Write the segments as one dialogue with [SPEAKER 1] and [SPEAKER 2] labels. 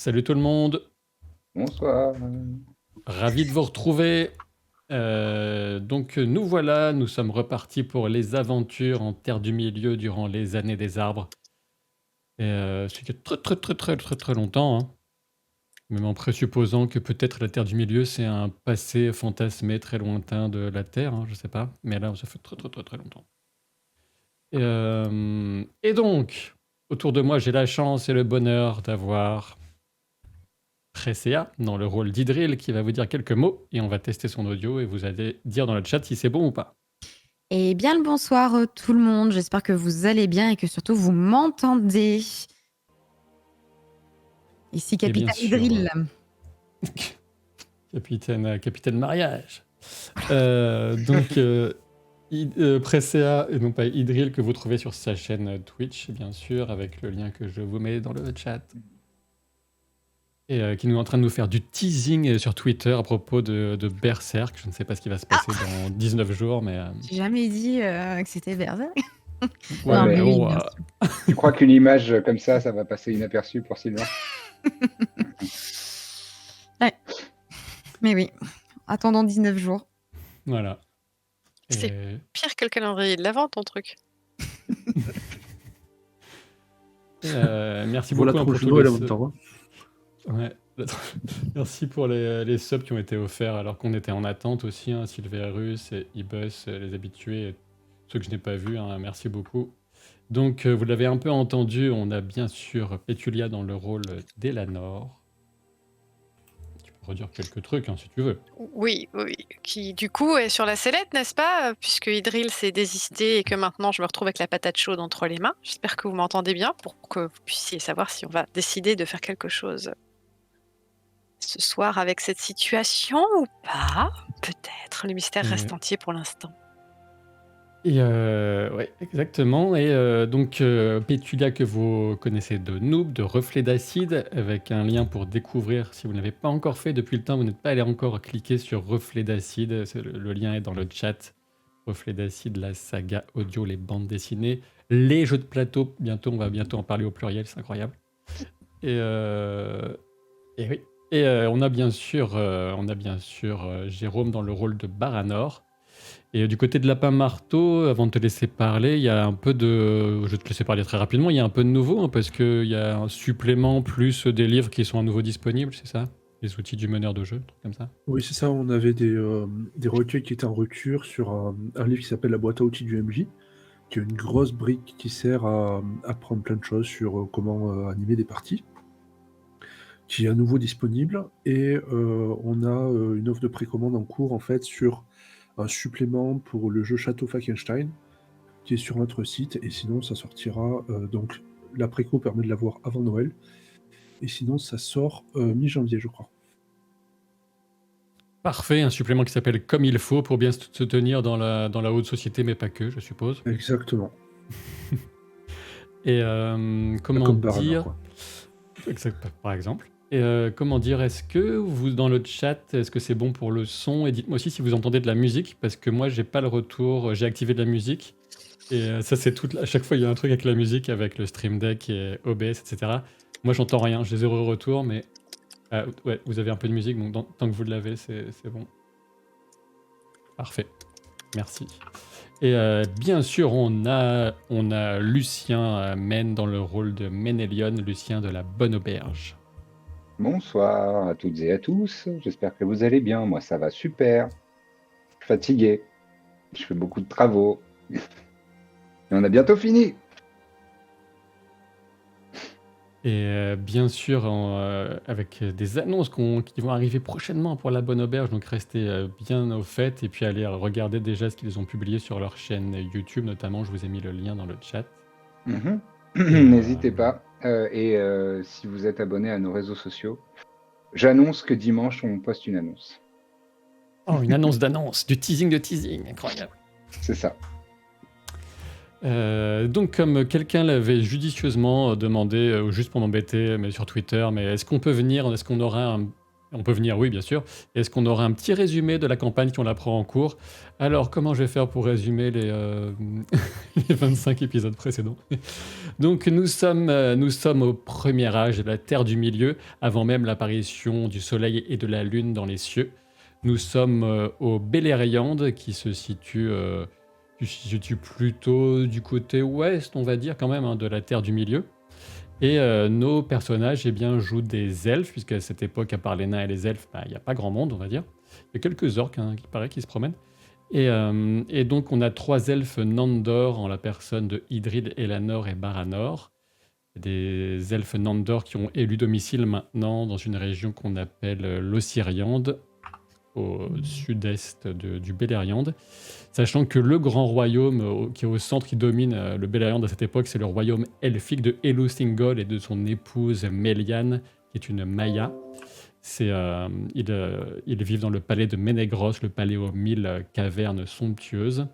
[SPEAKER 1] Salut tout le monde,
[SPEAKER 2] Bonsoir.
[SPEAKER 1] ravi de vous retrouver. Donc nous voilà, nous sommes repartis pour les aventures en Terre du Milieu durant les années des arbres. C'était très longtemps, hein. Même en présupposant que peut-être la Terre du Milieu c'est un passé fantasmé très lointain de la Terre, hein, je sais pas. Mais là ça fait très longtemps. Et donc, autour de moi j'ai la chance et le bonheur d'avoir Presea dans le rôle d'Idril qui va vous dire quelques mots et on va tester son audio et vous allez dire dans le chat si c'est bon ou pas.
[SPEAKER 3] Eh bien le bonsoir tout le monde, j'espère que vous allez bien et que surtout vous m'entendez. Ici
[SPEAKER 1] Et bien
[SPEAKER 3] Capitaine
[SPEAKER 1] sûr,
[SPEAKER 3] Idril.
[SPEAKER 1] capitaine mariage. Presea et non pas Idril que vous trouvez sur sa chaîne Twitch, bien sûr, avec le lien que je vous mets dans le chat. Et qui nous est en train de nous faire du teasing sur Twitter à propos de Berserk. Je ne sais pas ce qui va se passer dans 19 jours, mais...
[SPEAKER 3] J'ai jamais dit que c'était Berserk.
[SPEAKER 2] Ouais,
[SPEAKER 3] Non,
[SPEAKER 2] mais
[SPEAKER 3] mais oui,
[SPEAKER 1] bon,
[SPEAKER 3] bien sûr.
[SPEAKER 2] tu crois qu'une image comme ça va passer inaperçue pour Sylvain?
[SPEAKER 3] Ouais. Mais oui, attendons 19 jours.
[SPEAKER 1] voilà.
[SPEAKER 4] C'est
[SPEAKER 1] Et-
[SPEAKER 4] pire que le calendrier de l'Avent, ton truc.
[SPEAKER 1] merci
[SPEAKER 5] Voilà
[SPEAKER 1] beaucoup
[SPEAKER 5] trop
[SPEAKER 1] pour tous
[SPEAKER 5] Noël
[SPEAKER 1] les
[SPEAKER 5] en même temps.
[SPEAKER 1] Ouais. Merci pour les subs qui ont été offerts alors qu'on était en attente aussi, hein, Sylverus, et Ibus, les habitués, et ceux que je n'ai pas vus, hein, merci beaucoup. Donc vous l'avez un peu entendu, on a bien sûr Pétulia dans le rôle d'Elanor. Tu peux redire quelques trucs hein, si tu veux.
[SPEAKER 4] Oui, qui du coup est sur la sellette, n'est-ce pas? Puisque Idril s'est désisté et que maintenant je me retrouve avec la patate chaude entre les mains. J'espère que vous m'entendez bien pour que vous puissiez savoir si on va décider de faire quelque chose ce soir avec cette situation ou pas. Peut-être, le mystère reste entier pour l'instant.
[SPEAKER 1] Et ouais, exactement. Et donc Pétulia que vous connaissez de Noob, de Reflet d'Acide, avec un lien pour découvrir, si vous ne l'avez pas encore fait depuis le temps, vous n'êtes pas allé encore cliquer sur Reflet d'Acide, le lien est dans le chat. Reflet d'Acide, la saga audio, les bandes dessinées, les jeux de plateau, bientôt, on va bientôt en parler au pluriel, c'est incroyable. Et oui. Et on a bien sûr Jérôme dans le rôle de Baranor. Et du côté de Lapin Marteau, avant de te laisser parler, il y a un peu de... Je vais te laisser parler très rapidement, il y a un peu de nouveau, hein, parce qu'il y a un supplément plus des livres qui sont à nouveau disponibles, c'est ça? Les outils du meneur de jeu, truc comme ça.
[SPEAKER 5] Oui, c'est ça, on avait des recueils qui étaient en rupture sur un livre qui s'appelle La boîte à outils du MJ, qui est une grosse brique qui sert à apprendre plein de choses sur comment animer des parties, qui est à nouveau disponible. Et on a une offre de précommande en cours, en fait, sur un supplément pour le jeu Château Falkenstein, qui est sur notre site, et sinon ça sortira, donc la préco permet de l'avoir avant Noël, et sinon ça sort mi-janvier, je crois.
[SPEAKER 1] Parfait, un supplément qui s'appelle Comme il faut pour bien se tenir dans la haute société, mais pas que, je suppose.
[SPEAKER 5] Exactement.
[SPEAKER 1] Et comment
[SPEAKER 5] Comme Baranor,
[SPEAKER 1] dire...
[SPEAKER 5] quoi.
[SPEAKER 1] Exact, par exemple. Et comment dire, est-ce que vous, dans le chat, est-ce que c'est bon pour le son? Et dites-moi aussi si vous entendez de la musique, parce que moi, j'ai pas le retour, j'ai activé de la musique. Et ça, c'est tout. À chaque fois, il y a un truc avec la musique, avec le Stream Deck et OBS, etc. Moi, j'entends rien, j'ai zéro retour, mais ouais, vous avez un peu de musique, donc tant que vous l'avez, c'est bon. Parfait. Merci. Et bien sûr, on a Lucien Men dans le rôle de Ménélion, Lucien de la Bonne Auberge.
[SPEAKER 2] Bonsoir à toutes et à tous. J'espère que vous allez bien. Moi, ça va super. Je suis fatigué. Je fais beaucoup de travaux. Et on a bientôt fini.
[SPEAKER 1] Et bien sûr, avec des annonces qui vont arriver prochainement pour la Bonne Auberge, donc restez bien au fait et puis allez regarder déjà ce qu'ils ont publié sur leur chaîne YouTube, notamment, je vous ai mis le lien dans le chat.
[SPEAKER 2] N'hésitez pas. Et si vous êtes abonné à nos réseaux sociaux, j'annonce que dimanche, on poste une annonce.
[SPEAKER 1] Oh, une annonce d'annonce, du teasing de teasing, incroyable.
[SPEAKER 2] C'est ça.
[SPEAKER 1] Donc, comme quelqu'un l'avait judicieusement demandé, juste pour m'embêter, mais sur Twitter, mais est-ce qu'on peut venir, est-ce qu'on aura On peut venir, oui, bien sûr. Est-ce qu'on aura un petit résumé de la campagne qu'on apprend en cours? Alors, comment je vais faire pour résumer les 25 épisodes précédents? Donc, nous sommes au premier âge de la Terre du Milieu, avant même l'apparition du Soleil et de la Lune dans les cieux. Nous sommes au Beleriand, qui se situe plutôt du côté ouest, on va dire, quand même, hein, de la Terre du Milieu. Et nos personnages jouent des elfes, puisqu'à cette époque, à part les nains et les elfes, il n'y a pas grand monde, on va dire. Il y a quelques orques qui paraît qui se promènent. Et donc, on a 3 elfes Nandor en la personne de Idril, Elanor et Baranor. Des elfes Nandor qui ont élu domicile maintenant dans une région qu'on appelle l'Ossiriande, au sud-est du Beleriand. Sachant que le grand royaume qui est au centre, qui domine le Beleriand à cette époque, c'est le royaume elfique de Elosingol et de son épouse Melian, qui est une Maya. Ils vivent dans le palais de Ménégros, le palais aux 1000 cavernes somptueuses.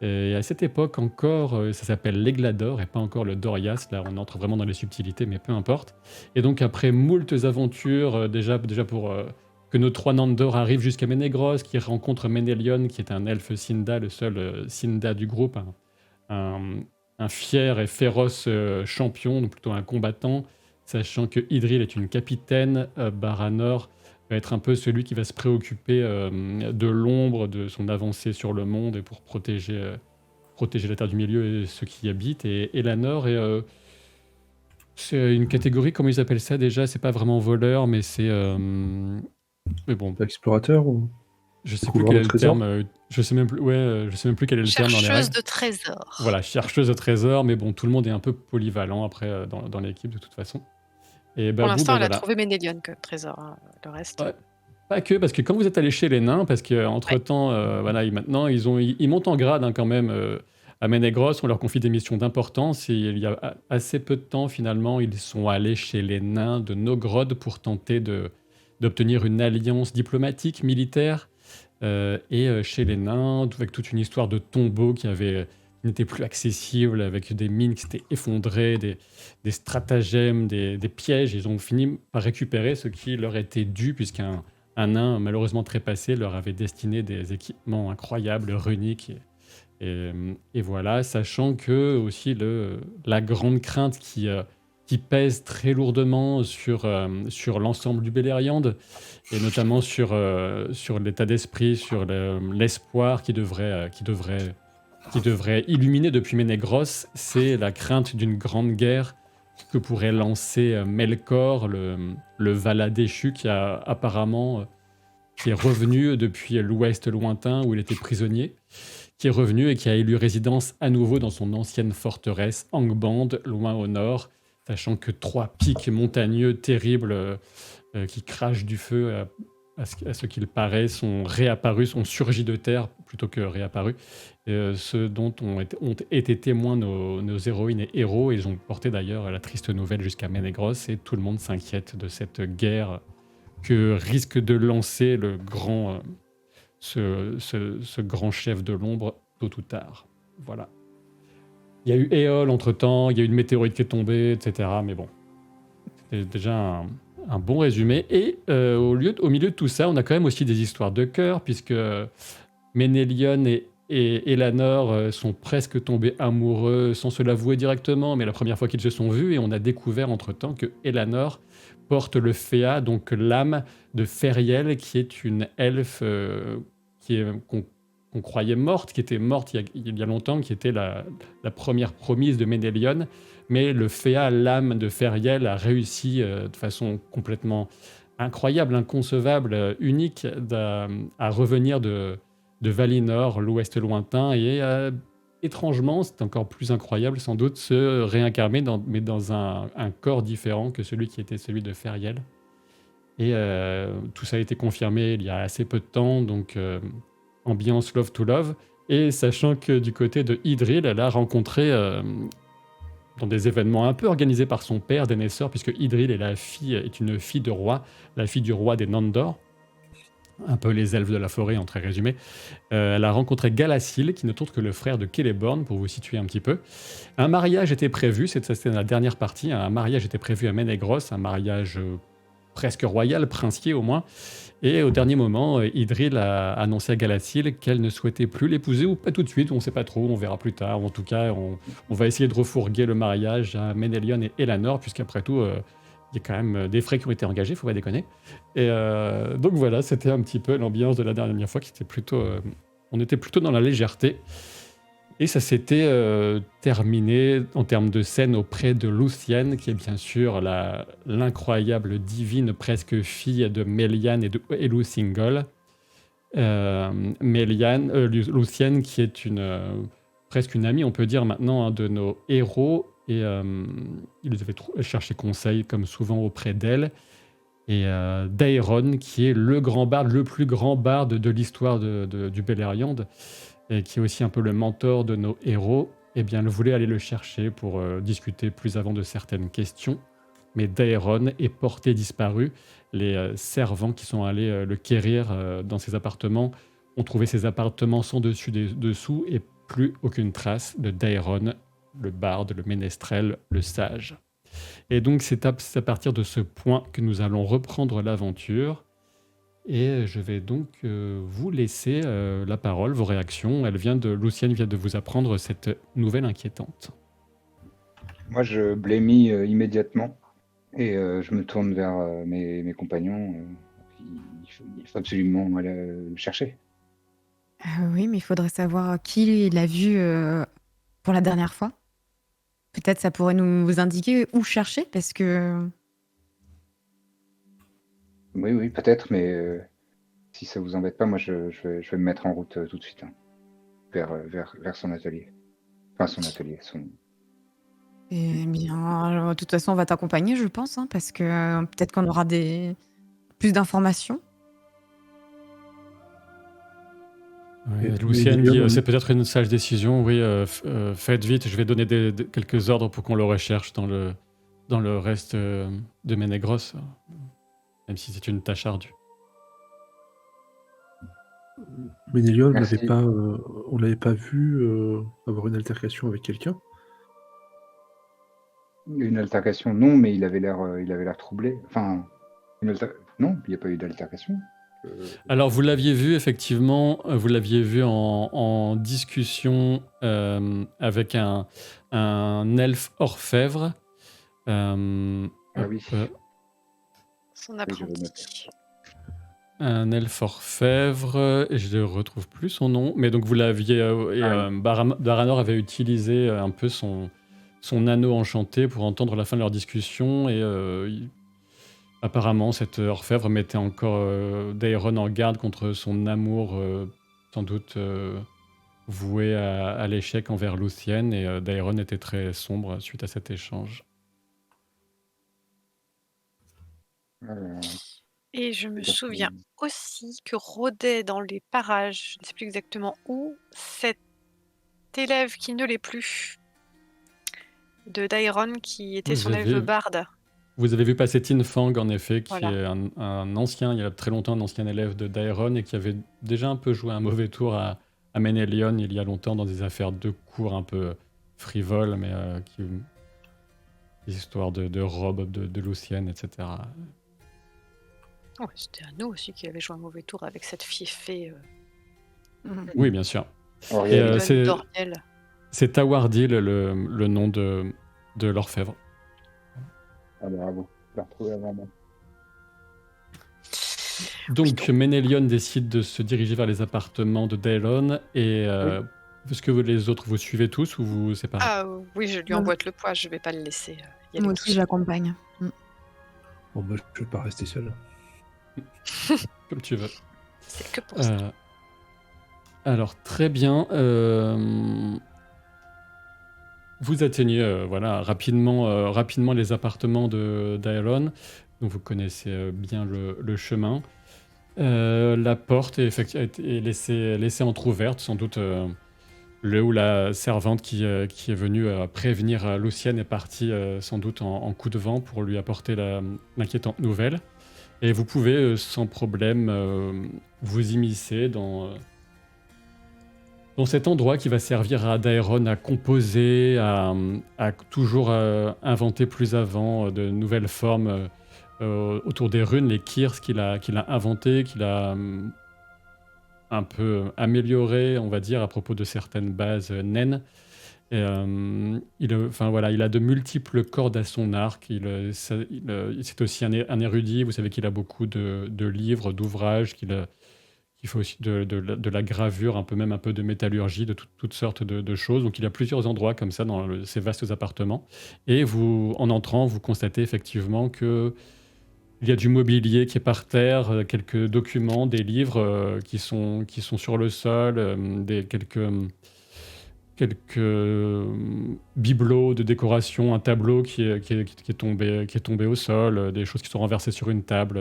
[SPEAKER 1] Et à cette époque encore, ça s'appelle l'Eglador et pas encore le Dorias. Là, on entre vraiment dans les subtilités, mais peu importe. Et donc, après moultes aventures, déjà pour que nos 3 Nandor arrivent jusqu'à Ménégros, qui rencontrent Ménélion, qui est un elfe Sinda, le seul Sinda du groupe, un fier et féroce champion, donc plutôt un combattant, sachant que Idril est une capitaine, Baranor va être un peu celui qui va se préoccuper de l'ombre, de son avancée sur le monde et pour protéger la Terre du Milieu et ceux qui y habitent. Et Elanor c'est une catégorie, comment ils appellent ça déjà? C'est pas vraiment voleur, mais c'est... mais bon,
[SPEAKER 5] L'explorateur ou
[SPEAKER 1] je sais plus
[SPEAKER 5] découvreur
[SPEAKER 1] quel est
[SPEAKER 5] de
[SPEAKER 1] le
[SPEAKER 5] trésors?
[SPEAKER 1] terme. Je sais même plus quel est le terme dans les
[SPEAKER 4] Chercheuse
[SPEAKER 1] règles.
[SPEAKER 4] de trésors.
[SPEAKER 1] Voilà, chercheuse de trésors, mais bon, tout le monde est un peu polyvalent après dans l'équipe de toute façon. Et
[SPEAKER 4] Pour
[SPEAKER 1] vous,
[SPEAKER 4] l'instant, elle a
[SPEAKER 1] voilà.
[SPEAKER 4] trouvé Ménélion comme trésor. Hein. Le reste.
[SPEAKER 1] Ouais. Pas que, parce que quand vous êtes allé chez les nains, parce qu'entre-temps, maintenant, ils montent en grade quand même à Ménégros, on leur confie des missions d'importance, et il y a assez peu de temps, finalement, ils sont allés chez les nains de Nogrod pour tenter d'obtenir une alliance diplomatique, militaire, et chez les nains, avec toute une histoire de tombeaux qui n'étaient plus accessibles, avec des mines qui s'étaient effondrées, des stratagèmes, des pièges. Ils ont fini par récupérer ce qui leur était dû, puisqu'un nain, malheureusement trépassé, leur avait destiné des équipements incroyables, runiques. Et voilà, sachant que aussi la grande crainte qui pèse très lourdement sur l'ensemble du Beleriand, et notamment sur l'état d'esprit, sur l'espoir qui devrait illuminer depuis Ménégros, c'est la crainte d'une grande guerre que pourrait lancer Melkor, le Vala déchu qui est revenu depuis l'ouest lointain où il était prisonnier, qui est revenu et qui a élu résidence à nouveau dans son ancienne forteresse Angband, loin au nord, sachant que 3 pics montagneux terribles qui crachent du feu à ce qu'il paraît sont réapparus, sont surgis de terre plutôt que réapparus. Ceux dont ont été témoins nos héroïnes et héros, ils ont porté d'ailleurs la triste nouvelle jusqu'à Ménégros, et tout le monde s'inquiète de cette guerre que risque de lancer ce grand chef de l'ombre tôt ou tard. Voilà. Il y a eu Éole entre-temps, il y a eu une météorite qui est tombée, etc. Mais bon, c'était déjà un bon résumé. Et au milieu de tout ça, on a quand même aussi des histoires de cœur, puisque Ménélion et Elanor sont presque tombés amoureux sans se l'avouer directement, mais la première fois qu'ils se sont vus, et on a découvert entre-temps que Elanor porte le Féa, donc l'âme de Feriel, qui est une elfe qu'on croyait morte, qui était morte il y a longtemps, qui était la première promise de Ménélion. Mais le Féa, l'âme de Feriel, a réussi de façon complètement incroyable, inconcevable, unique, à revenir de Valinor, l'ouest lointain, et étrangement, c'est encore plus incroyable sans doute, se réincarner mais dans un corps différent que celui qui était celui de Feriel. Et tout ça a été confirmé il y a assez peu de temps, donc ambiance love to love. Et sachant que du côté de Idril, elle a rencontré dans des événements un peu organisés par son père, Denethor, puisque Idril est une fille de roi, la fille du roi des Nandor, un peu les elfes de la forêt en très résumé. Elle a rencontré Galassil, qui n'est autre que le frère de Celeborn, pour vous situer un petit peu. Un mariage était prévu, c'était la dernière partie, un mariage était prévu à Ménégros, un mariage presque royal, princier au moins. Et au dernier moment, Idril a annoncé à Galathyl qu'elle ne souhaitait plus l'épouser, ou pas tout de suite, on ne sait pas trop, on verra plus tard. En tout cas, on va essayer de refourguer le mariage à Ménélion et Elanor, puisqu'après tout, il y a quand même des frais qui ont été engagés, faut pas déconner. Et donc voilà, c'était un petit peu l'ambiance de la dernière fois, qui était plutôt, on était plutôt dans la légèreté. Et ça s'était terminé en termes de scène auprès de Lucienne, qui est bien sûr l'incroyable divine presque fille de Méliane et de Elusingol. Lucienne, qui est presque une amie, on peut dire maintenant, hein, de nos héros. Et ils avaient cherché conseil, comme souvent, auprès d'elle. Et Daeron, qui est le plus grand barde de l'histoire du Beleriand, et qui est aussi un peu le mentor de nos héros, eh bien, elle voulait aller le chercher pour discuter plus avant de certaines questions. Mais Daeron est porté disparu. Les servants qui sont allés le quérir dans ses appartements ont trouvé ses appartements sans dessus-dessous et plus aucune trace de Daeron, le barde, le ménestrel, le sage. Et donc, c'est à partir de ce point que nous allons reprendre l'aventure. Et je vais donc vous laisser la parole, vos réactions. Lucienne vient de vous apprendre cette nouvelle inquiétante.
[SPEAKER 2] Moi, je blémis immédiatement et je me tourne vers mes compagnons. Il faut absolument aller le chercher.
[SPEAKER 3] Oui, mais il faudrait savoir qui l'a vu pour la dernière fois. Peut-être ça pourrait nous indiquer où chercher, parce que...
[SPEAKER 2] Oui, peut-être, mais si ça vous embête pas, moi, je vais me mettre en route tout de suite, hein, vers son atelier. Enfin, son atelier,
[SPEAKER 3] Eh bien, de toute façon, on va t'accompagner, je pense, hein, parce que peut-être qu'on aura plus d'informations.
[SPEAKER 1] Ouais,
[SPEAKER 5] Et
[SPEAKER 1] Lucienne dit
[SPEAKER 5] Ménélion,
[SPEAKER 1] c'est peut-être une sage décision. Oui, faites vite. Je vais donner quelques ordres pour qu'on le recherche dans le reste de Ménégros, même si c'est une tâche ardue.
[SPEAKER 5] Ménélion,
[SPEAKER 2] Merci.
[SPEAKER 5] on l'avait pas vu avoir une altercation avec quelqu'un.
[SPEAKER 2] Une altercation, non, mais il avait l'air troublé. Enfin, non, il n'y a pas eu d'altercation.
[SPEAKER 1] Alors, vous l'aviez vu, effectivement, vous l'aviez vu en discussion avec un elfe orfèvre.
[SPEAKER 2] Ah oui.
[SPEAKER 4] Son
[SPEAKER 2] Oui, j'avais noté.
[SPEAKER 4] apprenti.
[SPEAKER 1] Un elfe orfèvre, et je ne retrouve plus son nom, mais donc vous l'aviez. Baranor avait utilisé un peu son anneau enchanté pour entendre la fin de leur discussion, et apparemment, cet orfèvre mettait encore Daeron en garde contre son amour, sans doute voué à l'échec envers Lucienne, et Daeron était très sombre suite à cet échange.
[SPEAKER 4] Et je me
[SPEAKER 2] C'est-à-dire
[SPEAKER 4] souviens aussi que rôdait dans les parages, je ne sais plus exactement où, cet élève qui ne l'est plus, de Daeron, qui était son élève barde.
[SPEAKER 1] Vous avez vu passer Tin Fang, en effet, qui
[SPEAKER 4] Voilà.
[SPEAKER 1] est un ancien, il y a très longtemps, un ancien élève de Daeron, et qui avait déjà un peu joué un mauvais tour à Ménélion il y a longtemps dans des affaires de cours un peu frivoles, mais des histoires de robes de Lucienne, etc.
[SPEAKER 4] Ouais, c'était à nous aussi qui avait joué un mauvais tour avec cette fée.
[SPEAKER 1] Oui, bien sûr.
[SPEAKER 2] Oriel.
[SPEAKER 1] Et
[SPEAKER 4] Doriel.
[SPEAKER 1] c'est Tawardil, le nom de l'orfèvre.
[SPEAKER 2] Ah, bravo. Je l'ai retrouvé avant moi.
[SPEAKER 1] Donc, Ménélion décide de se diriger vers les appartements de Daelon, et est-ce que les autres vous suivez tous ou vous séparez?
[SPEAKER 4] Ah oui, je lui emboîte le poids, je vais pas le laisser y aller
[SPEAKER 3] Moi
[SPEAKER 4] tout
[SPEAKER 3] aussi,
[SPEAKER 4] seul.
[SPEAKER 3] j'accompagne.
[SPEAKER 5] Bon, moi, je vais pas rester seul.
[SPEAKER 1] Comme tu veux.
[SPEAKER 4] C'est que pour ça.
[SPEAKER 1] Alors, très bien. Vous atteignez rapidement les appartements de Daelon. Donc, vous connaissez bien le chemin. La porte est laissée entrouverte, sans doute le ou la servante qui est venue prévenir Lucienne est partie sans doute en coup de vent pour lui apporter l'inquiétante nouvelle. Et vous pouvez sans problème vous immiscer dans cet endroit qui va servir à Daeron à composer, à toujours inventer plus avant de nouvelles formes autour des runes, les kirs qu'il a inventé, qu'il a un peu amélioré, on va dire, à propos de certaines bases naines. Et, enfin, voilà, il a de multiples cordes à son arc. C'est aussi un érudit. Vous savez qu'il a beaucoup de livres, d'ouvrages, qu'il fait aussi de la gravure, un peu même un peu de métallurgie, de toutes sortes de choses. Donc il y a plusieurs endroits comme ça dans ces vastes appartements. Et vous, en entrant, vous constatez effectivement que il y a du mobilier qui est par terre, quelques documents, des livres qui sont sur le sol, quelques bibelots de décoration, un tableau qui est tombé au sol, des choses qui sont renversées sur une table.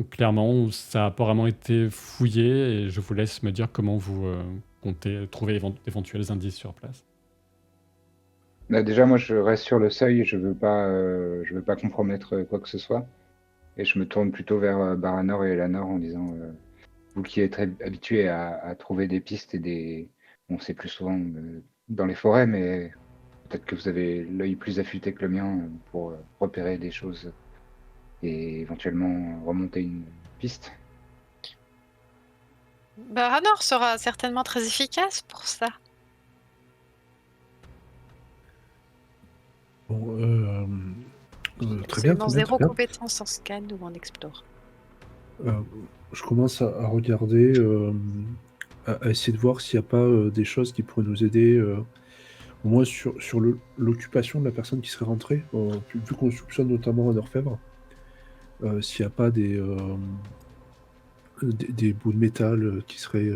[SPEAKER 1] Clairement, ça a apparemment été fouillé et je vous laisse me dire comment vous comptez trouver d'éventuels indices sur place.
[SPEAKER 2] Là, déjà, moi, je reste sur le seuil, je veux pas compromettre quoi que ce soit. Et je me tourne plutôt vers Baranor et Elanor en disant, vous qui êtes habitués à trouver des pistes bon, c'est plus souvent dans les forêts, mais peut-être que vous avez l'œil plus affûté que le mien pour repérer des choses et éventuellement remonter une piste.
[SPEAKER 4] Baranor sera certainement très efficace pour ça.
[SPEAKER 5] Bon, très bien,
[SPEAKER 4] Absolument
[SPEAKER 5] très bien,
[SPEAKER 4] zéro
[SPEAKER 5] très bien.
[SPEAKER 4] compétence en scan ou en explore.
[SPEAKER 5] Je commence à regarder, à essayer de voir s'il n'y a pas des choses qui pourraient nous aider, au moins sur l'occupation de la personne qui serait rentrée, vu qu'on soupçonne notamment un orfèvre, s'il n'y a pas des bouts de métal qui seraient,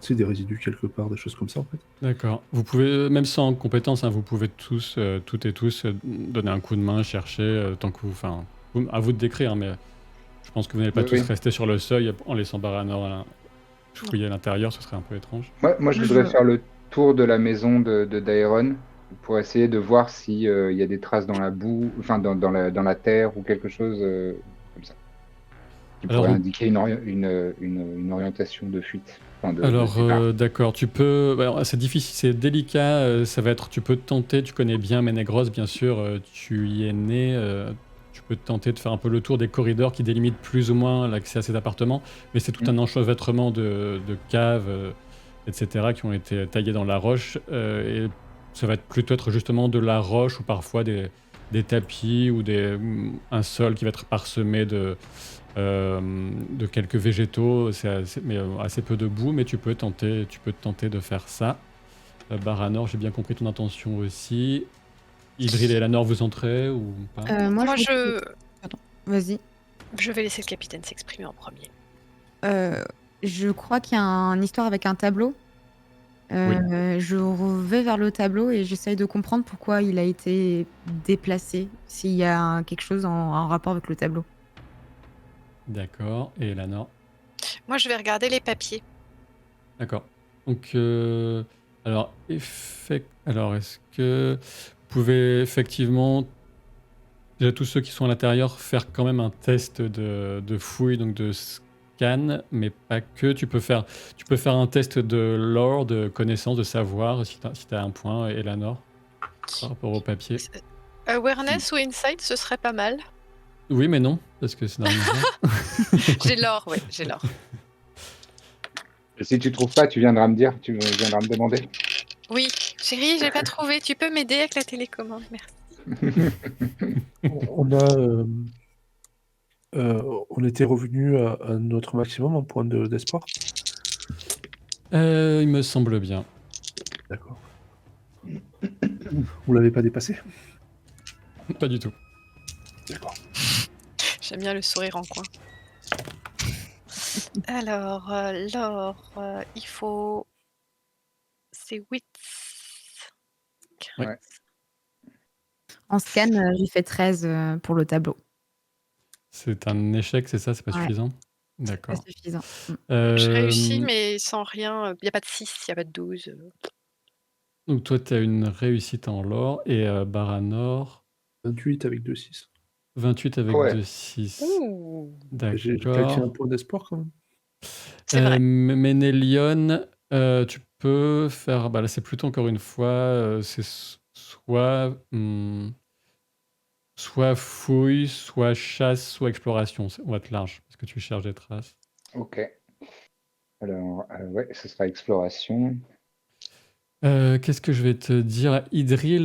[SPEAKER 5] tu sais, des résidus quelque part, des choses comme ça en fait.
[SPEAKER 1] D'accord. Vous pouvez, même sans compétence, hein, vous pouvez toutes et tous, donner un coup de main, chercher, tant que vous. Enfin, à vous de décrire, hein, mais je pense que vous n'allez pas
[SPEAKER 2] Oui,
[SPEAKER 1] tous
[SPEAKER 2] oui.
[SPEAKER 1] rester sur le seuil en laissant Baranor fouiller à l'intérieur, ce serait un peu étrange.
[SPEAKER 2] Moi, je voudrais faire le tour de la maison de Daeron pour essayer de voir s'il y a des traces dans la boue, enfin dans la terre ou quelque chose comme ça, qui
[SPEAKER 1] Alors,
[SPEAKER 2] pourrait indiquer une orientation de fuite, enfin de
[SPEAKER 1] Alors,
[SPEAKER 2] départ.
[SPEAKER 1] d'accord, tu peux. Alors, c'est difficile, c'est délicat. Ça va être. Tu peux te tenter. Tu connais bien Ménégros, bien sûr. Tu y es né. Tu peux te tenter de faire un peu le tour des corridors qui délimitent plus ou moins l'accès à cet appartement. Mais c'est tout un enchevêtrement de caves, etc., qui ont été taillées dans la roche. Et ça va plutôt être justement de la roche ou parfois des tapis ou un sol qui va être parsemé de quelques végétaux, mais assez peu de boue, mais tu peux te tenter de faire ça. Baranor, j'ai bien compris ton intention aussi. Idril et Elanor, vous entrez ou pas?
[SPEAKER 3] Moi,
[SPEAKER 4] Moi,
[SPEAKER 3] Pardon, vas-y.
[SPEAKER 4] je vais laisser le capitaine s'exprimer en premier.
[SPEAKER 3] Je crois qu'il y a une histoire avec un tableau. Je vais vers le tableau et j'essaye de comprendre pourquoi il a été déplacé, s'il y a quelque chose en rapport avec le tableau.
[SPEAKER 1] D'accord. Et Elanor?
[SPEAKER 4] Moi, je vais regarder les papiers.
[SPEAKER 1] D'accord. Donc, alors, est-ce que vous pouvez effectivement, déjà tous ceux qui sont à l'intérieur, faire quand même un test de fouille, donc de scan, mais pas que. Tu peux faire un test de lore, de connaissance, de savoir, si tu as un point, Elanor, par rapport au papier.
[SPEAKER 4] Awareness ou insight, ce serait pas mal.
[SPEAKER 1] Oui, mais non, parce que c'est dans le mouvement.
[SPEAKER 4] J'ai l'or, oui, j'ai l'or.
[SPEAKER 2] Si tu trouves pas, tu viendras me dire, tu viendras me demander.
[SPEAKER 4] Oui, chérie, j'ai pas trouvé. Tu peux m'aider avec la télécommande, merci.
[SPEAKER 5] On était revenu à notre maximum en point d'espoir.
[SPEAKER 1] Il me semble bien.
[SPEAKER 5] D'accord. Vous l'avez pas dépassé?
[SPEAKER 1] Pas du tout.
[SPEAKER 5] D'accord.
[SPEAKER 4] J'aime bien le sourire en coin. Alors, l'or, il faut... C'est 8.
[SPEAKER 2] Ouais.
[SPEAKER 3] En scan, j'ai fait 13 pour le tableau.
[SPEAKER 1] C'est un échec, c'est ça? C'est pas
[SPEAKER 3] Ouais.
[SPEAKER 1] suffisant?
[SPEAKER 3] C'est
[SPEAKER 1] D'accord.
[SPEAKER 3] pas suffisant.
[SPEAKER 4] Je réussis,
[SPEAKER 1] Euh,
[SPEAKER 4] mais sans rien. Il n'y a pas de 6, il n'y a pas de 12.
[SPEAKER 1] Donc toi, tu as une réussite en lore et Baranor,
[SPEAKER 5] 28 avec 2,6.
[SPEAKER 1] 28 avec
[SPEAKER 2] Ouais.
[SPEAKER 1] 2,6.
[SPEAKER 4] Ouh,
[SPEAKER 5] J'ai calculé un
[SPEAKER 1] D'accord.
[SPEAKER 5] point d'espoir quand même.
[SPEAKER 4] c'est vrai.
[SPEAKER 1] Ménélion, tu peux faire... Bah là, c'est plutôt encore une fois, c'est soit... soit fouille, soit chasse, soit exploration. On va être large, parce que tu cherches des traces.
[SPEAKER 2] Ok. Alors, ouais, ce sera exploration.
[SPEAKER 1] Qu'est-ce que je vais te dire? Idril,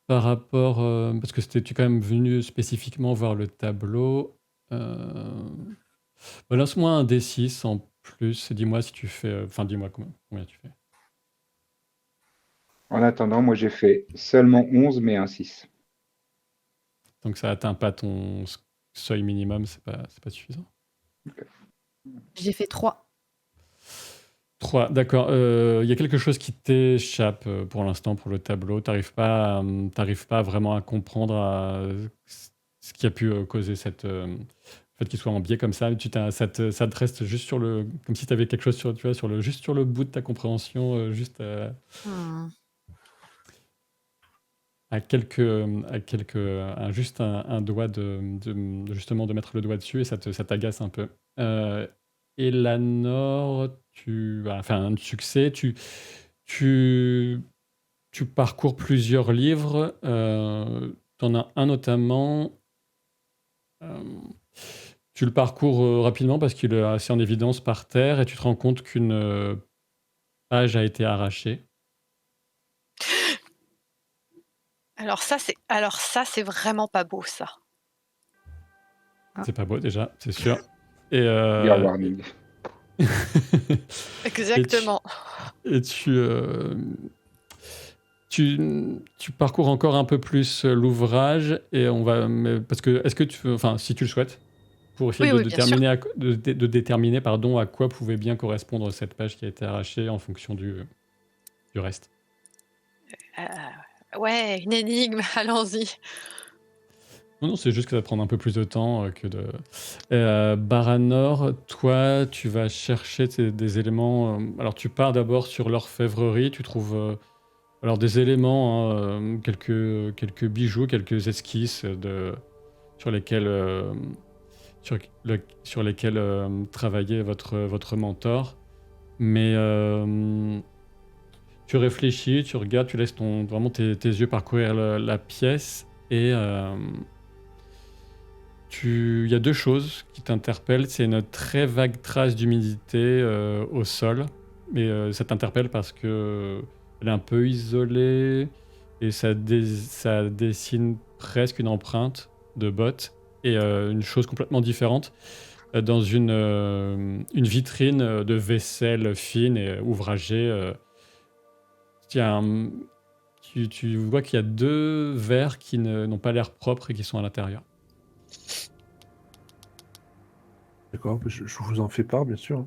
[SPEAKER 1] par rapport... parce que tu es quand même venu spécifiquement voir le tableau. Lance-moi un D6 en plus et dis-moi si tu fais... Enfin, dis-moi combien tu fais.
[SPEAKER 2] En attendant, moi j'ai fait seulement 11, mais un 6.
[SPEAKER 1] Donc ça atteint pas ton seuil minimum, c'est pas suffisant.
[SPEAKER 3] J'ai fait 3.
[SPEAKER 1] 3, d'accord. Il y a quelque chose qui t'échappe pour l'instant pour le tableau. T'arrives pas vraiment à comprendre ce qui a pu causer le fait qu'il soit en biais comme ça. Ça te reste juste comme si tu avais quelque chose juste sur le bout de ta compréhension, juste juste un doigt justement de mettre le doigt dessus et ça t'agace un peu. Elanor, tu as fait un succès, tu parcours plusieurs livres, tu en as un notamment, tu le parcours rapidement parce qu'il est assez en évidence par terre et tu te rends compte qu'une page a été arrachée.
[SPEAKER 4] Alors ça, c'est vraiment pas beau, ça.
[SPEAKER 1] C'est pas beau déjà, c'est sûr. Et,
[SPEAKER 2] Clear warning.
[SPEAKER 4] Exactement.
[SPEAKER 1] Et tu parcours encore un peu plus l'ouvrage et parce que est-ce que enfin si tu le souhaites, pour essayer
[SPEAKER 4] Oui, bien sûr.
[SPEAKER 1] de déterminer pardon à quoi pouvait bien correspondre cette page qui a été arrachée en fonction du reste.
[SPEAKER 4] Ouais, une énigme, allons-y.
[SPEAKER 1] Non, c'est juste que ça va prendre un peu plus de temps que de. Baranor, toi, tu vas chercher des éléments. Alors, tu pars d'abord sur l'orfèvrerie, tu trouves alors des éléments, hein, quelques bijoux, quelques esquisses sur lesquels, sur lesquels travaillait votre mentor. Mais tu réfléchis, tu regardes, tu laisses vraiment tes yeux parcourir la pièce et. Il y a deux choses qui t'interpellent. C'est une très vague trace d'humidité au sol. Mais ça t'interpelle parce que elle est un peu isolée et ça dessine presque une empreinte de botte. Et une chose complètement différente, dans une vitrine de vaisselle fine et ouvragée, il y a tu vois qu'il y a deux verres qui n'ont pas l'air propres et qui sont à l'intérieur.
[SPEAKER 5] D'accord, je vous en fais part, bien sûr.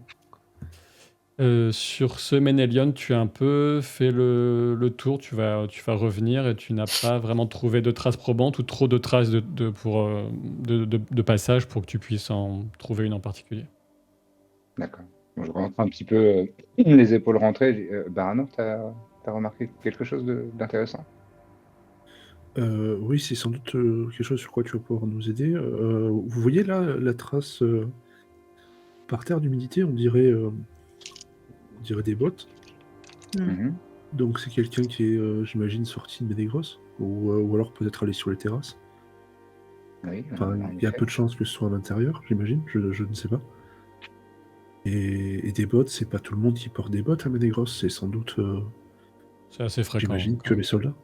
[SPEAKER 1] Sur ce Ménélion, tu as un peu fait le tour, tu vas revenir et tu n'as pas vraiment trouvé de traces probantes ou trop de traces de passage pour que tu puisses en trouver une en particulier.
[SPEAKER 2] D'accord. Bon, je rentre un petit peu les épaules rentrées. Baranor, t'as remarqué quelque chose d'intéressant?
[SPEAKER 5] Oui, c'est sans doute quelque chose sur quoi tu vas pouvoir nous aider. Vous voyez là la trace par terre d'humidité, on dirait des bottes.
[SPEAKER 2] Mhm.
[SPEAKER 5] Donc c'est quelqu'un qui est, j'imagine, sorti de Ménégros, ou alors peut-être allé sur les terrasses.
[SPEAKER 2] Oui,
[SPEAKER 5] Enfin,
[SPEAKER 2] en
[SPEAKER 5] il y a
[SPEAKER 2] effet.
[SPEAKER 5] peu de chances que ce soit à l'intérieur, j'imagine, je ne sais pas. Et des bottes, c'est pas tout le monde qui porte des bottes à Ménégros, c'est sans doute,
[SPEAKER 1] C'est assez fréquent,
[SPEAKER 5] j'imagine,
[SPEAKER 1] quand
[SPEAKER 5] que
[SPEAKER 1] même.
[SPEAKER 5] les soldats.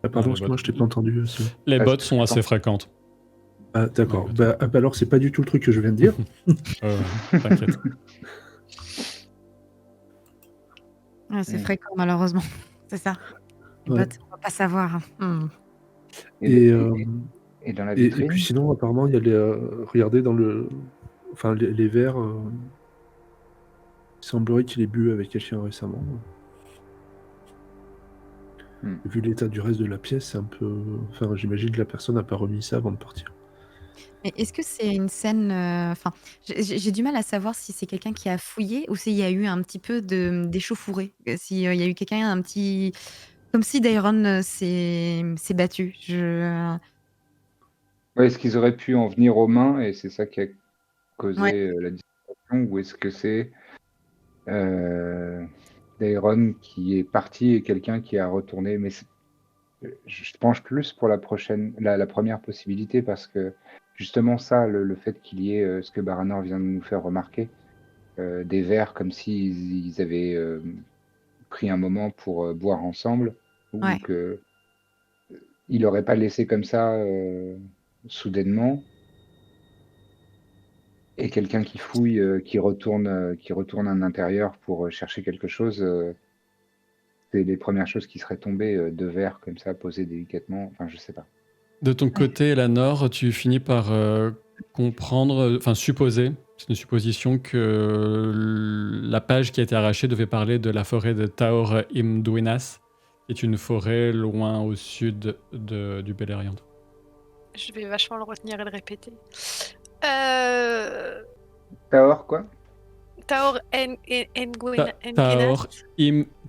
[SPEAKER 5] Ah,
[SPEAKER 1] Non,
[SPEAKER 5] pardon,
[SPEAKER 1] les
[SPEAKER 5] excuse-moi,
[SPEAKER 1] bottes,
[SPEAKER 5] je t'ai pas entendu, Simon.
[SPEAKER 1] les
[SPEAKER 2] Ah,
[SPEAKER 1] bottes
[SPEAKER 2] c'est
[SPEAKER 1] sont assez fréquentes.
[SPEAKER 5] Ah, d'accord.
[SPEAKER 1] Les bottes.
[SPEAKER 5] Bah, alors, c'est pas du tout le truc que je viens de dire.
[SPEAKER 1] T'inquiète.
[SPEAKER 3] Ouais, c'est
[SPEAKER 2] Mm.
[SPEAKER 3] fréquent, malheureusement. C'est ça. Les
[SPEAKER 5] Ouais.
[SPEAKER 3] bottes, on va pas savoir.
[SPEAKER 5] Et,
[SPEAKER 2] Et dans la
[SPEAKER 5] et
[SPEAKER 2] vitrine?
[SPEAKER 5] puis sinon, apparemment, il y a regardez dans enfin, les verres. Il semblerait qu'il ait bu avec quelqu'un récemment. Vu l'état du reste de la pièce, c'est un peu. Enfin, j'imagine que la personne n'a pas remis ça avant de partir.
[SPEAKER 3] Mais est-ce que c'est une scène, enfin, j'ai du mal à savoir si c'est quelqu'un qui a fouillé ou s'il y a eu un petit peu d'échauffourée? S'il y a eu quelqu'un, un petit comme si Daeron, s'est battu.
[SPEAKER 2] Ouais, est-ce qu'ils auraient pu en venir aux mains et c'est ça qui a
[SPEAKER 3] Ouais.
[SPEAKER 2] causé la discussion, ou est-ce que c'est Daeron qui est parti et quelqu'un qui a retourné? Mais Je penche plus pour la première possibilité parce que justement ça, le fait qu'il y ait ce que Baranor vient de nous faire remarquer, des verres comme s'ils ils avaient pris un moment pour boire ensemble, ou
[SPEAKER 3] Ouais.
[SPEAKER 2] que il n'aurait pas laissé comme ça soudainement, et quelqu'un qui fouille, qui retourne à l'intérieur pour chercher quelque chose, c'est les premières choses qui seraient tombées, deux verres comme ça posés délicatement. Enfin, je sais pas.
[SPEAKER 1] De ton
[SPEAKER 3] Ouais.
[SPEAKER 1] côté, Elanor, tu finis par comprendre, enfin supposer, c'est une supposition, que la page qui a été arrachée devait parler de la forêt de Taor Imduinas, qui est une forêt loin au sud du Beleriand.
[SPEAKER 4] Je vais vachement le retenir et le répéter.
[SPEAKER 2] Taor, quoi?
[SPEAKER 4] Taor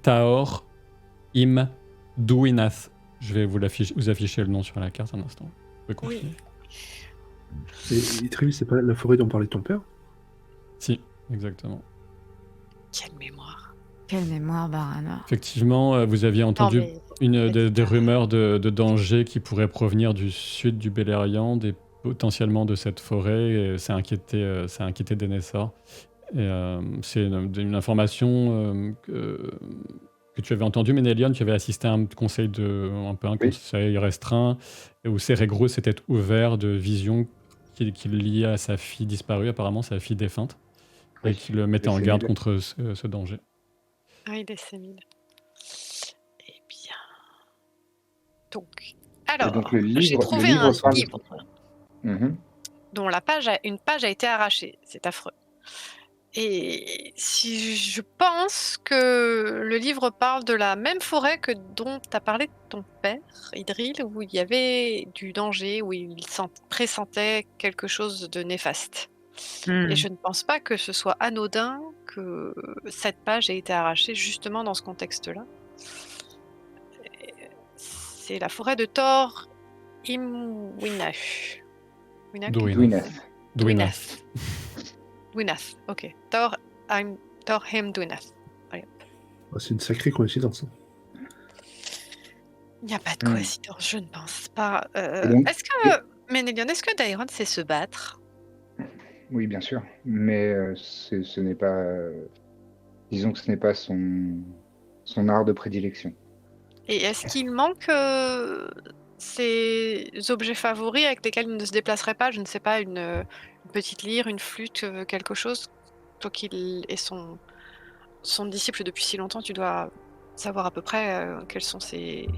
[SPEAKER 1] Taor Imduinas. Je vais vous afficher le nom sur la carte un instant. Vous pouvez
[SPEAKER 4] Oui.
[SPEAKER 1] continuer.
[SPEAKER 5] Et Idril, c'est pas la forêt dont parlait ton père?
[SPEAKER 1] Si, exactement.
[SPEAKER 4] Quelle mémoire.
[SPEAKER 3] Quelle mémoire, Baranor.
[SPEAKER 1] Effectivement, vous aviez entendu
[SPEAKER 4] mais
[SPEAKER 1] des rumeurs de danger qui pourraient provenir du sud du Beleriand et potentiellement de cette forêt. Et ça a inquiété Denethor. Et c'est une information que tu avais entendue, Ménélion. Tu avais assisté à un conseil
[SPEAKER 2] Oui.
[SPEAKER 1] conseil restreint où Cérégros s'était ouvert de visions qui le liaient à sa fille disparue, apparemment sa fille défunte, et
[SPEAKER 2] Oui.
[SPEAKER 1] qui le mettait en
[SPEAKER 2] C'est
[SPEAKER 1] garde
[SPEAKER 2] nul.
[SPEAKER 1] contre ce danger.
[SPEAKER 4] Oui, des sémiles. Eh bien. Donc,
[SPEAKER 2] Et
[SPEAKER 4] alors,
[SPEAKER 2] donc le
[SPEAKER 4] j'ai
[SPEAKER 2] livre
[SPEAKER 4] trouvé un
[SPEAKER 2] parle.
[SPEAKER 4] livre
[SPEAKER 2] Mhm.
[SPEAKER 4] dont une page a été arrachée. C'est affreux. Et si je pense que le livre parle de la même forêt que dont a parlé ton père, Idril, où il y avait du danger, où il pressentait quelque chose de néfaste. Et je ne pense pas que ce soit anodin que cette page ait été arrachée justement dans ce contexte-là. C'est la forêt de Thor Imwinath.
[SPEAKER 2] Dwinath.
[SPEAKER 4] Dwinath, ok. Thor Imduinath.
[SPEAKER 5] C'est une sacrée coïncidence.
[SPEAKER 4] Il n'y a pas de coïncidence, je ne pense pas.
[SPEAKER 2] Et donc-
[SPEAKER 4] Est-ce que, Ménélion, est-ce que Daeron sait se battre?
[SPEAKER 2] Oui, bien sûr, mais ce n'est pas. Disons que ce n'est pas son art de prédilection.
[SPEAKER 4] Et est-ce qu'il manque ses objets favoris avec lesquels il ne se déplacerait pas? Je ne sais pas, une petite lyre, une flûte, quelque chose? Toi qui es son disciple depuis si longtemps, tu dois savoir à peu près quels sont ses...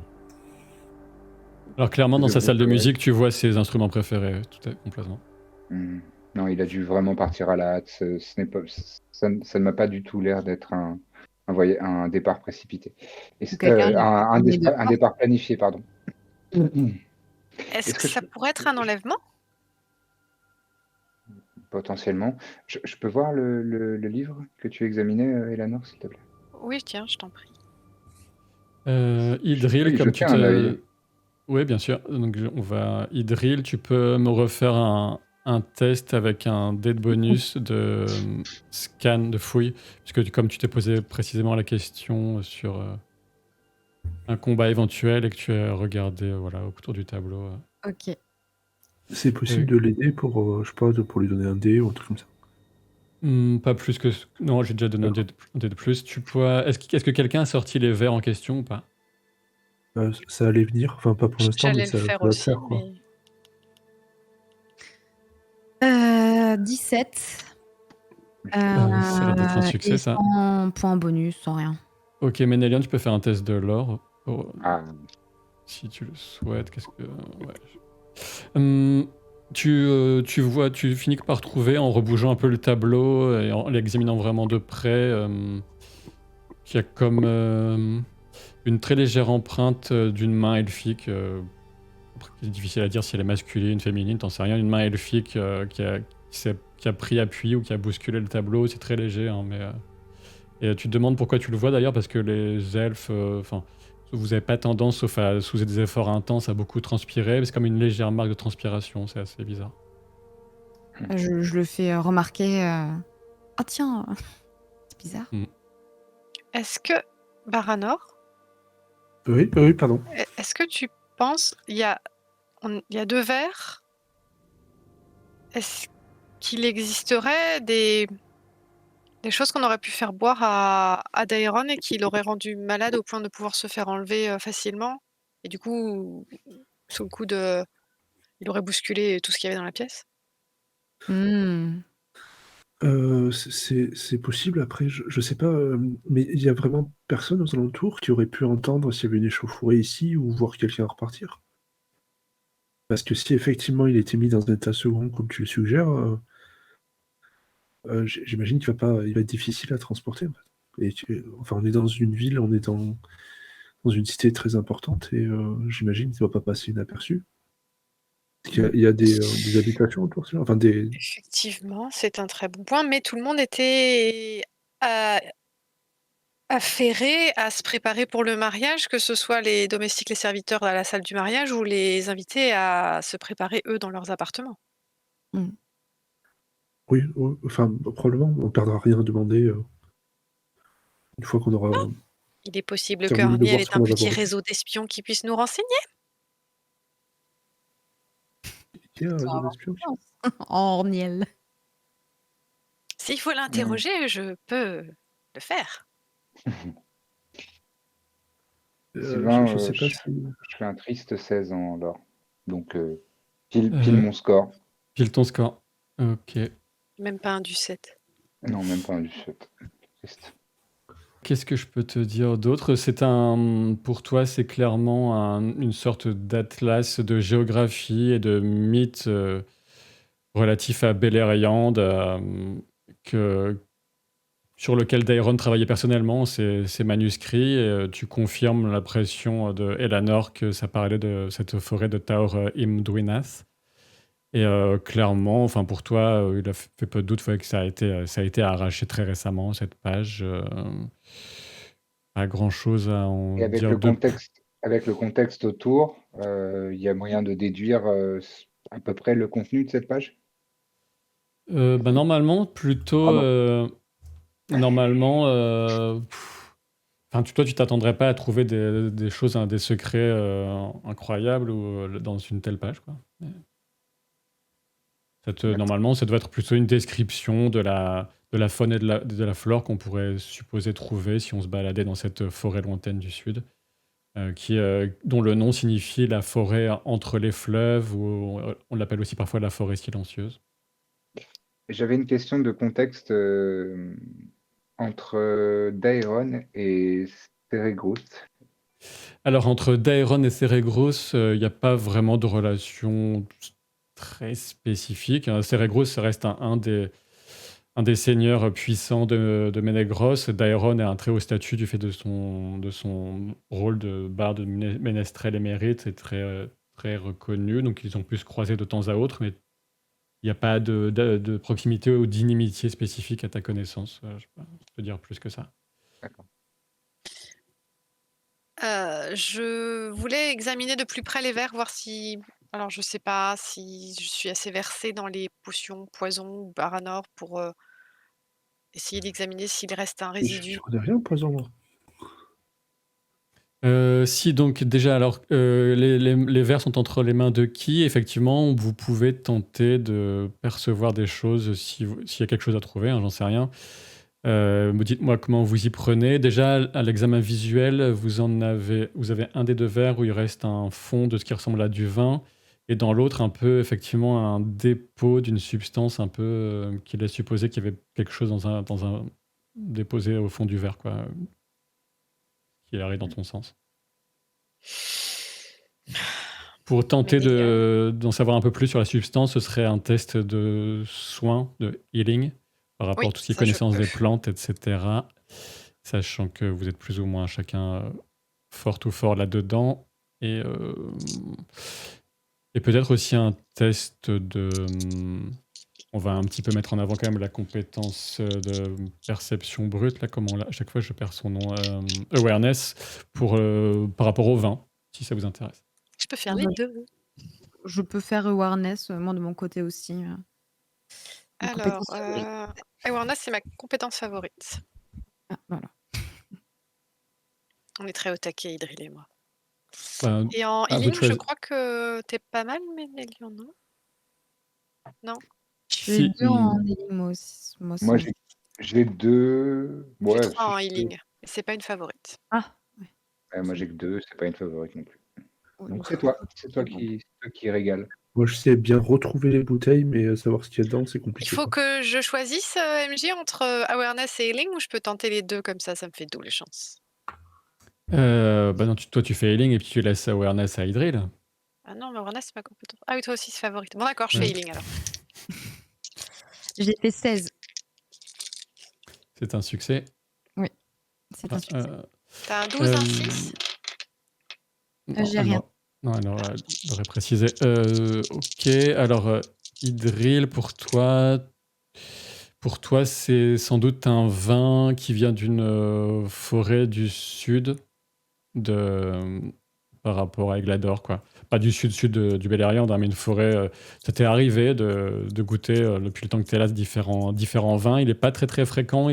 [SPEAKER 1] Alors clairement, dans sa
[SPEAKER 2] Ses
[SPEAKER 1] salle de
[SPEAKER 2] objets
[SPEAKER 1] musique, tu vois ses instruments préférés, complètement.
[SPEAKER 2] Non, il a dû vraiment partir à la hâte. Ça ne m'a pas du tout l'air d'être un départ précipité. Un départ planifié, pardon.
[SPEAKER 4] Est-ce que ça pourrait être un enlèvement?
[SPEAKER 2] Potentiellement. Je peux voir le livre que tu examinais, Elanor, s'il te plaît?
[SPEAKER 4] Oui, tiens, je t'en prie.
[SPEAKER 1] Idril,
[SPEAKER 2] Oui,
[SPEAKER 1] comme tu
[SPEAKER 2] jeter un œil.
[SPEAKER 1] Oui, bien sûr. Donc Idril, tu peux me refaire un test avec un dé de bonus de scan, de fouille, puisque comme tu t'es posé précisément la question sur un combat éventuel et que tu as regardé autour du tableau.
[SPEAKER 3] Ok.
[SPEAKER 5] C'est possible de l'aider pour, je sais pas, pour lui donner un dé ou un truc comme ça?
[SPEAKER 1] Pas plus que... Non, j'ai déjà donné un dé de plus. Est-ce que quelqu'un a sorti les verres en question ou pas?
[SPEAKER 5] Ça allait venir, enfin pas pour l'instant, mais
[SPEAKER 4] J'allais
[SPEAKER 5] ça
[SPEAKER 4] le faire
[SPEAKER 5] va
[SPEAKER 4] aussi,
[SPEAKER 5] faire, quoi.
[SPEAKER 3] mais... 17.
[SPEAKER 1] Ça a l'air d'être un succès,
[SPEAKER 3] et
[SPEAKER 1] ça.
[SPEAKER 3] sans point bonus, sans rien.
[SPEAKER 1] Ok, Ménélion, tu peux faire un test de l'or. Si tu le souhaites. Qu'est-ce que... Ouais. Tu finis par trouver, en rebougeant un peu le tableau et en l'examinant vraiment de près, qu'il y a comme une très légère empreinte d'une main elfique. C'est difficile à dire si elle est masculine, féminine, t'en sais rien. Une main elfique qui a pris appui ou qui a bousculé le tableau. C'est très léger, hein, mais... Et tu te demandes pourquoi tu le vois d'ailleurs, parce que les elfes... vous n'avez pas tendance, sauf sous des efforts intenses, à beaucoup transpirer. C'est comme une légère marque de transpiration, c'est assez bizarre.
[SPEAKER 3] Je le fais remarquer. Ah tiens, c'est bizarre.
[SPEAKER 4] Est-ce que Baranor,
[SPEAKER 5] Oui, oui, pardon.
[SPEAKER 4] Est-ce que tu penses, il y a 2 verres, est-ce qu'il existerait des choses qu'on aurait pu faire boire à Daeron et qui l'aurait rendu malade au point de pouvoir se faire enlever, facilement? Et du coup, sous le coup de il aurait bousculé tout ce qu'il y avait dans la pièce?
[SPEAKER 3] Mmh.
[SPEAKER 5] C'est possible. Après, je sais pas, mais il y a vraiment personne aux alentours qui aurait pu entendre s'il y avait une échauffourée ici ou voir quelqu'un repartir? Parce que si effectivement il a été mis dans un état second comme tu le suggères, j'imagine il va être difficile à transporter, en fait. Et enfin, on est dans une ville, on est dans une cité très importante et j'imagine qu'il ne va pas passer inaperçu. Il y a des habitations autour, c'est ça? Enfin des
[SPEAKER 4] Effectivement, c'est un très bon point, mais tout le monde était a affairé à se préparer pour le mariage, que ce soit les domestiques, les serviteurs à la salle du mariage ou les invités à se préparer, eux, dans leurs appartements.
[SPEAKER 3] Mmh.
[SPEAKER 5] oui, enfin, probablement, on perdra rien à demander, une fois qu'on aura
[SPEAKER 4] Il est possible que
[SPEAKER 5] terminé de
[SPEAKER 4] Arniel
[SPEAKER 5] voir ce
[SPEAKER 4] ait un
[SPEAKER 5] qu'on a
[SPEAKER 4] petit
[SPEAKER 5] d'abord vu.
[SPEAKER 4] réseau d'espions qui puisse nous renseigner.
[SPEAKER 5] Qui a un
[SPEAKER 3] Ça
[SPEAKER 5] réseau
[SPEAKER 3] avoir
[SPEAKER 5] d'espions?
[SPEAKER 3] confiance en Orniel.
[SPEAKER 4] S'il faut
[SPEAKER 2] Mmh.
[SPEAKER 4] l'interroger, je peux le faire.
[SPEAKER 2] Sylvain,
[SPEAKER 5] Je sais pas si
[SPEAKER 2] je fais un triste 16 en lore. Donc, pile
[SPEAKER 1] Euh,
[SPEAKER 2] mon score.
[SPEAKER 1] Pile ton score. Ok.
[SPEAKER 4] Même pas un du 7.
[SPEAKER 2] Non, même pas un du 7. Triste.
[SPEAKER 1] Qu'est-ce que je peux te dire d'autre? Pour toi, c'est clairement une sorte d'atlas de géographie et de mythes relatifs à Beleriand, sur lequel Daeron travaillait personnellement, ces manuscrits. Et, tu confirmes l'impression de Elanor que ça parlait de cette forêt de Taor Imdwinath. Et clairement, enfin pour toi, il a fait peu de doute que ça a été arraché très récemment, cette page. Pas grand-chose à en
[SPEAKER 2] Et
[SPEAKER 1] dire de plus.
[SPEAKER 2] avec le contexte autour, il y a moyen de déduire à peu près le contenu de cette page?
[SPEAKER 1] Bah, normalement, plutôt,
[SPEAKER 2] Pardon.
[SPEAKER 1] normalement, enfin, toi, tu t'attendrais pas à trouver des choses, hein, des secrets incroyables ou, dans une telle page, quoi.
[SPEAKER 2] D'accord.
[SPEAKER 1] Normalement, ça doit être plutôt une description de la faune et de la flore qu'on pourrait supposer trouver si on se baladait dans cette forêt lointaine du sud, dont le nom signifie la forêt entre les fleuves, ou on l'appelle aussi parfois la forêt silencieuse.
[SPEAKER 2] J'avais une question de contexte entre Daeron et Ceregroot.
[SPEAKER 1] Alors, entre Daeron et Ceregros, il n'y a pas vraiment de relation très spécifique, hein. Ceregros, ça reste un des seigneurs puissants de Ménégros. Daeron a un très haut statut du fait de son rôle de barde de ménestrel émérite. C'est très, très reconnu. Donc, ils ont pu se croiser de temps à autre, mais il n'y a pas de proximité ou d'inimitié spécifique à ta connaissance. Je ne peux dire plus que ça.
[SPEAKER 2] D'accord.
[SPEAKER 4] Je voulais examiner de plus près les vers, voir si alors je sais pas si je suis assez versée dans les potions poison ou Baranor pour, essayer d'examiner s'il reste un
[SPEAKER 5] je
[SPEAKER 4] résidu.
[SPEAKER 5] connais rien au poison, moi.
[SPEAKER 1] Si, donc déjà, alors, les vers sont entre les mains de qui? Effectivement, vous pouvez tenter de percevoir des choses s'il y a quelque chose à trouver, hein, j'en sais rien. Dites-moi comment vous y prenez. Déjà, à l'examen visuel, vous avez un des deux verres où il reste un fond de ce qui ressemble à du vin, et dans l'autre, un peu, effectivement, un dépôt d'une substance un peu qui laisse supposer qu'il y avait quelque chose dans un déposé au fond du verre, quoi, qui arrive dans ton sens. Pour tenter
[SPEAKER 4] Mais,
[SPEAKER 1] d'en savoir un peu plus sur la substance, ce serait un test de soin, de healing, par rapport
[SPEAKER 4] oui,
[SPEAKER 1] à tout ce qui est
[SPEAKER 4] ça je
[SPEAKER 1] connaissance
[SPEAKER 4] peux.
[SPEAKER 1] des plantes, etc. Sachant que vous êtes plus ou moins chacun fort ou fort là-dedans. Et, euh, et peut-être aussi un test de... On va un petit peu mettre en avant quand même la compétence de perception brute, là, à chaque fois je perds son nom, awareness, par rapport au vin, si ça vous intéresse.
[SPEAKER 4] Je peux faire les
[SPEAKER 3] Ouais.
[SPEAKER 4] 2.
[SPEAKER 3] Je peux faire awareness, moi de mon côté aussi, une
[SPEAKER 4] Alors,
[SPEAKER 3] compétence favorite.
[SPEAKER 4] awareness, c'est ma compétence favorite.
[SPEAKER 3] Ah voilà.
[SPEAKER 4] On est très au taquet, Idril et moi.
[SPEAKER 1] Ben,
[SPEAKER 4] Et en
[SPEAKER 1] à vous
[SPEAKER 4] healing,
[SPEAKER 1] de
[SPEAKER 4] je
[SPEAKER 1] choisir.
[SPEAKER 4] crois que t'es pas mal, Ménélion, non? Non?
[SPEAKER 3] Je suis
[SPEAKER 1] Si,
[SPEAKER 3] 2 en healing moi aussi, moi
[SPEAKER 2] Moi,
[SPEAKER 3] aussi.
[SPEAKER 2] j'ai 2.
[SPEAKER 4] J'ai
[SPEAKER 2] Ouais,
[SPEAKER 4] 3
[SPEAKER 2] si
[SPEAKER 4] en
[SPEAKER 2] je peux.
[SPEAKER 4] healing. Et c'est pas une favorite.
[SPEAKER 3] Ah! Ouais,
[SPEAKER 2] Ouais, moi, j'ai que 2, c'est pas une favorite non plus.
[SPEAKER 3] ouais,
[SPEAKER 2] Donc,
[SPEAKER 3] donc
[SPEAKER 2] c'est toi. C'est toi
[SPEAKER 3] OK, bon.
[SPEAKER 2] qui régale.
[SPEAKER 5] Moi, je sais bien retrouver les bouteilles, mais savoir ce qu'il y a dedans, c'est
[SPEAKER 4] Il
[SPEAKER 5] compliqué,
[SPEAKER 4] faut
[SPEAKER 5] quoi.
[SPEAKER 4] que je choisisse, MJ, entre awareness et healing ou je peux tenter les 2 comme ça me fait double chance?
[SPEAKER 1] Bah non, toi tu fais healing et puis tu laisses awareness à Idril.
[SPEAKER 4] Ah non, mais awareness, c'est pas compétence. Ah oui, toi aussi, c'est favorite. Bon d'accord, je fais
[SPEAKER 1] Ouais.
[SPEAKER 4] healing alors.
[SPEAKER 3] J'ai fait 16.
[SPEAKER 1] C'est un succès.
[SPEAKER 3] Oui, c'est un
[SPEAKER 1] Ah,
[SPEAKER 3] succès.
[SPEAKER 4] Tu as un 12, un
[SPEAKER 1] euh,
[SPEAKER 4] 6?
[SPEAKER 1] non,
[SPEAKER 3] J'ai rien.
[SPEAKER 1] elle aurait précisé. Ok, alors Idril, pour toi, c'est sans doute un vin qui vient d'une forêt du sud de, par rapport à Eglador, quoi. Pas du sud-sud du Beleriand, hein, mais une forêt. Ça t'est arrivé de goûter, depuis le temps que tu es là, différents vins. Il n'est pas très très fréquent.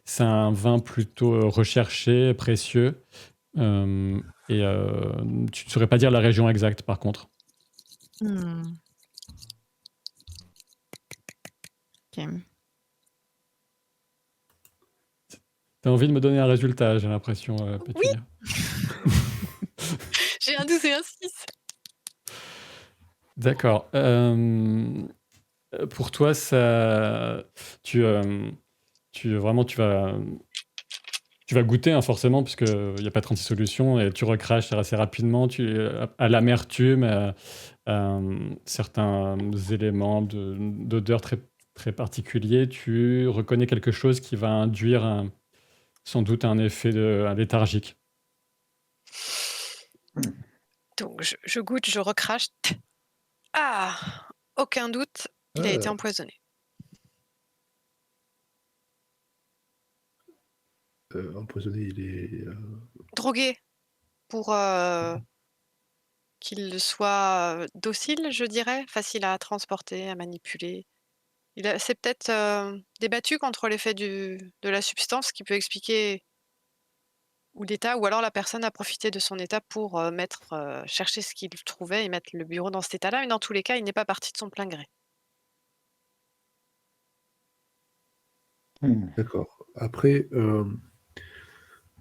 [SPEAKER 1] C'est un vin plutôt recherché, précieux. Et tu ne saurais pas dire la région exacte, par contre.
[SPEAKER 3] Mmh. OK.
[SPEAKER 1] T'as envie de me donner un résultat, j'ai l'impression,
[SPEAKER 4] Oui!
[SPEAKER 1] Pétunia.
[SPEAKER 4] J'ai un 12 et un 6.
[SPEAKER 1] D'accord. Pour toi, ça, vraiment, tu vas goûter, hein, forcément, parce qu'il n'y a pas 36 solutions, et tu recraches assez rapidement. À l'amertume, à certains éléments d'odeur très, très particuliers, tu reconnais quelque chose qui va induire sans doute un effet un léthargique.
[SPEAKER 4] Donc je goûte, je recrache. Ah! Aucun doute, il a été empoisonné.
[SPEAKER 5] Empoisonné, il est...
[SPEAKER 4] Drogué pour qu'il soit docile, je dirais, facile à transporter, à manipuler. C'est peut-être débattu contre l'effet de la substance qui peut expliquer ou l'état, ou alors la personne a profité de son état pour chercher ce qu'il trouvait et mettre le bureau dans cet état-là. Mais dans tous les cas, il n'est pas parti de son plein gré.
[SPEAKER 5] D'accord. Après,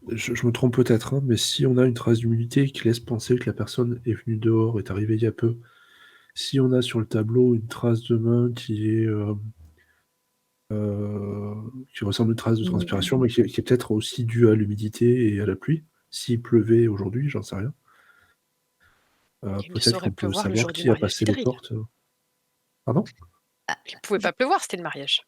[SPEAKER 5] je me trompe peut-être, hein, mais si on a une trace d'humidité qui laisse penser que la personne est venue dehors, est arrivée il y a peu, si on a sur le tableau une trace de main qui ressemble à une trace de transpiration, mais qui est peut-être aussi due à l'humidité et à la pluie, s'il pleuvait aujourd'hui, j'en sais rien.
[SPEAKER 4] Il ne
[SPEAKER 5] Peut-être
[SPEAKER 4] saurait
[SPEAKER 5] qu'on peut
[SPEAKER 4] pleuvoir le
[SPEAKER 5] savoir
[SPEAKER 4] jour du
[SPEAKER 5] qui a
[SPEAKER 4] mariage
[SPEAKER 5] passé les
[SPEAKER 4] d'Idril.
[SPEAKER 5] portes. Pardon?
[SPEAKER 4] Il ne pouvait pas pleuvoir, c'était le mariage.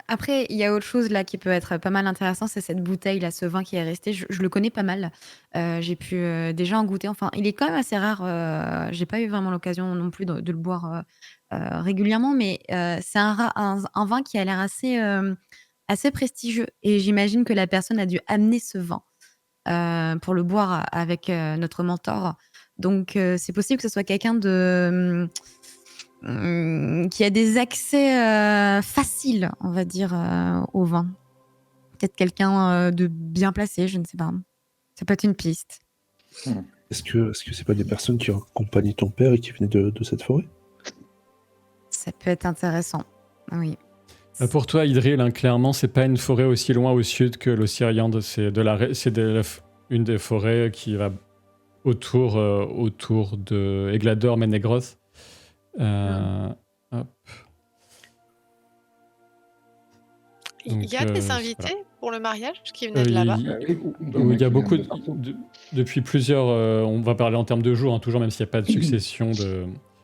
[SPEAKER 3] Après, il y a autre chose là qui peut être pas mal intéressant, c'est cette bouteille là, ce vin qui est resté. Je le connais pas mal. J'ai pu, déjà en goûter. Enfin, il est quand même assez rare, j'ai pas eu vraiment l'occasion non plus de le boire, régulièrement, mais c'est un vin qui a l'air assez prestigieux et j'imagine que la personne a dû amener ce vin, pour le boire avec, notre mentor. Donc c'est possible que ce soit quelqu'un qui a des accès, faciles, on va dire, au vin. Peut-être quelqu'un, de bien placé, je ne sais pas. Ça peut être une piste.
[SPEAKER 5] Est-ce que c'est pas des personnes qui ont accompagné ton père et qui venaient de cette forêt?
[SPEAKER 3] Ça peut être intéressant, oui.
[SPEAKER 1] Pour toi, Idril, hein, clairement, c'est pas une forêt aussi loin au sud que l'Ossiriande. Une des forêts qui va autour de Eglador, Ménégroth. Hop.
[SPEAKER 4] Il y a
[SPEAKER 1] Donc,
[SPEAKER 4] des invités
[SPEAKER 1] voilà.
[SPEAKER 4] pour le mariage qui venaient de là-bas?
[SPEAKER 1] Il y a beaucoup depuis plusieurs. On va parler en termes de jours, hein, toujours, même s'il n'y a pas de succession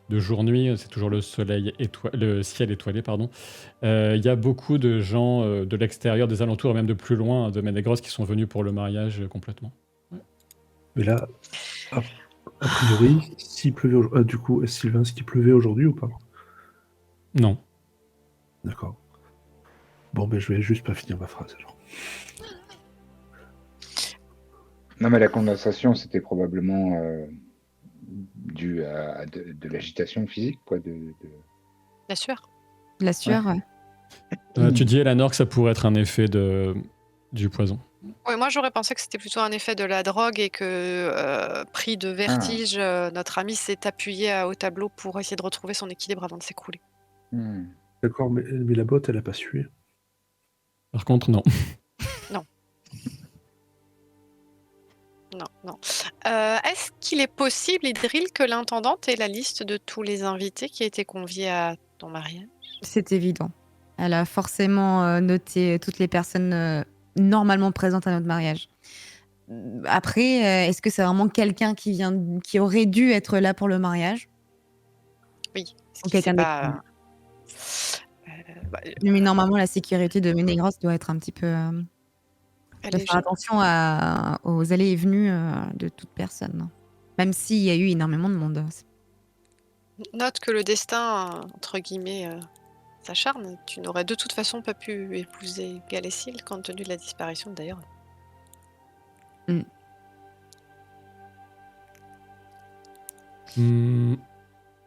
[SPEAKER 1] de jour-nuit, c'est toujours le ciel étoilé, pardon. Il y a beaucoup de gens de l'extérieur, des alentours, et même de plus loin, de Ménégroth, qui sont venus pour le mariage complètement.
[SPEAKER 5] Mais là, a priori, s'il pleuvait aujourd'hui... du coup, est-ce Sylvain, qu'il pleuvait aujourd'hui ou pas?
[SPEAKER 1] Non.
[SPEAKER 5] D'accord. Bon, ben je vais juste pas finir ma phrase alors.
[SPEAKER 2] Non, mais la condensation, c'était probablement dû à de l'agitation physique, quoi.
[SPEAKER 4] Bien sûr.
[SPEAKER 3] De la sueur, ouais.
[SPEAKER 1] Tu dis, Eleanor, que ça pourrait être un effet du poison.
[SPEAKER 4] Ouais, moi j'aurais pensé que c'était plutôt un effet de la drogue et que, pris de
[SPEAKER 2] Ah.
[SPEAKER 4] vertige, notre ami s'est appuyé, au tableau pour essayer de retrouver son équilibre avant de s'écrouler.
[SPEAKER 2] Hmm.
[SPEAKER 5] D'accord, mais la botte, elle a pas sué.
[SPEAKER 1] Par contre, non.
[SPEAKER 4] Non, non, non. Est-ce qu'il est possible, Idril, que l'intendante ait la liste de tous les invités qui étaient conviés à ton mariage?
[SPEAKER 3] C'est évident. Elle a forcément noté toutes les personnes normalement présentes à notre mariage. Après, est-ce que c'est vraiment quelqu'un qui aurait dû être là pour le mariage
[SPEAKER 4] Oui, ce
[SPEAKER 3] ou
[SPEAKER 4] qui
[SPEAKER 3] quelqu'un
[SPEAKER 4] c'est
[SPEAKER 3] d'externe?
[SPEAKER 4] pas, bah,
[SPEAKER 3] Mais normalement, la sécurité de Ménégros doit être un petit peu
[SPEAKER 4] elle
[SPEAKER 3] doit
[SPEAKER 4] est
[SPEAKER 3] faire attention aux allées et venues de toute personne, hein. Même s'il y a eu énormément de monde.
[SPEAKER 4] note que le destin, entre guillemets, s'acharne. Tu n'aurais de toute façon pas pu épouser Galésil compte tenu de la disparition d'ailleurs.
[SPEAKER 3] Mm.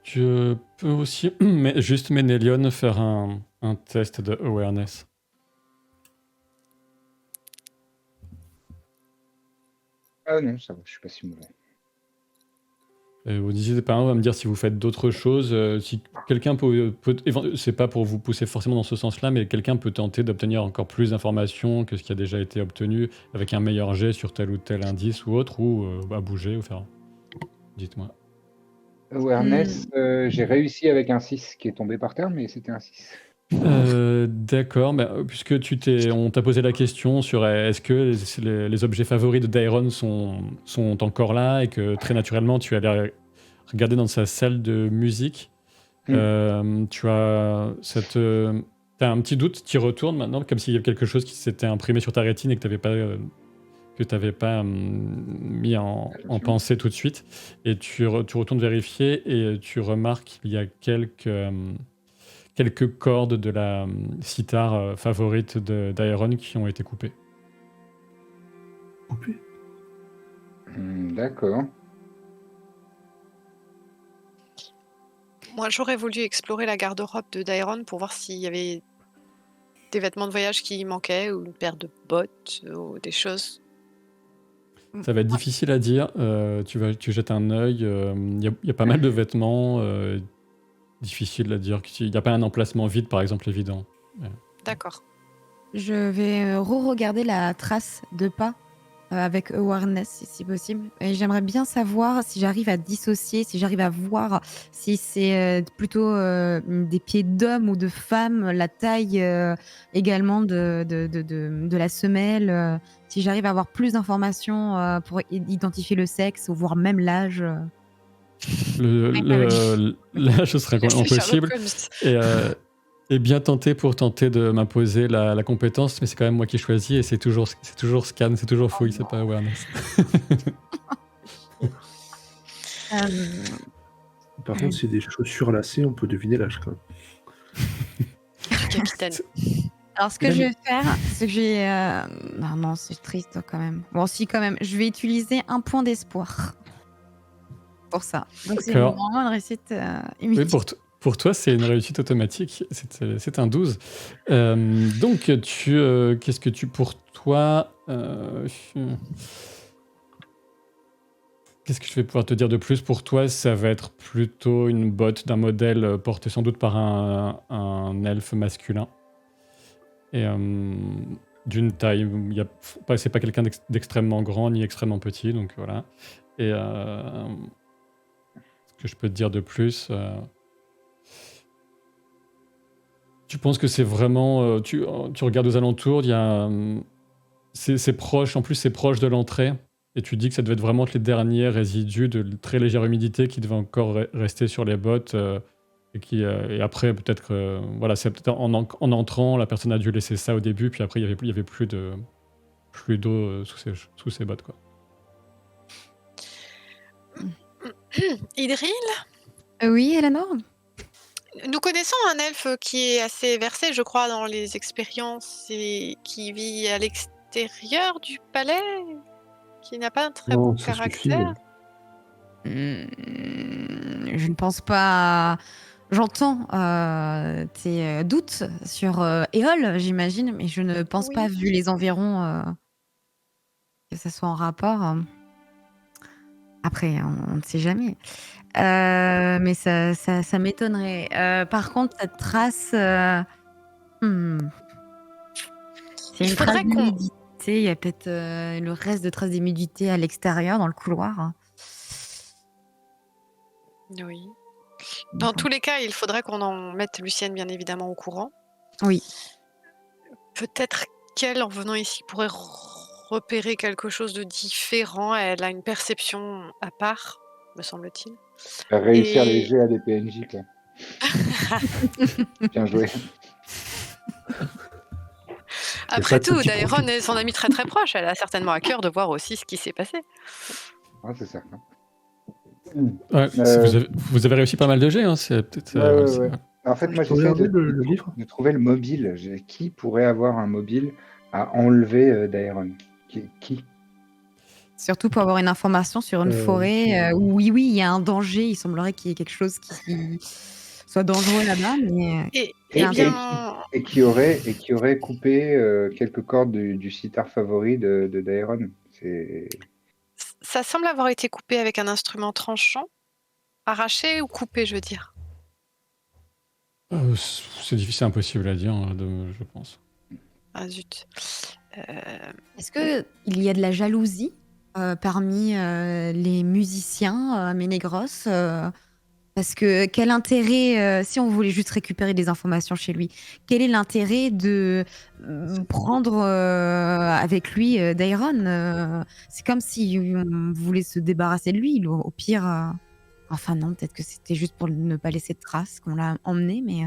[SPEAKER 1] Tu peux aussi juste Ménélion faire un test de awareness.
[SPEAKER 2] Ah non, ça va, je suis pas si mauvais.
[SPEAKER 1] Vous n'hésitez pas à me dire si vous faites d'autres choses. Si quelqu'un c'est pas pour vous pousser forcément dans ce sens-là, mais quelqu'un peut tenter d'obtenir encore plus d'informations que ce qui a déjà été obtenu avec un meilleur jet sur tel ou tel indice ou autre, ou à bouger ou faire. Dites-moi.
[SPEAKER 2] Awareness, j'ai réussi avec un 6 qui est tombé par terre, mais c'était un 6.
[SPEAKER 1] D'accord, puisque on t'a posé la question sur est-ce que les objets favoris de Dairon sont encore là et que très naturellement tu allais regarder dans sa salle de musique. Tu as t'as un petit doute, tu y retournes maintenant, comme s'il y avait quelque chose qui s'était imprimé sur ta rétine et que tu n'avais pas mis en pensée tout de suite. Et tu retournes vérifier et tu remarques qu'il y a quelques cordes de la sitar favorite d'Aeron qui ont été coupées.
[SPEAKER 5] Coupé.
[SPEAKER 2] D'accord.
[SPEAKER 4] Moi, j'aurais voulu explorer la garde-robe de Dairon pour voir s'il y avait des vêtements de voyage qui manquaient ou une paire de bottes ou des choses.
[SPEAKER 1] Ça va être difficile à dire. Tu jettes un œil. Il y a pas mal de vêtements. Difficile à dire. Il n'y a pas un emplacement vide, par exemple, évident.
[SPEAKER 4] D'accord.
[SPEAKER 3] Je vais re-regarder la trace de pas avec awareness si possible. Et j'aimerais bien savoir si j'arrive à dissocier, si j'arrive à voir si c'est plutôt des pieds d'homme ou de femme, la taille également de la semelle. Si j'arrive à avoir plus d'informations pour identifier le sexe ou voir même l'âge.
[SPEAKER 1] L'âge, ce serait complètement possible. Et bien tenté pour tenter de m'imposer la compétence, mais c'est quand même moi qui choisis et c'est toujours scan, c'est toujours fouille, c'est pas awareness.
[SPEAKER 5] Par contre, si des chaussures lacées, on peut deviner l'âge quand même.
[SPEAKER 4] Capitaine.
[SPEAKER 3] Alors, ce que je vais faire, c'est que non, c'est triste quand même. Bon, si, quand même. Je vais utiliser un point d'espoir pour ça. Donc, c'est vraiment une réussite
[SPEAKER 1] oui, pour toi, c'est une réussite automatique. C'est un 12. Donc, qu'est-ce que tu... Pour toi... Qu'est-ce que je vais pouvoir te dire de plus? Pour toi, ça va être plutôt une botte d'un modèle porté sans doute par un elfe masculin. Et d'une taille... C'est pas quelqu'un d'extrêmement grand ni extrêmement petit, donc voilà. Et ce que je peux te dire de plus... Tu penses que c'est vraiment... tu regardes aux alentours, il y a... c'est proche, en plus c'est proche de l'entrée, et tu dis que ça devait être vraiment les derniers résidus de très légère humidité qui devaient encore rester sur les bottes, et après peut-être que... voilà, c'est peut-être en entrant, la personne a dû laisser ça au début, puis après il y avait plus d'eau sous ses bottes, quoi.
[SPEAKER 4] Idril?
[SPEAKER 3] Oui, Eleanor?
[SPEAKER 4] Nous connaissons un elfe qui est assez versé, je crois, dans les expériences et qui vit à l'extérieur du palais, qui n'a pas un très bon caractère.
[SPEAKER 3] Je ne pense pas. J'entends tes doutes sur Éole, j'imagine, mais je ne pense pas, vu les environs. que ça soit en rapport. Après, on ne sait jamais. Mais ça m'étonnerait. Par contre, cette trace, hmm, s'il y a
[SPEAKER 4] Il
[SPEAKER 3] une trace
[SPEAKER 4] faudrait qu'on...
[SPEAKER 3] d'humidité, il y a peut-être le reste de traces d'humidité à l'extérieur, dans le couloir.
[SPEAKER 4] Oui. Dans tous les cas, il faudrait qu'on en mette Lucienne, bien évidemment, au courant.
[SPEAKER 3] Oui.
[SPEAKER 4] Peut-être qu'elle, en venant ici, pourrait repérer quelque chose de différent. Elle a une perception à part, me semble-t-il.
[SPEAKER 2] Faire réussir
[SPEAKER 4] Et-
[SPEAKER 2] les jets à des PNJ, quoi. Bien joué.
[SPEAKER 4] Après
[SPEAKER 5] ça, ce
[SPEAKER 4] tout,
[SPEAKER 5] petit
[SPEAKER 4] Daeron
[SPEAKER 5] profil.
[SPEAKER 4] est son amie très très proche. Elle a certainement à cœur de voir aussi ce qui s'est passé.
[SPEAKER 2] Ah, c'est certain.
[SPEAKER 1] Ouais, vous avez réussi pas mal de jets, hein, c'est peut-être.
[SPEAKER 2] Ouais. En fait, moi,
[SPEAKER 5] Je peux
[SPEAKER 2] j'essaie
[SPEAKER 5] regarder
[SPEAKER 2] de,
[SPEAKER 5] le livre.
[SPEAKER 2] de trouver le mobile. Qui pourrait avoir un mobile à enlever Daeron? Qui
[SPEAKER 3] Surtout pour avoir une information sur une forêt où, oui, il y a un danger. Il semblerait qu'il y ait quelque chose qui soit dangereux là-bas. Mais
[SPEAKER 2] Et qui aurait coupé quelques cordes du sitar favori de Daeron.
[SPEAKER 4] Ça semble avoir été coupé avec un instrument tranchant, arraché ou coupé, je veux dire.
[SPEAKER 1] C'est difficile, impossible à dire, je pense.
[SPEAKER 4] Ah zut.
[SPEAKER 3] est-ce qu'il y a de la jalousie parmi les musiciens Ménégros parce que quel intérêt, si on voulait juste récupérer des informations chez lui, quel est l'intérêt de prendre avec lui Daeron c'est comme si on voulait se débarrasser de lui. Au pire, enfin non, peut-être que c'était juste pour ne pas laisser de traces qu'on l'a emmené, mais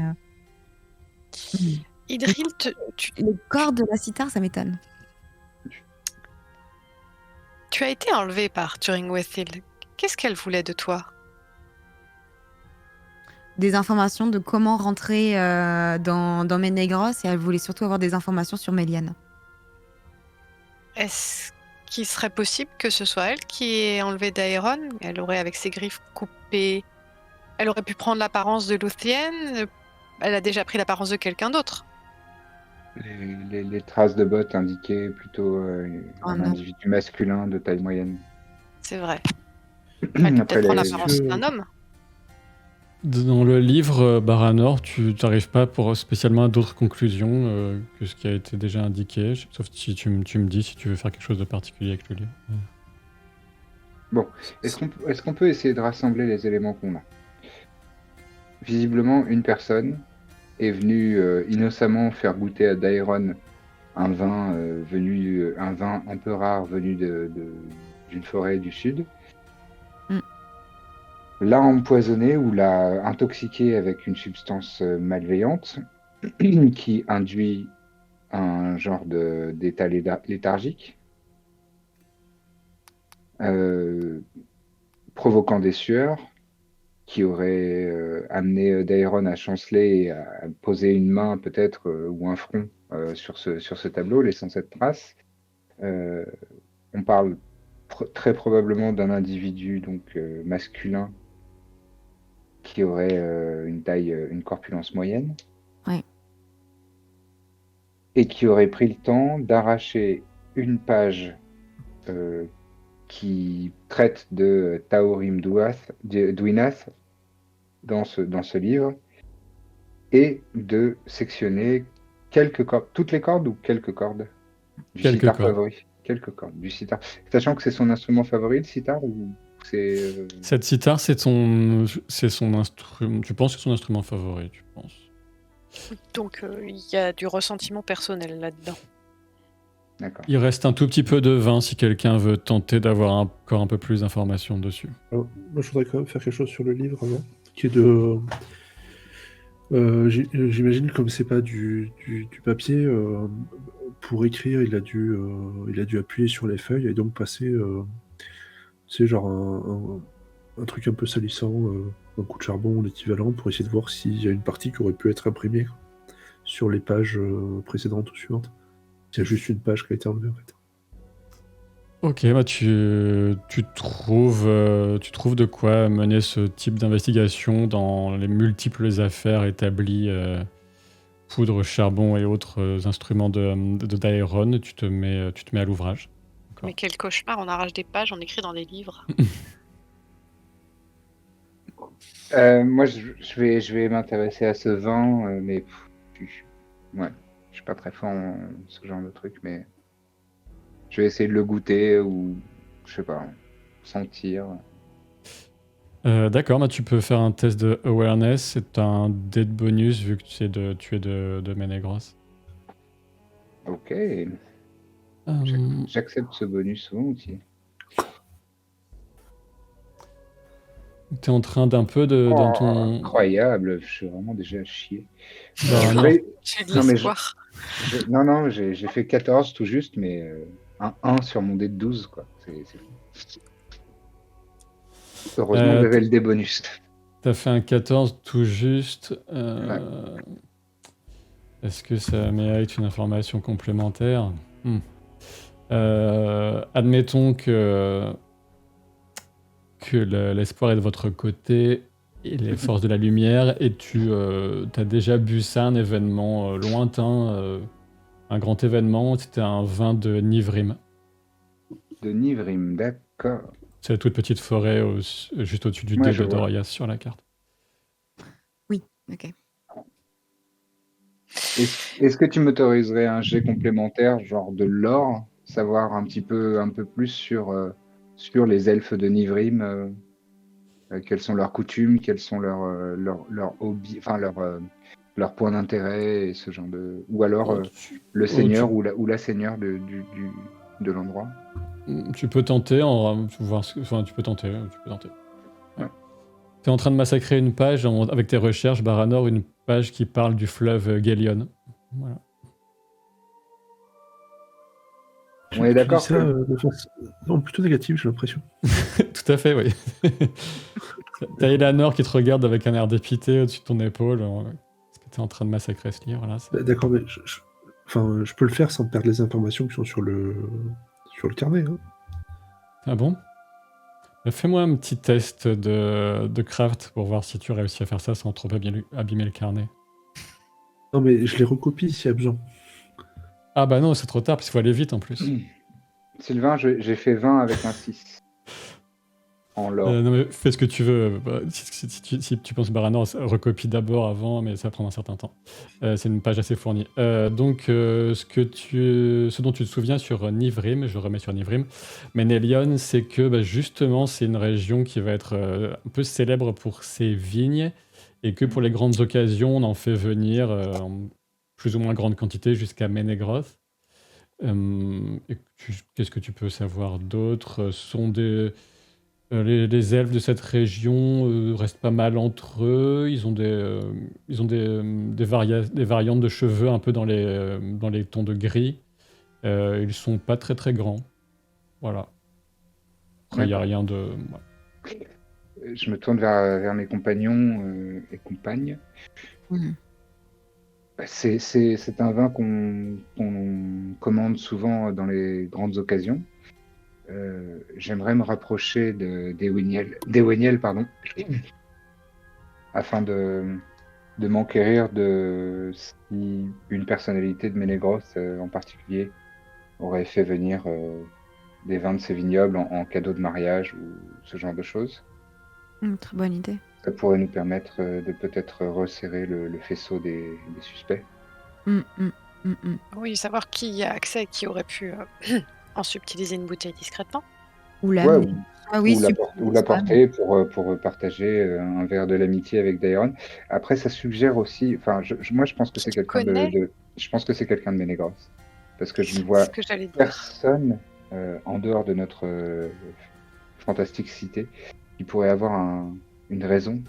[SPEAKER 4] Idril,
[SPEAKER 3] le corps de la cithare, ça m'étonne.
[SPEAKER 4] tu as été enlevé par Turing Wethil. Qu'est-ce qu'elle voulait de toi?
[SPEAKER 3] Des informations de comment rentrer dans Ménégros, et elle voulait surtout avoir des informations sur Méliane.
[SPEAKER 4] Est-ce qu'il serait possible que ce soit elle qui ait enlevé Daeron? Elle aurait, avec ses griffes coupées, elle aurait pu prendre l'apparence de Luthienne. Elle a déjà pris l'apparence de quelqu'un d'autre.
[SPEAKER 2] Les traces de bottes indiquaient plutôt un
[SPEAKER 3] non.
[SPEAKER 2] individu masculin de taille moyenne.
[SPEAKER 4] C'est vrai. Elle peut
[SPEAKER 2] Après,
[SPEAKER 4] peut-être prendre
[SPEAKER 2] les-
[SPEAKER 4] l'apparence d'un homme.
[SPEAKER 1] Dans le livre Baranor, tu n'arrives pas spécialement à d'autres conclusions que ce qui a été déjà indiqué, sauf si tu me dis si tu veux faire quelque chose de particulier avec le livre.
[SPEAKER 2] Bon, est-ce qu'on peut essayer de rassembler les éléments qu'on a? Visiblement, une personne est venue innocemment faire goûter à Daeron un vin un vin un peu rare venu d'une forêt du sud. L'a empoisonné ou l'a intoxiqué avec une substance malveillante qui induit un genre d'état léthargique, provoquant des sueurs, qui aurait amené Daeron à chanceler et à poser une main peut-être ou un front sur ce tableau, laissant cette trace. On parle très probablement d'un individu donc masculin qui aurait une corpulence moyenne.
[SPEAKER 3] Ouais.
[SPEAKER 2] Et qui aurait pris le temps d'arracher une page qui traite de Taorim Dwinath dans ce livre, et de sectionner quelques cordes, toutes les cordes ou quelques cordes du sitar favori. Quelques cordes du sitar. Sachant que c'est son instrument favori, le sitar, ou c'est...
[SPEAKER 1] Cette sitar, c'est son instrument. Tu penses que c'est son instrument favori, tu penses.
[SPEAKER 4] Donc il y a du ressentiment personnel là-dedans.
[SPEAKER 2] D'accord.
[SPEAKER 1] Il reste un tout petit peu de vin si quelqu'un veut tenter d'avoir encore un peu plus d'informations dessus.
[SPEAKER 5] Alors, moi, je voudrais quand même faire quelque chose sur le livre avant, qui est de... J'imagine, comme c'est pas du papier, pour écrire, il a dû appuyer sur les feuilles et donc passer, genre un truc un peu salissant, un coup de charbon ou l'équivalent, pour essayer de voir s'il y a une partie qui aurait pu être imprimée sur les pages précédentes ou suivantes. Il y a juste une page qui a été enlevée, en fait.
[SPEAKER 1] Ok, bah tu trouves de quoi mener ce type d'investigation dans les multiples affaires établies, poudre, charbon et autres instruments de Daeron. Tu te mets à l'ouvrage. D'accord.
[SPEAKER 4] Mais quel cauchemar, on arrache des pages, on écrit dans des livres.
[SPEAKER 2] Moi, je vais m'intéresser à ce vin, mais ouais, je suis pas très fort en ce genre de truc, mais je vais essayer de le goûter ou, je sais pas, sentir.
[SPEAKER 1] D'accord, bah, tu peux faire un test de awareness. C'est un dé de bonus vu que tu es de Ménégros.
[SPEAKER 2] Ok,
[SPEAKER 1] Euh,
[SPEAKER 2] j'accepte ce bonus volontiers.
[SPEAKER 1] T'es en train d'un peu dans ton
[SPEAKER 2] Incroyable, je suis vraiment déjà à chier.
[SPEAKER 1] Baranor.
[SPEAKER 4] J'ai de
[SPEAKER 2] Non, mais
[SPEAKER 4] l'espoir.
[SPEAKER 2] non, j'ai fait 14 tout juste, mais un 1 sur mon dé de 12, quoi. C'est fou. Heureusement que j'avais le dé bonus.
[SPEAKER 1] T'as fait un 14 tout juste.
[SPEAKER 2] Ouais.
[SPEAKER 1] Est-ce que ça mérite une information complémentaire? Admettons que l'espoir est de votre côté et les forces de la lumière, et tu as déjà bu ça, un événement lointain, un grand événement. C'était un vin de Nivrim.
[SPEAKER 2] De Nivrim, d'accord.
[SPEAKER 1] C'est la toute petite forêt juste au-dessus du
[SPEAKER 2] Ouais,
[SPEAKER 1] dé
[SPEAKER 2] je
[SPEAKER 1] de
[SPEAKER 2] vois.
[SPEAKER 1] Dorias sur la carte.
[SPEAKER 3] Oui, ok.
[SPEAKER 2] Est-ce que tu m'autoriserais un jet complémentaire, genre de lore, savoir un peu plus sur les elfes de Nivrim, quelles sont leurs coutumes, quels sont leurs hobbies, enfin leurs points d'intérêt et ce genre de, ou alors le seigneur ou la seigneur de l'endroit.
[SPEAKER 1] Tu peux tenter, tu peux tenter.
[SPEAKER 2] Ouais.
[SPEAKER 1] Tu es en train de massacrer une page avec tes recherches, Baranor, une page qui parle du fleuve Gélion. Voilà.
[SPEAKER 2] On est d'accord
[SPEAKER 5] ça de façon plutôt négative, j'ai l'impression.
[SPEAKER 1] Tout à fait, oui. T'as Eleanor qui te regarde avec un air dépité au-dessus de ton épaule. Parce que t'es en train de massacrer ce livre. Là,
[SPEAKER 5] D'accord, mais je peux le faire sans perdre les informations qui sont sur le carnet. Hein.
[SPEAKER 1] Ah bon? Fais-moi un petit test de craft pour voir si tu réussis à faire ça sans trop abîmer le carnet.
[SPEAKER 5] Non, mais je les recopie s'il y a besoin.
[SPEAKER 1] Ah bah non, c'est trop tard parce qu'il faut aller vite en plus.
[SPEAKER 2] Sylvain, j'ai fait 20 avec un 6. En lore.
[SPEAKER 1] Non mais fais ce que tu veux. Si tu penses Baranor, recopie d'abord avant, mais ça prend un certain temps. C'est une page assez fournie. Donc ce dont tu te souviens sur Nivrim, je le remets sur Nivrim, Ménélion, c'est que justement c'est une région qui va être un peu célèbre pour ses vignes, et que pour les grandes occasions, on en fait venir en plus ou moins grande quantité jusqu'à Ménégroth. Qu'est-ce que tu peux savoir d'autre? Les elfes de cette région restent pas mal entre eux. Ils ont des variantes de cheveux un peu dans les tons de gris. Ils sont pas très très grands. Voilà. Après, il n'y a rien de... ouais.
[SPEAKER 2] Je me tourne vers mes compagnons et compagnes.
[SPEAKER 3] Mhm.
[SPEAKER 2] C'est un vin qu'on commande souvent dans les grandes occasions. J'aimerais me rapprocher d'Eweniel, pardon, afin de m'enquérir de si une personnalité de Ménégros en particulier aurait fait venir des vins de ses vignobles en cadeau de mariage ou ce genre de choses.
[SPEAKER 3] Très bonne idée.
[SPEAKER 2] Ça pourrait nous permettre de peut-être resserrer le faisceau des suspects.
[SPEAKER 4] Oui, savoir qui y a accès et qui aurait pu en subtiliser une bouteille discrètement.
[SPEAKER 3] Ou l'amener. Ah oui,
[SPEAKER 2] Ou l'apporter pour partager un verre de l'amitié avec Daeron. Après, ça suggère aussi, enfin, moi je pense que c'est quelqu'un je pense que c'est quelqu'un de Ménégros, parce que je ne vois
[SPEAKER 4] C'est ce que j'allais dire.
[SPEAKER 2] personne en dehors de notre fantastique cité qui pourrait avoir une raison.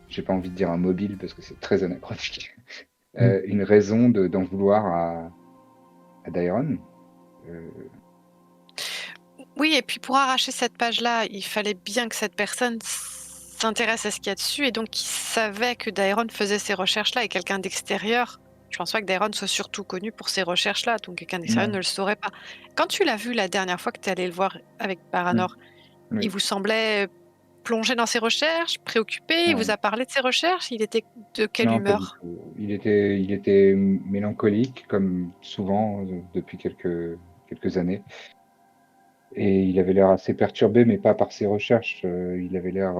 [SPEAKER 2] J'ai pas envie de dire un mobile parce que c'est très anachronique. Une raison d'en vouloir à Daeron.
[SPEAKER 4] Oui, et puis pour arracher cette page-là, il fallait bien que cette personne s'intéresse à ce qu'il y a dessus, et donc qu'il savait que Daeron faisait ces recherches-là, et quelqu'un d'extérieur. Je pense pas que Daeron soit surtout connu pour ces recherches-là, donc quelqu'un d'extérieur ne le saurait pas. Quand tu l'as vu la dernière fois que tu es allé le voir avec Baranor, il vous semblait plongé dans ses recherches, préoccupé, il vous a parlé de ses recherches, il était de quelle humeur?
[SPEAKER 2] Il était mélancolique, comme souvent depuis quelques années. Et il avait l'air assez perturbé, mais pas par ses recherches. Il avait l'air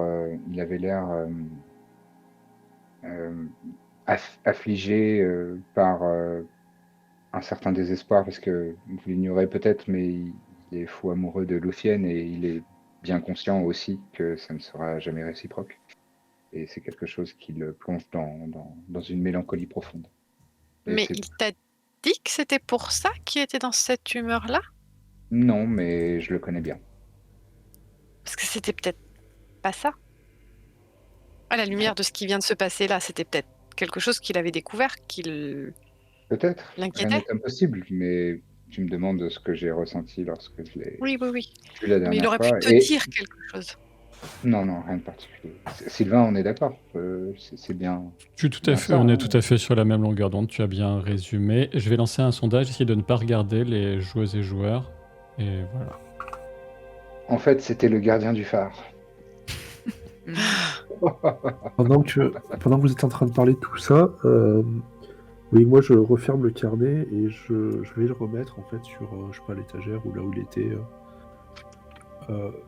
[SPEAKER 2] affligé par un certain désespoir, parce que vous l'ignorez peut-être, mais il est fou amoureux de Lúthien et il est bien conscient aussi que ça ne sera jamais réciproque. Et c'est quelque chose qui le plonge dans une mélancolie profonde. Et
[SPEAKER 4] Mais
[SPEAKER 2] c'est-
[SPEAKER 4] il t'a dit que c'était pour ça qu'il était dans cette humeur-là?
[SPEAKER 2] Non, mais je le connais bien.
[SPEAKER 4] Parce que c'était peut-être pas ça. À la lumière de ce qui vient de se passer là, c'était peut-être quelque chose qu'il avait découvert, qui
[SPEAKER 2] Peut-être, rien
[SPEAKER 4] l'inquiétait?
[SPEAKER 2] n'est impossible, mais tu me demandes ce que j'ai ressenti lorsque je l'ai
[SPEAKER 4] Oui, oui, oui.
[SPEAKER 2] vu la
[SPEAKER 4] Mais il
[SPEAKER 2] dernière
[SPEAKER 4] aurait pu
[SPEAKER 2] fois.
[SPEAKER 4] te
[SPEAKER 2] Et
[SPEAKER 4] dire quelque chose.
[SPEAKER 2] non, rien de particulier. Sylvain, on est d'accord. C'est bien, bien ça.
[SPEAKER 1] On
[SPEAKER 2] Hein.
[SPEAKER 1] est tout à fait sur la même longueur d'onde, tu as bien résumé. Je vais lancer un sondage, essayer de ne pas regarder les joueuses et joueurs. Et voilà.
[SPEAKER 2] En fait, c'était le gardien du phare.
[SPEAKER 5] Pendant que vous êtes en train de parler de tout ça, oui, moi je referme le carnet et je vais le remettre en fait sur, je sais pas, l'étagère ou là où il était.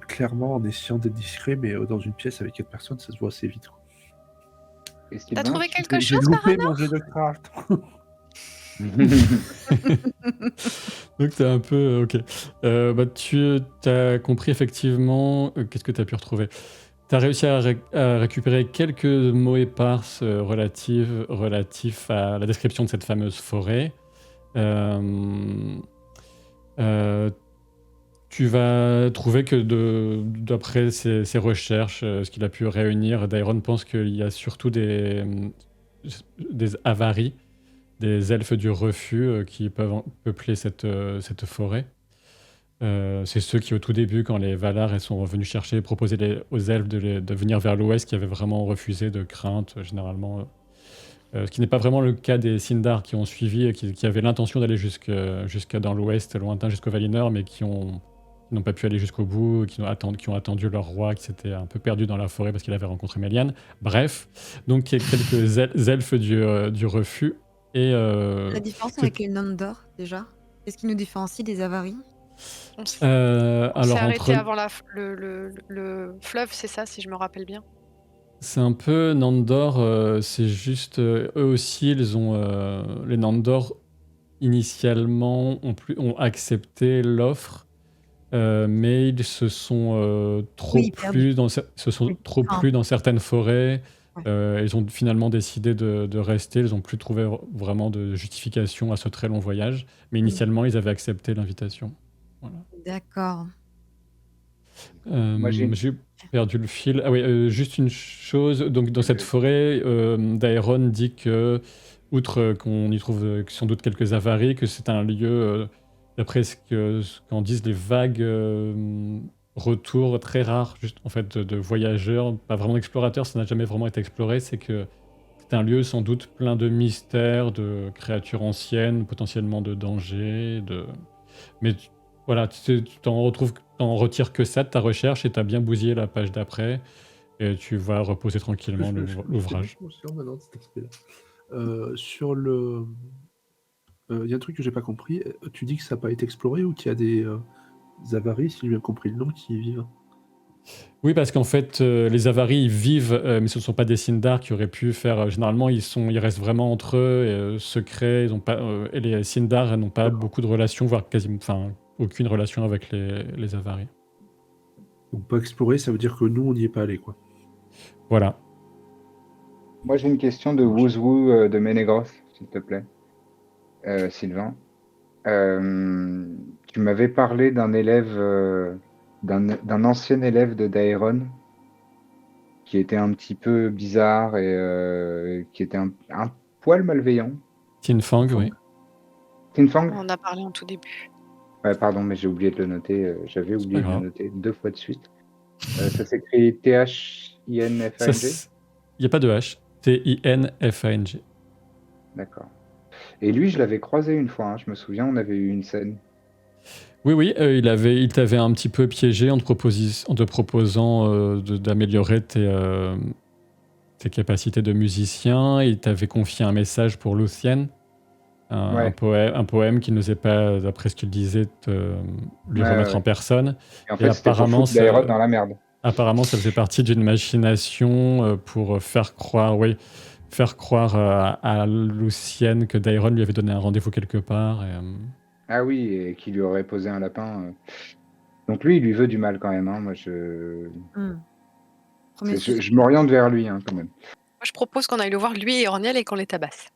[SPEAKER 5] Clairement en essayant d'être discret, mais dans une pièce avec 4 personnes, ça se voit assez vite. Quoi.
[SPEAKER 2] Et
[SPEAKER 4] T'as
[SPEAKER 2] Sylvain,
[SPEAKER 4] trouvé quelque
[SPEAKER 5] J'ai
[SPEAKER 4] chose,
[SPEAKER 5] loupé
[SPEAKER 4] Baranor?
[SPEAKER 5] mon jet de craft.
[SPEAKER 1] Donc t'es un peu... ok. Tu as compris effectivement... Qu'est-ce que tu as pu retrouver? Tu as réussi à récupérer quelques mots éparses relatifs à la description de cette fameuse forêt. Tu vas trouver que d'après ses recherches, ce qu'il a pu réunir, Dairon pense qu'il y a surtout des avaries, des elfes du refus qui peuvent peupler cette forêt. C'est ceux qui, au tout début, quand les Valar sont revenus chercher, proposaient aux elfes de venir vers l'ouest, qui avaient vraiment refusé de crainte, généralement. Ce qui n'est pas vraiment le cas des Sindar qui ont suivi, qui avaient l'intention d'aller jusqu'à dans l'ouest, lointain, jusqu'au Valinor, mais qui n'ont pas pu aller jusqu'au bout, qui ont attendu leur roi, qui s'était un peu perdu dans la forêt parce qu'il avait rencontré Méliane. Bref, donc il y a quelques elfes du refus. Et,
[SPEAKER 3] La différence avec les Nandor, déjà? Qu'est-ce qui nous différencie des avaries?
[SPEAKER 4] On s'est
[SPEAKER 1] alors
[SPEAKER 4] arrêté avant le fleuve, c'est ça, si je me rappelle bien.
[SPEAKER 1] c'est un peu Nandor, c'est juste eux aussi, les Nandor initialement ont accepté l'offre, mais ils se sont trop
[SPEAKER 3] Oui,
[SPEAKER 1] plu dans certaines forêts.
[SPEAKER 3] Ouais.
[SPEAKER 1] Ils ont finalement décidé de rester. Ils n'ont plus trouvé vraiment de justification à ce très long voyage, mais initialement ils avaient accepté l'invitation. Voilà.
[SPEAKER 3] D'accord.
[SPEAKER 2] Moi,
[SPEAKER 1] J'ai perdu le fil. Ah oui, juste une chose. Donc, dans cette forêt, Daeron dit que, outre qu'on y trouve sans doute quelques avaries, que c'est un lieu, d'après ce qu'en disent les vagues retours très rares, juste en fait, de voyageurs, pas vraiment d'explorateurs, ça n'a jamais vraiment été exploré. C'est que c'est un lieu sans doute plein de mystères, de créatures anciennes, potentiellement de dangers, mais voilà, tu t'en retires que ça de ta recherche et tu as bien bousillé la page d'après et tu vas reposer tranquillement l'ouvrage.
[SPEAKER 5] Maintenant, cet aspect-là. Sur le... Il y a un truc que j'ai pas compris. Tu dis que ça n'a pas été exploré ou qu'il y a des avaries, si j'ai bien compris le nom, qui y vivent?
[SPEAKER 1] Oui, parce qu'en fait, les avaries ils vivent, mais ce ne sont pas des Sindar qui auraient pu faire. Généralement, ils restent vraiment entre eux, secrets. Ils ont pas, et les Sindar n'ont pas beaucoup de relations, voire quasiment, enfin, aucune relation avec les avaries.
[SPEAKER 5] Donc pas explorer, ça veut dire que nous, on n'y est pas allé, quoi.
[SPEAKER 1] Voilà.
[SPEAKER 2] Moi, j'ai une question de Wouzou de Ménégros, s'il te plaît, Sylvain. Tu m'avais parlé d'un élève, d'un ancien élève de Daeron, qui était un petit peu bizarre et qui était un poil malveillant.
[SPEAKER 1] Tinfang, oui.
[SPEAKER 2] Tinfang?
[SPEAKER 4] On en a parlé en tout début.
[SPEAKER 2] Ouais, pardon, mais j'ai oublié de le noter. J'avais oublié de le
[SPEAKER 1] grave.
[SPEAKER 2] noter 2 fois de suite. Ça s'écrit T-H-I-N-F-A-N-G?
[SPEAKER 1] Il n'y a pas de H. T-I-N-F-A-N-G.
[SPEAKER 2] D'accord. Et lui, je l'avais croisé une fois, hein, je me souviens, on avait eu une scène.
[SPEAKER 1] Oui, il t'avait un petit peu piégé en te proposant d'améliorer tes capacités de musicien. Il t'avait confié un message pour Lúthien.
[SPEAKER 2] Ouais,
[SPEAKER 1] un poème qu'il n'osait pas, d'après ce qu'il disait, lui
[SPEAKER 2] ouais,
[SPEAKER 1] remettre en
[SPEAKER 2] ouais.
[SPEAKER 1] personne.
[SPEAKER 2] Et en
[SPEAKER 1] Et
[SPEAKER 2] fait, c'était pour foutre Daeron dans la merde.
[SPEAKER 1] apparemment, ça faisait partie d'une machination pour faire croire, oui, faire croire à Lucienne que Daeron lui avait donné un rendez-vous quelque part.
[SPEAKER 2] Ah oui, et qui lui aurait posé un lapin. Donc lui, il lui veut du mal quand même. Hein. Moi,
[SPEAKER 3] Premier suspect.
[SPEAKER 2] je m'oriente vers lui hein, quand même.
[SPEAKER 4] Moi, je propose qu'on aille le voir, lui et Orniel, et qu'on les tabasse.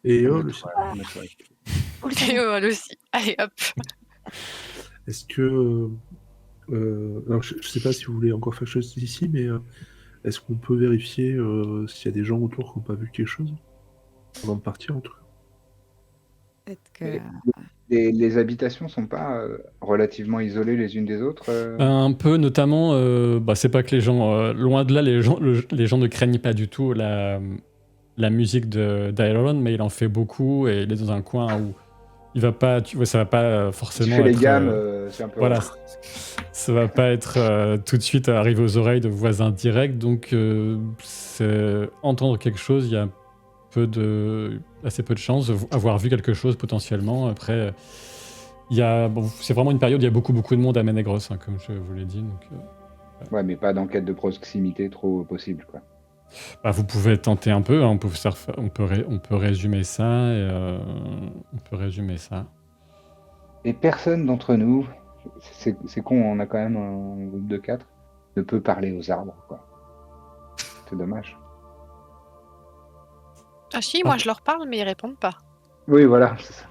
[SPEAKER 5] Et
[SPEAKER 2] On
[SPEAKER 5] oh,
[SPEAKER 2] est
[SPEAKER 5] le
[SPEAKER 2] trop- on est trop-
[SPEAKER 3] Oh, le
[SPEAKER 4] Et
[SPEAKER 3] canon.
[SPEAKER 4] elle aussi. Allez, hop.
[SPEAKER 5] est-ce que. Alors, je sais pas si vous voulez encore faire quelque chose ici, mais est-ce qu'on peut vérifier s'il y a des gens autour qui n'ont pas vu quelque chose avant de partir en tout cas?
[SPEAKER 3] Peut-être que.
[SPEAKER 2] Et les habitations sont pas relativement isolées les unes des autres
[SPEAKER 1] Un peu, notamment, c'est pas que les gens, loin de là, les gens ne craignent pas du tout la musique d'Iron, mais il en fait beaucoup et il est dans un coin où il va pas, tu vois, ça va pas
[SPEAKER 2] Si tu
[SPEAKER 1] forcément
[SPEAKER 2] fais les
[SPEAKER 1] être.
[SPEAKER 2] gammes, c'est un peu...
[SPEAKER 1] Voilà, ça va pas être tout de suite arrivé aux oreilles de voisins directs, donc entendre quelque chose, il y a assez peu de chances d'avoir vu quelque chose potentiellement. Après, c'est vraiment une période où il y a beaucoup de monde à Ménégros, hein, comme je vous l'ai dit. Donc,
[SPEAKER 2] Ouais, mais pas d'enquête de proximité trop possible, quoi.
[SPEAKER 1] vous pouvez tenter un peu, hein, on peut résumer ça. On peut résumer ça.
[SPEAKER 2] Et personne d'entre nous, c'est con, on a quand même un groupe de 4, ne peut parler aux arbres, quoi. C'est dommage.
[SPEAKER 4] Ah si, moi je leur parle, mais ils répondent pas.
[SPEAKER 2] Oui, voilà, c'est ça.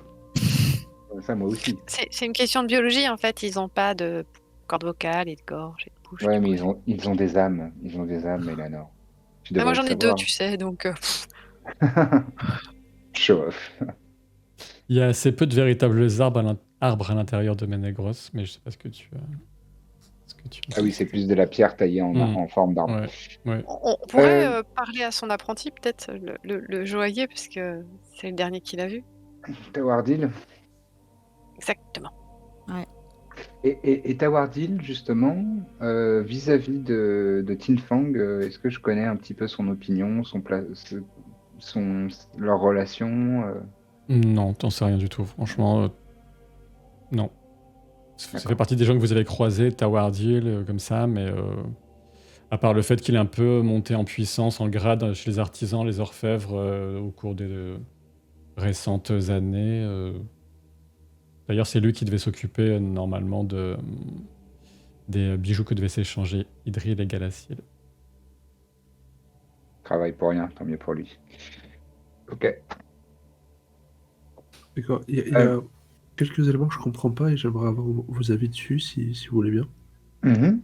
[SPEAKER 2] Ça, moi aussi.
[SPEAKER 4] C'est une question de biologie, en fait. Ils n'ont pas de cordes vocales et de gorge et de bouche.
[SPEAKER 2] Ouais,
[SPEAKER 4] du
[SPEAKER 2] mais
[SPEAKER 4] coup.
[SPEAKER 2] ils ont des âmes. Ils ont des âmes, Eleanor. Tu
[SPEAKER 4] Mais moi
[SPEAKER 2] devrais
[SPEAKER 4] j'en
[SPEAKER 2] le
[SPEAKER 4] ai 2,
[SPEAKER 2] savoir.
[SPEAKER 4] tu sais, donc...
[SPEAKER 2] Show off.
[SPEAKER 1] Il y a assez peu de véritables arbres à l'intérieur de Ménégros, mais je sais pas ce que tu as.
[SPEAKER 2] Ah oui, c'est plus de la pierre taillée en forme d'arbre.
[SPEAKER 1] Ouais, ouais.
[SPEAKER 4] On pourrait parler à son apprenti, peut-être, le joaillier, parce que c'est le dernier qu'il a vu.
[SPEAKER 2] Tawardil.
[SPEAKER 4] Exactement.
[SPEAKER 2] Et Tawardil, justement, vis-à-vis de Tin Fang, est-ce que je connais un petit peu son opinion, leur relation
[SPEAKER 1] Non, t'en sais rien du tout, franchement. Non. Ça fait partie des gens que vous avez croisés, Tawardil, comme ça, mais à part le fait qu'il est un peu monté en puissance, en grade chez les artisans, les orfèvres, au cours des récentes années. D'ailleurs, c'est lui qui devait s'occuper normalement des bijoux que devaient s'échanger Idril et Galacil.
[SPEAKER 2] Travaille pour rien, tant mieux pour lui. Ok.
[SPEAKER 5] D'accord. Il y a quelques éléments que je comprends pas et j'aimerais avoir vos avis dessus si vous voulez bien.
[SPEAKER 2] Mhm.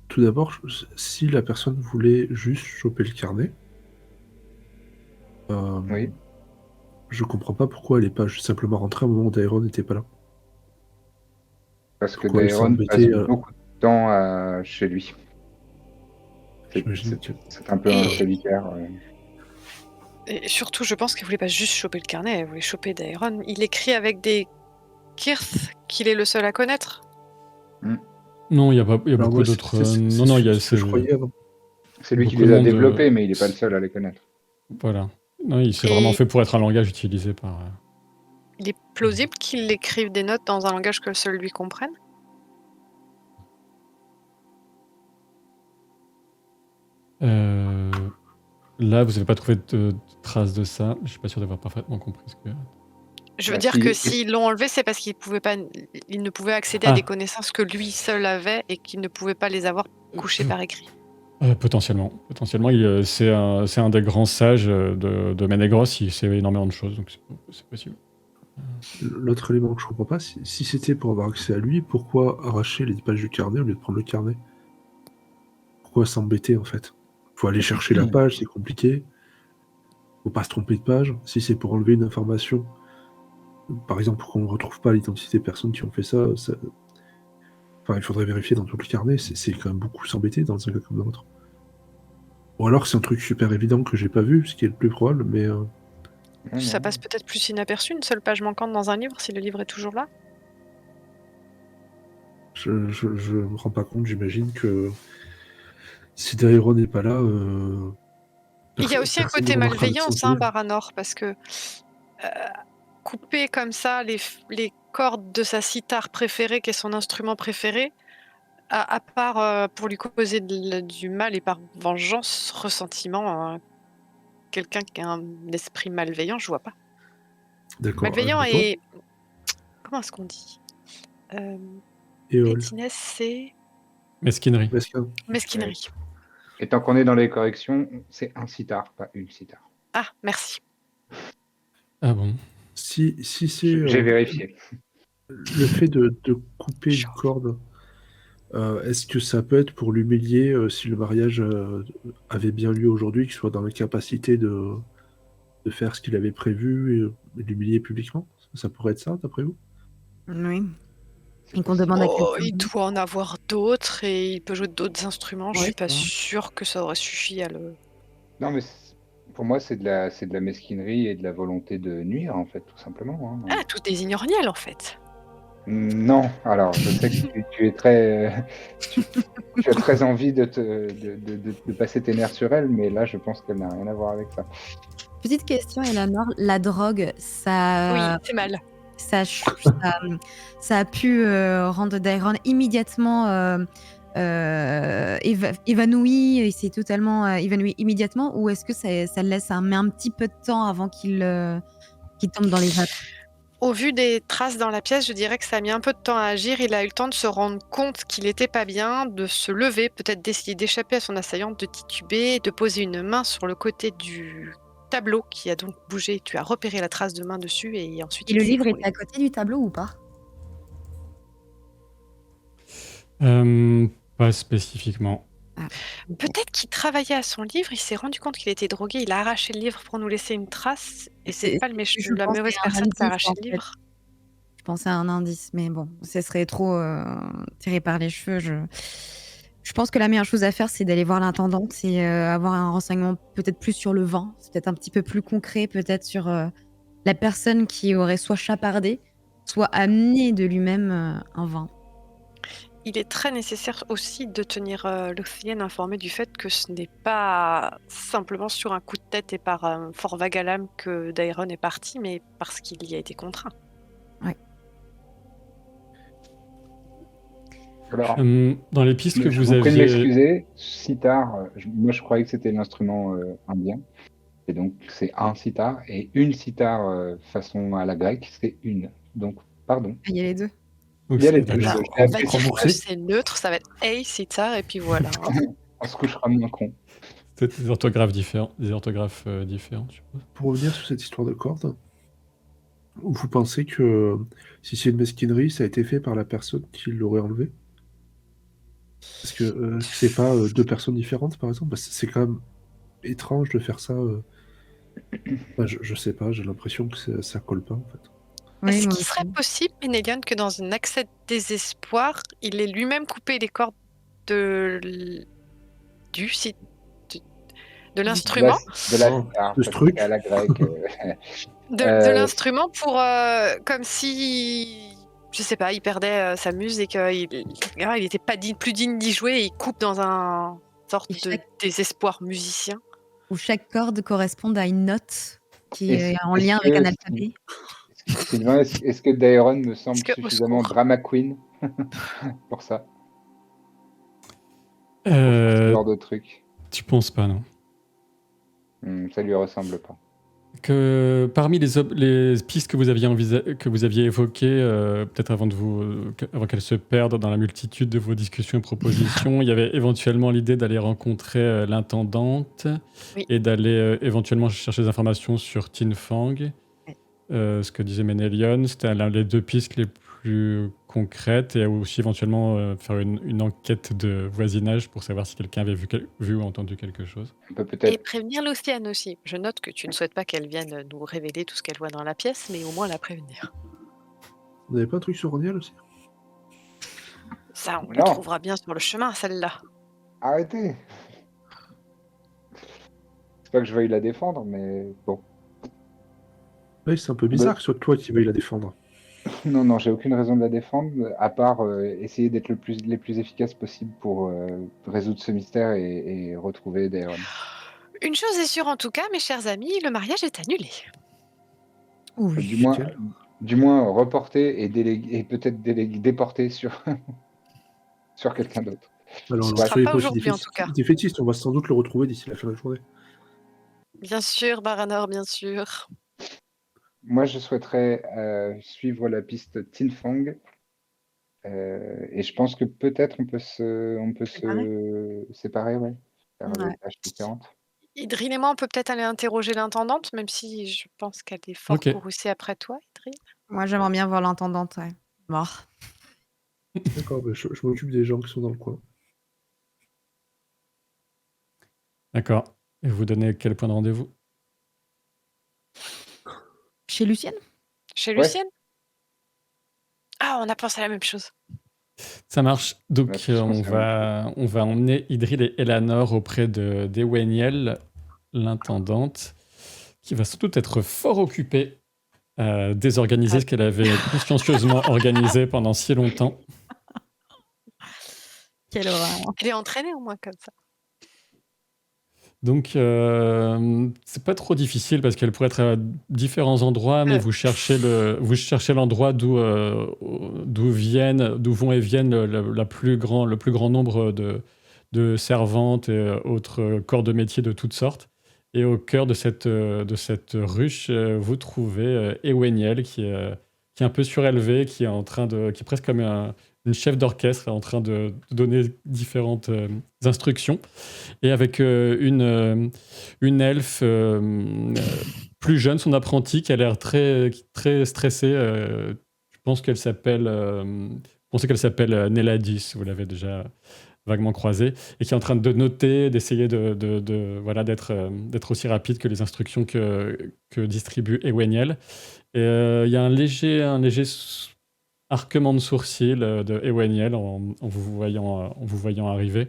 [SPEAKER 5] Tout d'abord, si la personne voulait juste choper le carnet,
[SPEAKER 2] Oui.
[SPEAKER 5] je comprends pas pourquoi elle est pas juste simplement rentrée au moment où Daeron n'était pas là.
[SPEAKER 2] Parce que
[SPEAKER 5] Pourquoi elle s'est
[SPEAKER 2] Daeron passe
[SPEAKER 5] embêtée
[SPEAKER 2] beaucoup de temps chez lui.
[SPEAKER 5] J'imagine que...
[SPEAKER 2] C'est un peu un solitaire.
[SPEAKER 4] Et surtout, je pense qu'elle voulait pas juste choper le carnet, elle voulait choper Daeron. Il écrit avec des Kirth qu'il est le seul à connaître.
[SPEAKER 1] Non, il y a
[SPEAKER 5] Alors
[SPEAKER 1] beaucoup
[SPEAKER 5] moi,
[SPEAKER 1] d'autres.
[SPEAKER 5] c'est
[SPEAKER 1] Non, il y a
[SPEAKER 5] ce que je croyais avant.
[SPEAKER 2] C'est lui qui
[SPEAKER 1] beaucoup de
[SPEAKER 2] les a
[SPEAKER 1] monde,
[SPEAKER 2] développés, mais il n'est pas le seul à les connaître.
[SPEAKER 1] Voilà. Non, il s'est
[SPEAKER 4] Et-
[SPEAKER 1] vraiment fait pour être un langage utilisé par.
[SPEAKER 4] Il est plausible qu'il écrive des notes dans un langage que seul lui comprenne.
[SPEAKER 1] Là, vous n'avez pas trouvé de traces de ça. Je suis pas sûr d'avoir parfaitement compris ce que.
[SPEAKER 4] Je veux
[SPEAKER 2] Bah,
[SPEAKER 4] dire
[SPEAKER 2] si-
[SPEAKER 4] que s'ils l'ont enlevé, c'est parce qu'il ne pouvait accéder à des connaissances que lui seul avait et qu'il ne pouvait pas les avoir couchées par écrit.
[SPEAKER 1] Potentiellement. C'est un des grands sages de Ménégros. Il sait énormément de choses, donc c'est possible.
[SPEAKER 5] L'autre élément que je comprends pas, si c'était pour avoir accès à lui, pourquoi arracher les pages du carnet au lieu de prendre le carnet? Pourquoi s'embêter en fait? Faut aller chercher la page, c'est compliqué. Faut pas se tromper de page. Si c'est pour enlever une information, par exemple pour qu'on ne retrouve pas l'identité des personnes qui ont fait ça, enfin il faudrait vérifier dans tout le carnet, c'est quand même beaucoup s'embêter dans un cas comme dans l'autre. Ou alors c'est un truc super évident que j'ai pas vu, ce qui est le plus probable, mais
[SPEAKER 4] Ça passe peut-être plus inaperçu, une seule page manquante dans un livre, si le livre est toujours là.
[SPEAKER 5] je me rends pas compte, j'imagine que si Daeron n'est pas là,
[SPEAKER 4] Il y a aussi un
[SPEAKER 5] Personne ne
[SPEAKER 4] côté
[SPEAKER 5] remarquera le
[SPEAKER 4] malveillance,
[SPEAKER 5] sens.
[SPEAKER 4] Baranor, parce que couper comme ça les cordes de sa sitar préférée, qui est son instrument préféré, à part pour lui causer du mal et par vengeance, ressentiment, quelqu'un qui a un esprit malveillant, je vois pas.
[SPEAKER 5] D'accord,
[SPEAKER 4] Malveillant
[SPEAKER 5] admettons.
[SPEAKER 4] et... Comment est-ce qu'on dit
[SPEAKER 5] Éole.
[SPEAKER 4] Pétinesse, c'est
[SPEAKER 1] Mesquinerie.
[SPEAKER 5] Mesquin.
[SPEAKER 4] mesquinerie.
[SPEAKER 2] Et tant qu'on est dans les corrections, c'est un sitar, pas une sitar.
[SPEAKER 4] Ah, merci.
[SPEAKER 1] Ah bon.
[SPEAKER 5] Si c'est
[SPEAKER 2] J'ai vérifié.
[SPEAKER 5] le fait de couper une corde, est-ce que ça peut être pour l'humilier si le mariage avait bien lieu aujourd'hui, qu'il soit dans l'incapacité de faire ce qu'il avait prévu et l'humilier publiquement? Ça pourrait être ça, d'après vous?
[SPEAKER 3] Oui.
[SPEAKER 2] C'est
[SPEAKER 3] Et qu'on
[SPEAKER 2] possible.
[SPEAKER 3] demande à
[SPEAKER 4] Oh,
[SPEAKER 3] quelqu'un
[SPEAKER 4] il doit en avoir d'autres et il peut jouer d'autres instruments. Je
[SPEAKER 3] Ouais,
[SPEAKER 4] suis pas
[SPEAKER 3] c'est vrai.
[SPEAKER 4] sûre que ça aurait suffi à le...
[SPEAKER 2] Non, mais pour moi, c'est de la mesquinerie et de la volonté de nuire, en fait, tout simplement. Hein.
[SPEAKER 4] Ah, tout désigne Orniel, en fait.
[SPEAKER 2] Non, alors je sais que tu es très, tu as très envie de passer tes nerfs sur elle, mais là, je pense qu'elle n'a rien à voir avec ça.
[SPEAKER 3] Petite question, Eleanor, la drogue,
[SPEAKER 4] Oui,
[SPEAKER 3] ça,
[SPEAKER 4] c'est mal.
[SPEAKER 3] ça, ça a pu rendre Dairon immédiatement évanoui, et c'est totalement évanoui immédiatement, ou est-ce que ça laisse met un petit peu de temps avant qu'il tombe dans les vapes?
[SPEAKER 4] Au vu des traces dans la pièce, je dirais que ça a mis un peu de temps à agir. Il a eu le temps de se rendre compte qu'il n'était pas bien, de se lever, peut-être d'essayer d'échapper à son assaillante, de tituber, de poser une main sur le côté du tableau qui a donc bougé. Tu as repéré la trace de main dessus et ensuite
[SPEAKER 3] Et
[SPEAKER 4] il
[SPEAKER 3] le
[SPEAKER 4] s'est
[SPEAKER 3] livre
[SPEAKER 4] écroulé.
[SPEAKER 3] était à côté du tableau ou pas?
[SPEAKER 1] Pas spécifiquement.
[SPEAKER 4] Peut-être qu'il travaillait à son livre, il s'est rendu compte qu'il était drogué, il a arraché le livre pour nous laisser une trace, et c'est pas
[SPEAKER 3] Je
[SPEAKER 4] la
[SPEAKER 3] pensais
[SPEAKER 4] mauvaise
[SPEAKER 3] à un
[SPEAKER 4] personne qui a
[SPEAKER 3] indice,
[SPEAKER 4] arraché
[SPEAKER 3] en
[SPEAKER 4] le
[SPEAKER 3] fait.
[SPEAKER 4] livre.
[SPEAKER 3] Je pensais à un indice, mais bon, ce serait trop tiré par les cheveux. Je pense que la meilleure chose à faire, c'est d'aller voir l'intendante et avoir un renseignement peut-être plus sur le vent. C'est peut-être un petit peu plus concret, peut-être sur la personne qui aurait soit chapardé, soit amené de lui-même un vent.
[SPEAKER 4] Il est très nécessaire aussi de tenir Lothienne informé du fait que ce n'est pas simplement sur un coup de tête et par un fort vague à l'âme que Dairon est parti, mais parce qu'il y a été contraint.
[SPEAKER 2] Alors,
[SPEAKER 1] Dans les pistes que
[SPEAKER 2] je
[SPEAKER 1] vous
[SPEAKER 2] vous prie de
[SPEAKER 1] aviez...
[SPEAKER 2] m'excuser, sitar, moi je croyais que c'était l'instrument indien, et donc c'est un sitar, et une sitar façon à la grecque, c'est une. Donc, pardon.
[SPEAKER 3] Il y a les deux.
[SPEAKER 2] Il y a les
[SPEAKER 1] D'accord.
[SPEAKER 2] deux.
[SPEAKER 4] Bah,
[SPEAKER 2] J'ai
[SPEAKER 4] on va
[SPEAKER 2] appris
[SPEAKER 4] dire
[SPEAKER 2] sur
[SPEAKER 4] que
[SPEAKER 2] le
[SPEAKER 4] c'est neutre, ça va être Hey Sitar, et puis voilà.
[SPEAKER 2] on se couchera moins con.
[SPEAKER 1] Peut-être des orthographes différents, je suppose.
[SPEAKER 5] Pour revenir sur cette histoire de corde, vous pensez que si c'est une mesquinerie, ça a été fait par la personne qui l'aurait enlevé? Parce que c'est pas deux personnes différentes, par exemple? Parce que c'est quand même étrange de faire ça. Enfin, je sais pas, j'ai l'impression que ça colle pas, en fait.
[SPEAKER 3] Oui,
[SPEAKER 4] Est-ce
[SPEAKER 3] moi
[SPEAKER 4] qu'il serait
[SPEAKER 3] aussi.
[SPEAKER 4] possible, Pénéliane, que dans un accès de désespoir, il ait lui-même coupé les cordes de l'instrument,
[SPEAKER 2] De la
[SPEAKER 5] Oh,
[SPEAKER 2] sitar,
[SPEAKER 5] de ce
[SPEAKER 2] parce
[SPEAKER 5] truc.
[SPEAKER 2] qu'à la grecque.
[SPEAKER 4] de l'instrument pour comme si, je sais pas, il perdait sa muse et qu'il il était pas plus digne d'y jouer et il coupe dans un sorte
[SPEAKER 3] Et
[SPEAKER 4] de désespoir musicien.
[SPEAKER 3] où chaque corde correspond à une note qui
[SPEAKER 2] Est-ce-
[SPEAKER 3] est en
[SPEAKER 2] est-ce
[SPEAKER 3] lien avec
[SPEAKER 2] que-
[SPEAKER 3] un alphabet.
[SPEAKER 2] Sylvain, est-ce que Dairon me semble
[SPEAKER 4] Est-ce que, au
[SPEAKER 2] suffisamment
[SPEAKER 4] secours.
[SPEAKER 2] drama queen pour ça, pour
[SPEAKER 1] Euh,
[SPEAKER 2] faire ce genre de truc?
[SPEAKER 1] Tu penses pas, non?
[SPEAKER 2] Ça lui ressemble pas.
[SPEAKER 1] Que parmi les pistes que vous aviez évoquées, peut-être avant qu'elles se perdent dans la multitude de vos discussions et propositions, il y avait éventuellement l'idée d'aller rencontrer l'intendante
[SPEAKER 4] Oui.
[SPEAKER 1] et d'aller éventuellement chercher des informations sur Tin Fang. Ce que disait Ménélion, c'était l'un des deux pistes les plus concrètes, et aussi éventuellement faire une enquête de voisinage pour savoir si quelqu'un avait vu ou entendu quelque chose.
[SPEAKER 2] On peut
[SPEAKER 4] Et
[SPEAKER 2] peut-être.
[SPEAKER 4] prévenir Lothienne aussi. Je note que tu ne souhaites pas qu'elle vienne nous révéler tout ce qu'elle voit dans la pièce, mais au moins la prévenir.
[SPEAKER 5] Vous n'avez pas un truc sur Roniel aussi?
[SPEAKER 4] Ça, on le
[SPEAKER 2] Non.
[SPEAKER 4] trouvera bien sur le chemin, celle-là.
[SPEAKER 2] Arrêtez. C'est pas que je veuille la défendre, mais bon.
[SPEAKER 5] Oui, c'est un peu bizarre que ce soit toi qui veuille la défendre.
[SPEAKER 2] Non, j'ai aucune raison de la défendre, à part essayer d'être les plus efficaces possible pour résoudre ce mystère et retrouver Dairon.
[SPEAKER 4] Une chose est sûre en tout cas, mes chers amis, le mariage est annulé.
[SPEAKER 3] Oui.
[SPEAKER 2] Du moins,
[SPEAKER 5] Nickel.
[SPEAKER 2] du moins reporté et peut-être déporté sur, sur quelqu'un d'autre.
[SPEAKER 5] Alors,
[SPEAKER 4] Ce ne
[SPEAKER 5] alors,
[SPEAKER 4] sera
[SPEAKER 2] Bref,
[SPEAKER 5] soyez
[SPEAKER 4] pas
[SPEAKER 5] pas aussi
[SPEAKER 4] aujourd'hui en tout cas.
[SPEAKER 5] défaitiste, on va sans doute le retrouver d'ici la fin de la journée.
[SPEAKER 4] Bien sûr, Baranor, bien sûr.
[SPEAKER 2] moi je souhaiterais suivre la piste Tinfang. Et je pense que peut-être on peut
[SPEAKER 3] Séparés?
[SPEAKER 2] se séparer, ouais, faire des
[SPEAKER 3] Ouais.
[SPEAKER 2] tâches différentes.
[SPEAKER 4] Idril et moi, on peut peut-être aller interroger l'intendante, même si je pense qu'elle est fort
[SPEAKER 1] Ok,
[SPEAKER 4] courroucée après toi, Idril.
[SPEAKER 3] Moi, j'aimerais bien voir l'intendante, ouais. Mort.
[SPEAKER 5] D'accord, je m'occupe des gens qui sont dans le coin.
[SPEAKER 1] d'accord. Et vous donnez quel point de rendez-vous?
[SPEAKER 3] Chez Lucienne?
[SPEAKER 4] Chez
[SPEAKER 2] Ouais,
[SPEAKER 4] Lucienne? Ah, on a pensé à la même chose.
[SPEAKER 1] Ça marche.
[SPEAKER 2] on a
[SPEAKER 1] Donc,
[SPEAKER 2] tous pensé à la même chose.
[SPEAKER 1] on va emmener Idril et Elanor auprès d'Eweniel, l'intendante, qui va sans doute être fort occupée à désorganiser
[SPEAKER 4] Ah,
[SPEAKER 1] ce qu'elle avait consciencieusement organisé pendant si longtemps.
[SPEAKER 3] Quelle horreur.
[SPEAKER 4] elle est entraînée au moins comme ça.
[SPEAKER 1] Donc, c'est pas trop difficile parce qu'elle pourrait être à différents endroits, mais
[SPEAKER 4] Euh,
[SPEAKER 1] vous cherchez l'endroit d'où vont et viennent le plus grand nombre de servantes et autres corps de métier de toutes sortes. Et au cœur de cette ruche, vous trouvez Eweniel qui est un peu surélevé, qui est presque comme une chef d'orchestre en train de donner différentes instructions. Et avec une elfe plus jeune, son apprenti, qui a l'air très, très stressée. Je pense qu'elle s'appelle, pensez qu'elle s'appelle Néladis, vous l'avez déjà vaguement croisée, et qui est en train de noter, d'essayer voilà, d'être aussi rapide que les instructions que distribue Eweniel. Et il y a un léger arquement de sourcil de Eweniel en vous voyant arriver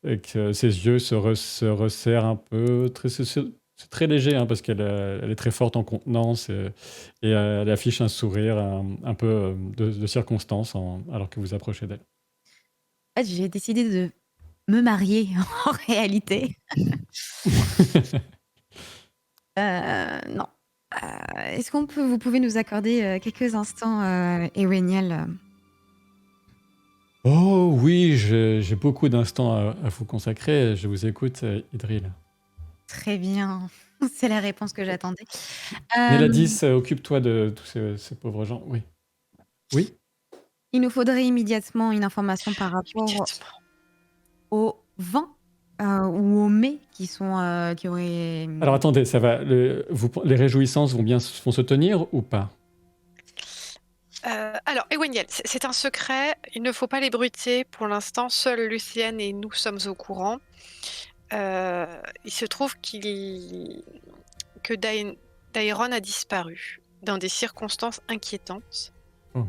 [SPEAKER 1] et que ses yeux se resserrent un peu. C'est très léger hein, parce elle est très forte en contenance et elle affiche un sourire un peu de circonstance alors que vous approchez d'elle.
[SPEAKER 3] En fait, j'ai décidé de me marier en réalité. Non. Est-ce vous pouvez nous accorder quelques instants, Eweniel?
[SPEAKER 1] Oh oui, j'ai beaucoup d'instants à vous consacrer. Je vous écoute, Idril.
[SPEAKER 3] Très bien. C'est la réponse que j'attendais. Euh,
[SPEAKER 1] Néladis, occupe-toi de tous ces pauvres gens. Oui. Oui.
[SPEAKER 3] il nous faudrait immédiatement une information par rapport
[SPEAKER 4] immédiatement.
[SPEAKER 3] au vent ou aux mets qui auraient.
[SPEAKER 1] Alors attendez, ça va. Les réjouissances vont se tenir ou pas?
[SPEAKER 4] Alors, Eweniel, c'est un secret. Il ne faut pas l'ébruiter. Pour l'instant, seule Lucienne et nous sommes au courant. Il se trouve que Daeron a disparu dans des circonstances inquiétantes.
[SPEAKER 1] Oh.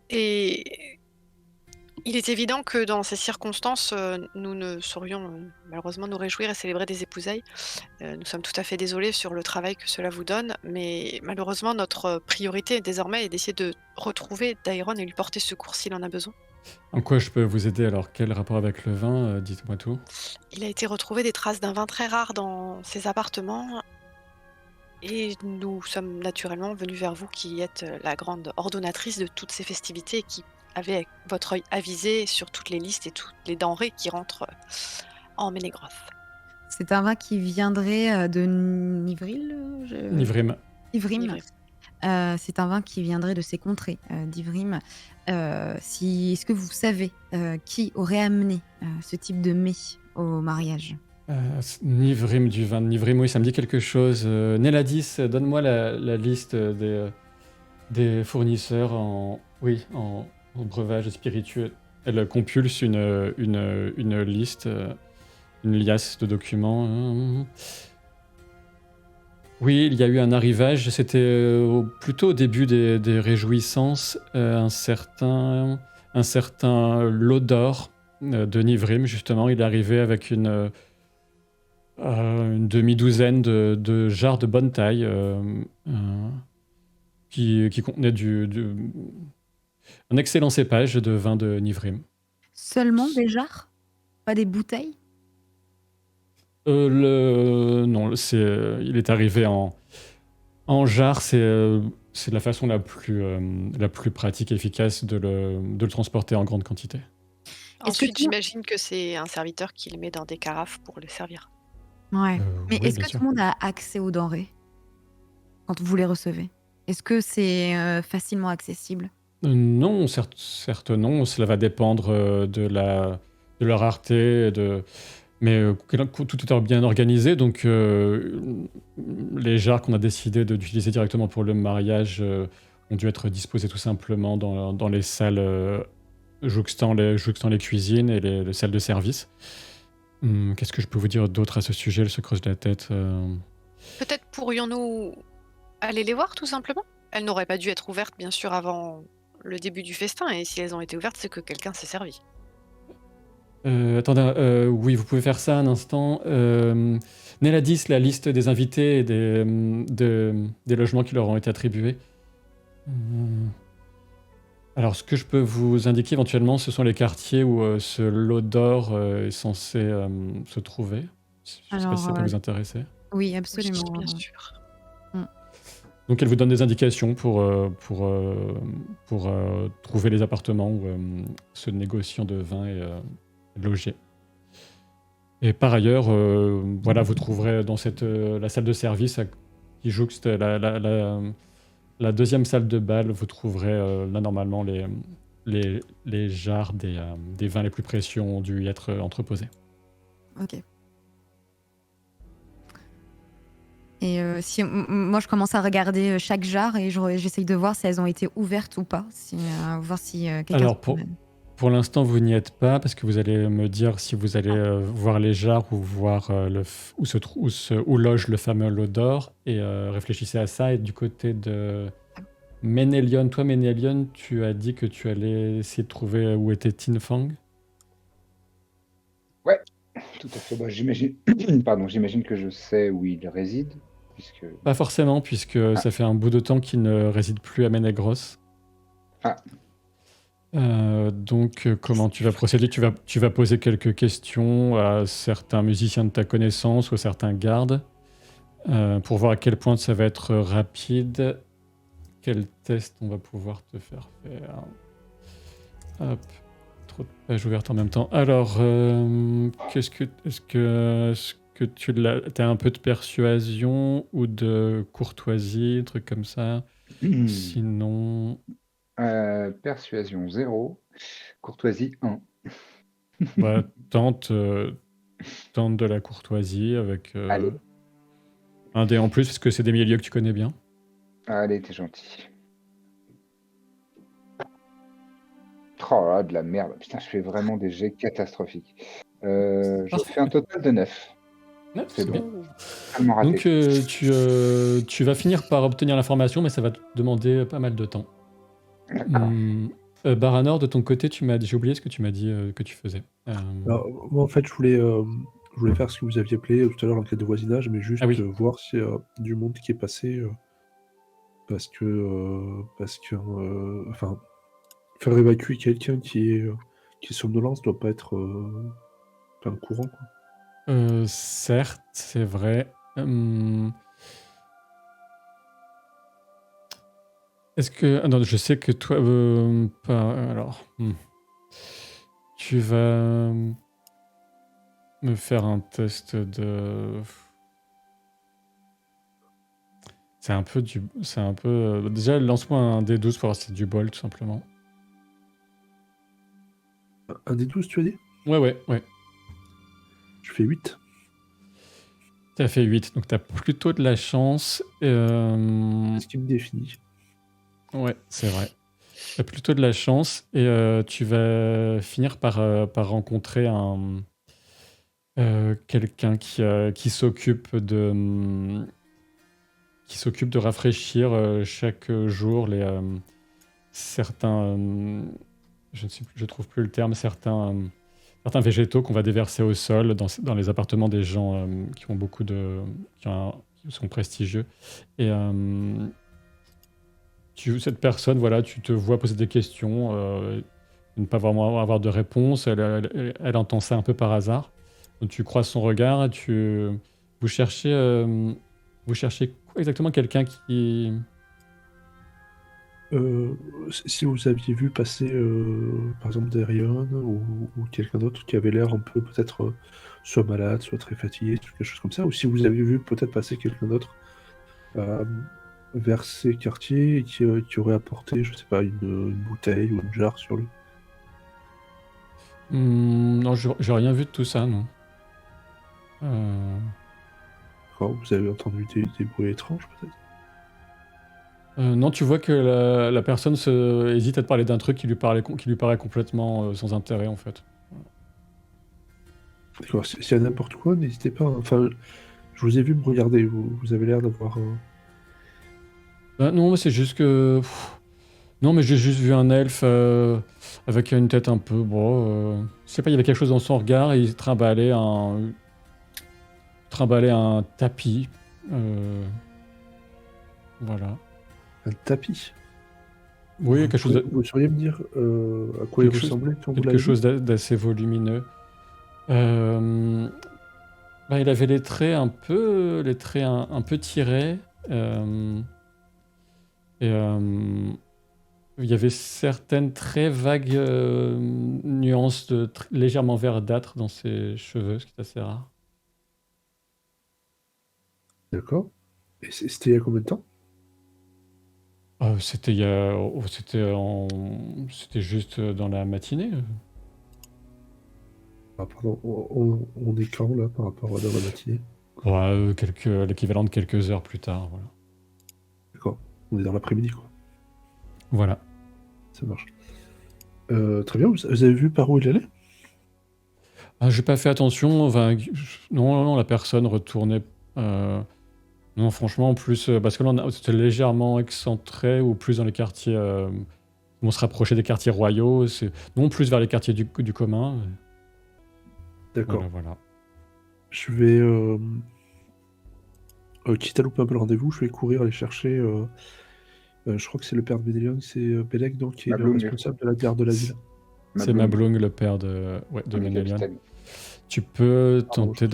[SPEAKER 4] Et il est évident que dans ces circonstances, nous ne saurions malheureusement nous réjouir et célébrer des épousailles. Nous sommes tout à fait désolés sur le travail que cela vous donne, mais malheureusement, notre priorité désormais est d'essayer de retrouver Daeron et lui porter secours s'il en a besoin.
[SPEAKER 1] En quoi je peux vous aider alors? Quel rapport avec le vin? Dites-moi tout.
[SPEAKER 4] Il a été retrouvé des traces d'un vin très rare dans ses appartements. Et nous sommes naturellement venus vers vous qui êtes la grande ordonnatrice de toutes ces festivités et qui avez votre œil avisé sur toutes les listes et toutes les denrées qui rentrent en Ménégroth.
[SPEAKER 3] C'est un vin qui viendrait de Nivril.
[SPEAKER 1] Nivrim.
[SPEAKER 3] Ivrim.
[SPEAKER 4] Ivrim.
[SPEAKER 3] C'est un vin qui viendrait de ces contrées d'Ivrim. Est-ce que vous savez qui aurait amené ce type de mets au mariage?
[SPEAKER 1] Nivrim, du vin de Nivrim, oui, ça me dit quelque chose. Néladis, donne-moi la liste des fournisseurs en breuvage spiritueux. Elle compulse une liste, une liasse de documents. Oui, il y a eu un arrivage, c'était plutôt au début des réjouissances, un certain Lodor de Nivrim, justement, il est arrivé avec une demi-douzaine de jarres de bonne taille qui contenaient un excellent cépage de vin de Nivrim.
[SPEAKER 3] Seulement des jarres? Pas des bouteilles?
[SPEAKER 1] Non, il est arrivé en jarre. C'est la façon la plus pratique et efficace de le transporter en grande quantité.
[SPEAKER 3] Est-ce que
[SPEAKER 4] Ensuite,
[SPEAKER 3] tout le monde...
[SPEAKER 4] j'imagine que c'est un serviteur qui le met dans des carafes pour le servir.
[SPEAKER 3] Ouais. Mais
[SPEAKER 1] Oui,
[SPEAKER 3] est-ce
[SPEAKER 1] bien
[SPEAKER 3] que tout
[SPEAKER 1] sûr.
[SPEAKER 3] le monde a accès aux denrées quand vous les recevez? Est-ce que c'est facilement accessible?
[SPEAKER 1] Non, certes non. Cela va dépendre de la rareté, mais tout est bien organisé. Donc, les jarres qu'on a décidé d'utiliser directement pour le mariage ont dû être disposés tout simplement dans les salles jouxtant les cuisines et les salles de service. Qu'est-ce que je peux vous dire d'autre à ce sujet? Elle se creuse la tête.
[SPEAKER 4] Peut-être pourrions-nous aller les voir, tout simplement? Elles n'auraient pas dû être ouvertes, bien sûr, avant le début du festin, et si elles ont été ouvertes, c'est que quelqu'un s'est servi.
[SPEAKER 1] Attendez, oui, vous pouvez faire ça un instant. Néladis, la liste des invités et des logements qui leur ont été attribués. Alors, ce que je peux vous indiquer éventuellement, ce sont les quartiers où ce lot d'or est censé se trouver. Je ne sais pas si ça
[SPEAKER 3] Alors,
[SPEAKER 1] peut vous intéresser.
[SPEAKER 3] oui,
[SPEAKER 4] Oui,
[SPEAKER 3] absolument.
[SPEAKER 4] bien sûr.
[SPEAKER 1] Donc, elle vous donne des indications pour trouver les appartements où ce négociant de vin est logé. Et par ailleurs, voilà, vous trouverez dans la salle de service qui jouxte la deuxième salle de bal, vous trouverez là normalement les jarres des vins les plus précieux ont dû être entreposés.
[SPEAKER 3] Ok. Et moi, je commence à regarder chaque jarre et j'essaye de voir si elles ont été ouvertes ou pas. Voir si quelqu'un...
[SPEAKER 1] Alors, pour l'instant, vous n'y êtes pas parce que vous allez me dire si vous allez voir les jarres ou voir où loge le fameux lot d'or. Et réfléchissez à ça. Et du côté de Ménélion, toi, Ménélion, tu as dit que tu allais essayer de trouver où était Tin Fang.
[SPEAKER 2] Ouais, tout à fait. Bah, j'imagine j'imagine que je sais où il réside, puisque...
[SPEAKER 1] Pas forcément, puisque ça fait un bout de temps qu'il ne réside plus à Ménégros.
[SPEAKER 2] Ah.
[SPEAKER 1] Donc, comment tu vas procéder? Tu vas poser quelques questions à certains musiciens de ta connaissance ou à certains gardes pour voir à quel point ça va être rapide. Quel test on va pouvoir te faire faire? Hop, trop de pages ouvertes en même temps. Alors, est-ce que tu as un peu de persuasion ou de courtoisie, un truc comme ça? Sinon,
[SPEAKER 2] Persuasion 0, courtoisie 1.
[SPEAKER 1] bah, tente de la courtoisie avec
[SPEAKER 2] Allez.
[SPEAKER 1] un dé en plus, parce que c'est des milieux que tu connais bien.
[SPEAKER 2] Allez, t'es gentil. Oh là, de la merde. Putain, je fais vraiment des jets catastrophiques. Je fais un total de 9.
[SPEAKER 1] Ouais,
[SPEAKER 2] C'est
[SPEAKER 1] bien.
[SPEAKER 2] bon. Totalement raté.
[SPEAKER 1] Donc, tu vas finir par obtenir l'information, mais ça va te demander pas mal de temps.
[SPEAKER 2] D'accord.
[SPEAKER 1] Baranor, de ton côté, j'ai oublié ce que tu m'as dit que tu faisais.
[SPEAKER 5] Alors, moi, en fait, je voulais faire ce que vous aviez appelé tout à l'heure l'enquête de voisinage, mais juste
[SPEAKER 1] Ah oui.
[SPEAKER 5] voir s'il y a du monde qui est passé. Parce que, enfin, faire évacuer quelqu'un qui est somnolent, ça doit pas être courant, quoi.
[SPEAKER 1] Certes, c'est vrai. Est-ce que... Ah non, je sais que toi... alors... Tu vas me faire un test de... C'est un peu... Déjà, lance-moi un D12 pour voir si c'est du bol, tout simplement.
[SPEAKER 5] Un des 12, tu as dit?
[SPEAKER 1] Ouais.
[SPEAKER 5] Je fais 8.
[SPEAKER 1] T'as fait 8, donc t'as plutôt de la chance.
[SPEAKER 5] C'est ce qui me définit.
[SPEAKER 1] Ouais, c'est vrai. T'as plutôt de la chance et tu vas finir par rencontrer quelqu'un qui s'occupe de rafraîchir chaque jour certains je trouve plus le terme, certains végétaux qu'on va déverser au sol dans les appartements des gens qui ont beaucoup qui sont prestigieux. Et cette personne, voilà, tu te vois poser des questions, ne pas vraiment avoir de réponse. Elle entend ça un peu par hasard. Donc, tu croises son regard et vous cherchez, vous cherchez quoi exactement? Quelqu'un qui...
[SPEAKER 5] Si vous aviez vu passer, par exemple, Darion ou quelqu'un d'autre qui avait l'air un peu peut-être soit malade, soit très fatigué, quelque chose comme ça, ou si vous avez vu peut-être passer quelqu'un d'autre vers ces quartiers et qui aurait apporté, je sais pas, une bouteille ou une jarre sur lui.
[SPEAKER 1] Non, j'ai rien vu de tout ça, non.
[SPEAKER 5] D'accord, vous avez entendu des bruits étranges peut-être?
[SPEAKER 1] Non, tu vois que la personne hésite à te parler d'un truc qui lui paraît complètement sans intérêt, en fait.
[SPEAKER 5] D'accord, s'il y a n'importe quoi, n'hésitez pas. Enfin, je vous ai vu me regarder, vous avez l'air d'avoir
[SPEAKER 1] Bah, non, mais c'est juste que... Non, mais j'ai juste vu un elfe avec une tête un peu... Bon, je sais pas, il y avait quelque chose dans son regard et il trimballait un tapis. Voilà.
[SPEAKER 5] un tapis.
[SPEAKER 1] Oui, quelque chose,
[SPEAKER 5] Vous sauriez me dire à quoi il
[SPEAKER 1] quelque chose,
[SPEAKER 5] ressemblait quand vous
[SPEAKER 1] quelque
[SPEAKER 5] l'avez vu?
[SPEAKER 1] chose d'assez volumineux. Bah, il avait les traits un peu tirés. Et il y avait certaines très vagues nuances légèrement verdâtres dans ses cheveux, ce qui est assez rare.
[SPEAKER 5] D'accord. Et c'était il y a combien de temps?
[SPEAKER 1] C'était c'était juste dans la matinée.
[SPEAKER 5] Ah, pardon, on est quand là par rapport à dans la matinée?
[SPEAKER 1] Ouais, l'équivalent de quelques heures plus tard, voilà.
[SPEAKER 5] D'accord, on est dans l'après-midi quoi.
[SPEAKER 1] Voilà.
[SPEAKER 5] Ça marche. Très bien, vous avez vu par où il allait?
[SPEAKER 1] Ah, j'ai pas fait attention. Enfin, non, la personne retournait. Non, franchement, en plus, parce que là, c'était légèrement excentré ou plus dans les quartiers. On se rapprochait des quartiers royaux. Non, plus vers les quartiers du commun.
[SPEAKER 5] D'accord.
[SPEAKER 1] Voilà.
[SPEAKER 5] Je vais, quitte à louper un peu le rendez-vous, je vais courir aller chercher. Je crois que c'est le père de Bédélion, c'est Belek, donc, qui est le
[SPEAKER 2] Mablung.
[SPEAKER 5] responsable de la garde de la ville.
[SPEAKER 1] C'est Mablung, le père de
[SPEAKER 2] le
[SPEAKER 1] Ménélion.
[SPEAKER 2] capitaine.
[SPEAKER 1] Tu peux
[SPEAKER 5] Pardon,
[SPEAKER 1] tenter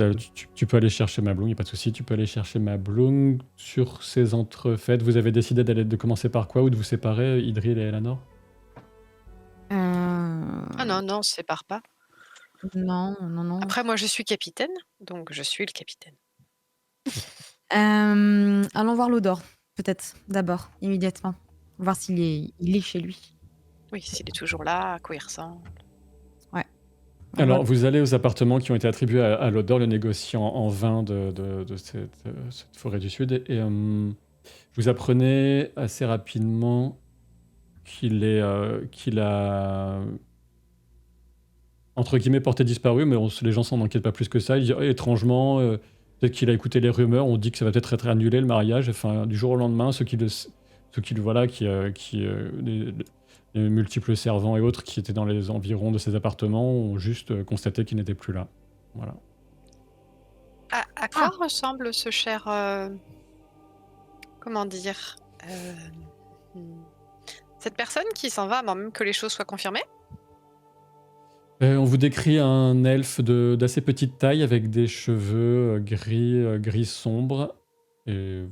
[SPEAKER 1] tu peux aller chercher Mablung, il n'y a pas de souci. Tu peux aller chercher Mablung sur ces entrefaites. Vous avez décidé de commencer par quoi ou de vous séparer, Idril et Eleanor?
[SPEAKER 4] Ah non, non, on se sépare pas.
[SPEAKER 3] Non.
[SPEAKER 4] Après, moi, je suis capitaine, donc je suis le capitaine.
[SPEAKER 3] Allons voir l'Odor, peut-être, d'abord, immédiatement. Voir il est chez lui.
[SPEAKER 4] Oui, s'il est toujours là, à quoi il ressemble.
[SPEAKER 3] Ouais.
[SPEAKER 1] Alors, vous allez aux appartements qui ont été attribués à l'Odor, le négociant en vin de cette forêt du Sud. Et vous apprenez assez rapidement qu'il a, entre guillemets, porté disparu, mais les gens s'en inquiètent pas plus que ça. Il dit, étrangement, peut-être qu'il a écouté les rumeurs, on dit que ça va peut-être être annulé le mariage. Enfin, du jour au lendemain, les multiples servants et autres qui étaient dans les environs de ces appartements ont juste constaté qu'il n'était plus là. Voilà.
[SPEAKER 4] À quoi ressemble ce cher... comment dire cette personne qui s'en va avant même que les choses soient confirmées?
[SPEAKER 1] On vous décrit un elfe d'assez petite taille avec des cheveux gris sombre et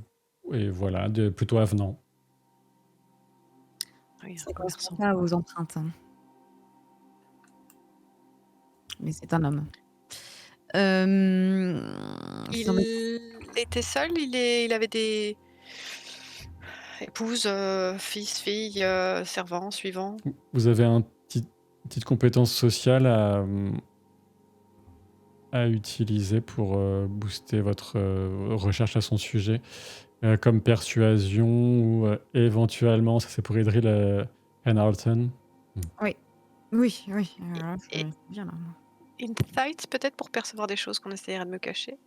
[SPEAKER 1] voilà, plutôt avenant.
[SPEAKER 4] Oui,
[SPEAKER 3] Ça
[SPEAKER 4] un
[SPEAKER 3] ne correspond
[SPEAKER 4] commerçant.
[SPEAKER 3] pas aux empreintes. Mais c'est un homme.
[SPEAKER 4] Il était seul, il avait des épouses, fils, filles, servants, suivants.
[SPEAKER 1] Vous avez une petite compétence sociale à utiliser pour booster votre recherche à son sujet, comme persuasion ou éventuellement, ça c'est pour Idril Penarlton.
[SPEAKER 3] Oui.
[SPEAKER 4] Et-
[SPEAKER 3] Bien là.
[SPEAKER 4] Insight, peut-être, pour percevoir des choses qu'on essaierait de me cacher.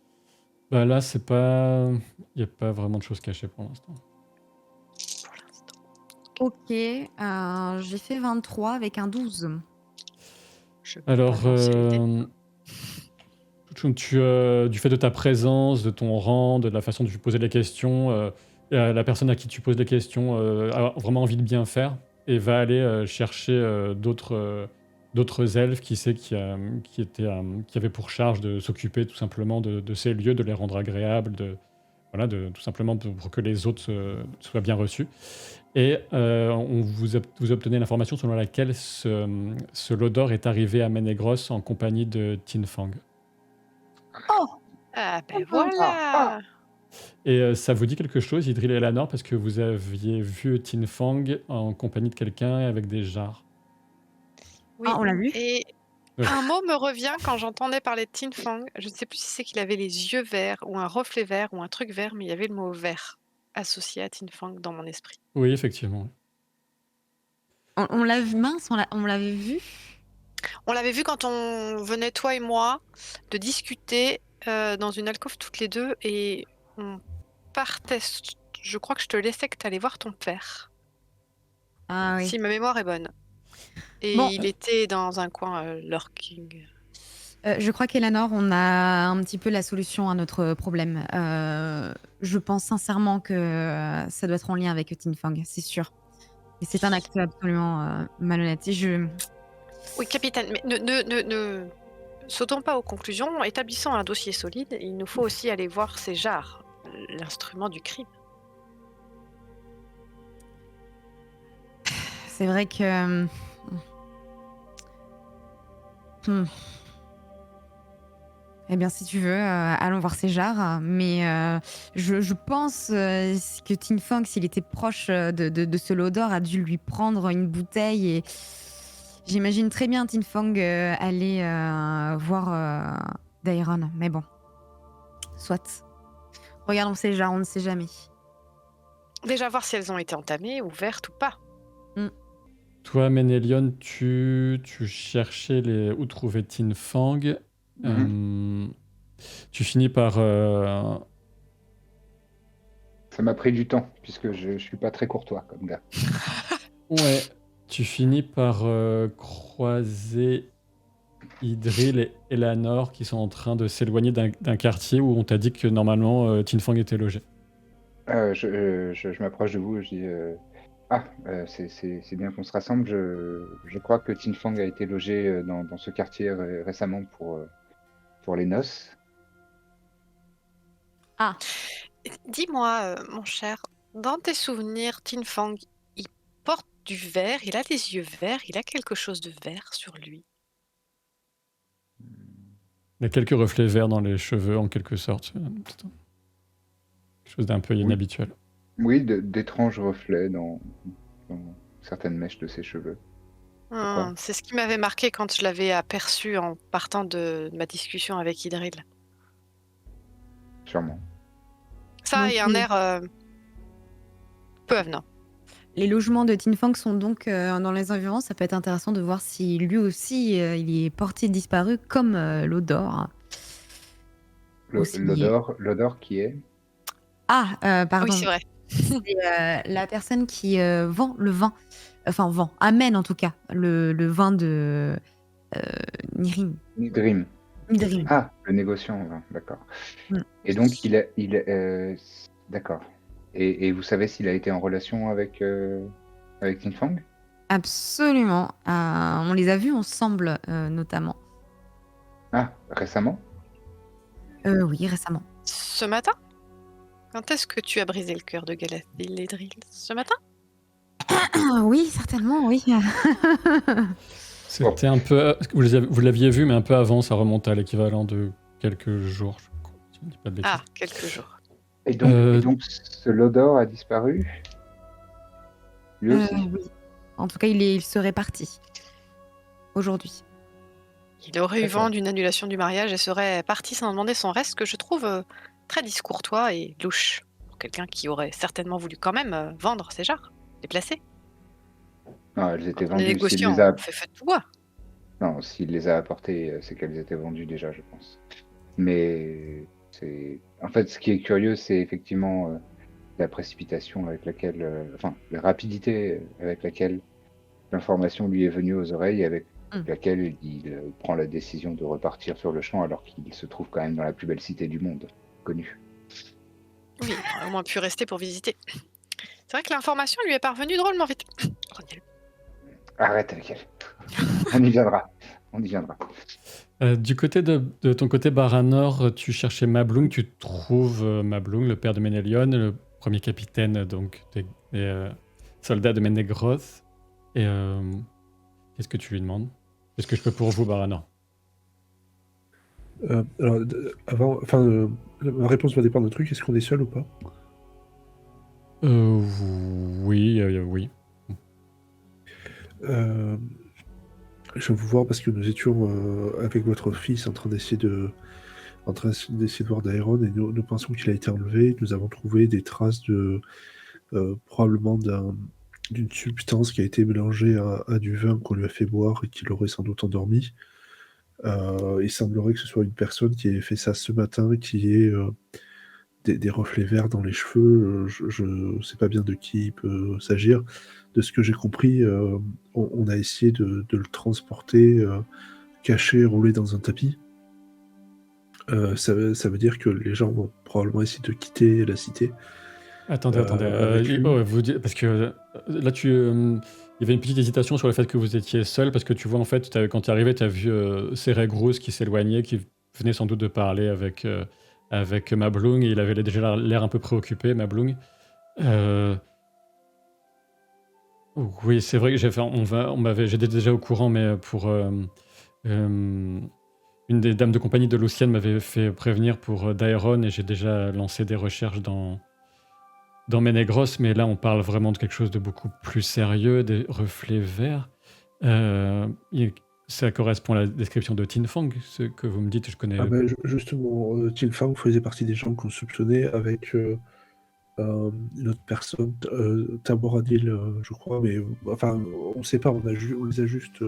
[SPEAKER 1] Bah là, il n'y a pas vraiment de choses cachées pour l'instant.
[SPEAKER 4] Pour l'instant.
[SPEAKER 3] Ok, j'ai fait 23 avec un 12.
[SPEAKER 4] Je peux
[SPEAKER 1] Alors,
[SPEAKER 4] pas lancer le dé.
[SPEAKER 1] du fait de ta présence, de ton rang, de la façon dont tu posais les questions, la personne à qui tu poses les questions a vraiment envie de bien faire et va aller chercher d'autres d'autres elfes, qui sait, qui avaient pour charge de s'occuper tout simplement de ces lieux, de les rendre agréables, voilà, tout simplement pour que les autres soient bien reçus. Et vous obtenez l'information selon laquelle ce Lodor est arrivé à Ménégros en compagnie de Tin Fang.
[SPEAKER 3] Oh!
[SPEAKER 4] Ah ben voilà.
[SPEAKER 1] Et ça vous dit quelque chose, Idril et Elanor, parce que vous aviez vu Tin Fang en compagnie de quelqu'un avec des jarres.
[SPEAKER 4] Oui.
[SPEAKER 3] Ah, on l'a vu?
[SPEAKER 4] Et
[SPEAKER 1] Ouais.
[SPEAKER 4] un mot me revient quand j'entendais parler de Tin Fang. Je ne sais plus si c'est qu'il avait les yeux verts ou un reflet vert ou un truc vert, mais il y avait le mot vert associé à Tin Fang dans mon esprit.
[SPEAKER 1] Oui, effectivement.
[SPEAKER 3] On l'a vu, mince, on l'avait vu?
[SPEAKER 4] On l'avait vu quand on venait, toi et moi, de discuter dans une alcôve toutes les deux et on partait. Je crois que je te laissais que tu allais voir ton père,
[SPEAKER 3] Ah oui.
[SPEAKER 4] si ma mémoire est bonne. Et
[SPEAKER 3] Bon,
[SPEAKER 4] il était dans un coin lurking.
[SPEAKER 3] je crois qu'Elanor, on a un petit peu la solution à notre problème. Je pense sincèrement que ça doit être en lien avec Tin Fang, c'est sûr. Et c'est un acte absolument malhonnête. Et
[SPEAKER 4] Oui, capitaine, mais ne sautons pas aux conclusions, établissons un dossier solide. Il nous faut aussi aller voir ces jarres, l'instrument du crime.
[SPEAKER 3] c'est vrai que... Hmm. Eh bien, si tu veux, allons voir ces jarres. Mais je pense que Tin Fang, s'il était proche de ce Lodor, a dû lui prendre une bouteille. Et j'imagine très bien Tin Fang aller voir Dairon. Mais bon, soit. Regardons ces jarres, on ne sait jamais.
[SPEAKER 4] Déjà voir si elles ont été entamées, ouvertes ou pas.
[SPEAKER 1] Toi, Ménélion, tu cherchais où trouver Tin Fang. Tu finis par...
[SPEAKER 2] Ça m'a pris du temps, puisque je suis pas très courtois comme gars.
[SPEAKER 1] Ouais, tu finis par croiser Idril et Elanor qui sont en train de s'éloigner d'un quartier où on t'a dit que normalement Tin Fang était logé.
[SPEAKER 2] Je m'approche de vous, je dis c'est bien qu'on se rassemble. Je crois que Tin Fang a été logé dans ce quartier récemment pour les noces.
[SPEAKER 3] Ah,
[SPEAKER 4] Dis-moi, mon cher, dans tes souvenirs, Tin Fang, il porte du vert, il a les yeux verts, il a quelque chose de vert sur lui.
[SPEAKER 1] Il y a quelques reflets verts dans les cheveux en quelque sorte. Quelque chose d'un peu inhabituel.
[SPEAKER 2] Oui, d'étranges reflets dans certaines mèches de ses cheveux. Pourquoi
[SPEAKER 4] C'est ce qui m'avait marqué quand je l'avais aperçu en partant de ma discussion avec Idril.
[SPEAKER 2] Sûrement.
[SPEAKER 4] Ça
[SPEAKER 3] Donc,
[SPEAKER 4] et un air peu avenant.
[SPEAKER 3] les logements de Tin Fang sont donc dans les environs. Ça peut être intéressant de voir si lui aussi, il est porté disparu comme Lodor. Aussi.
[SPEAKER 2] L'odeur qui est
[SPEAKER 3] Ah,
[SPEAKER 4] Oui,
[SPEAKER 3] pardon.
[SPEAKER 4] c'est vrai.
[SPEAKER 3] C'est la personne qui vend le vin. Enfin, amène en tout cas le vin de Nirim.
[SPEAKER 2] Nidrim.
[SPEAKER 3] Midrim.
[SPEAKER 2] Ah, le négociant, d'accord.
[SPEAKER 3] Mm.
[SPEAKER 2] Et donc, il est d'accord. Et vous savez s'il a été en relation avec Tin Fang?
[SPEAKER 3] Absolument. On les a vus ensemble, notamment.
[SPEAKER 2] Ah, récemment?
[SPEAKER 3] Oui, récemment.
[SPEAKER 4] Ce matin? Quand est-ce que tu as brisé le cœur de Galadriel, Idril? Ce matin?
[SPEAKER 3] Ah, oui, certainement, oui.
[SPEAKER 1] C'était un peu... Vous l'aviez vu, mais un peu avant, ça remonte à l'équivalent de quelques jours, je crois. Si je ne dis pas de bêtises.
[SPEAKER 4] Ah, quelques jours.
[SPEAKER 2] Et donc ce Lodor a disparu? Lui aussi?
[SPEAKER 3] Oui. En tout cas, il serait parti. Aujourd'hui.
[SPEAKER 4] Il aurait eu
[SPEAKER 2] D'accord.
[SPEAKER 4] vent d'une annulation du mariage et serait parti sans demander son reste, que je trouve très discourtois et louche. Pour quelqu'un qui aurait certainement voulu quand même vendre ses jarres, les placer.
[SPEAKER 2] Non, elles étaient
[SPEAKER 4] Quand on est
[SPEAKER 2] vendues.
[SPEAKER 4] négociant, on fait feu de tout bois.
[SPEAKER 2] Non, s'il les a apportées, c'est qu'elles étaient vendues déjà, je pense. Mais en fait, ce qui est curieux, c'est effectivement la précipitation avec laquelle, la rapidité avec laquelle l'information lui est venue aux oreilles, avec laquelle il prend la décision de repartir sur le champ alors qu'il se trouve quand même dans la plus belle cité du monde, connue.
[SPEAKER 4] Oui, il aurait au moins pu rester pour visiter. C'est vrai que l'information lui est parvenue drôlement vite. Reniel.
[SPEAKER 2] Arrête avec elle. On y viendra. On y viendra.
[SPEAKER 1] Du côté de ton côté, Baranor, tu cherchais Mablung, tu trouves Mablung, le père de Ménélion, le premier capitaine donc des soldats de Ménégroth. Et qu'est-ce que tu lui demandes? Qu'est-ce que je peux pour vous, Baranor?
[SPEAKER 5] Alors, ma réponse va dépendre d'un truc. Est-ce qu'on est seul ou pas?
[SPEAKER 1] Oui, oui.
[SPEAKER 5] Je vais vous voir parce que nous étions avec votre fils en train d'essayer de voir Daeron et nous pensons qu'il a été enlevé. Nous avons trouvé des traces de probablement d'une substance qui a été mélangée à du vin qu'on lui a fait boire et qui l'aurait sans doute endormi. Il semblerait que ce soit une personne qui ait fait ça ce matin, qui ait des reflets verts dans les cheveux. Je ne sais pas bien de qui il peut s'agir. De ce que j'ai compris, on a essayé de le transporter, caché, roulé dans un tapis. Ça veut dire que les gens vont probablement essayer de quitter la cité.
[SPEAKER 1] Attendez.
[SPEAKER 5] avec lui.
[SPEAKER 1] Parce que là, il y avait une petite hésitation sur le fait que vous étiez seul, parce que tu vois, en fait, quand tu es arrivé, tu as vu Ceregrus qui s'éloignait, qui venait sans doute de parler avec Mablung, et il avait déjà l'air un peu préoccupé, Mablung. Oui, c'est vrai que j'étais déjà au courant, mais pour une des dames de compagnie de Lucienne m'avait fait prévenir pour Daeron, et j'ai déjà lancé des recherches dans Ménégros, mais là on parle vraiment de quelque chose de beaucoup plus sérieux, des reflets verts. Ça correspond à la description de Tin Fang, ce que vous me dites, je connais.
[SPEAKER 5] Justement, Tin Fang faisait partie des gens qu'on soupçonnait avec une autre personne, Taboradil, je crois, mais enfin, on ne sait pas, on les a juste.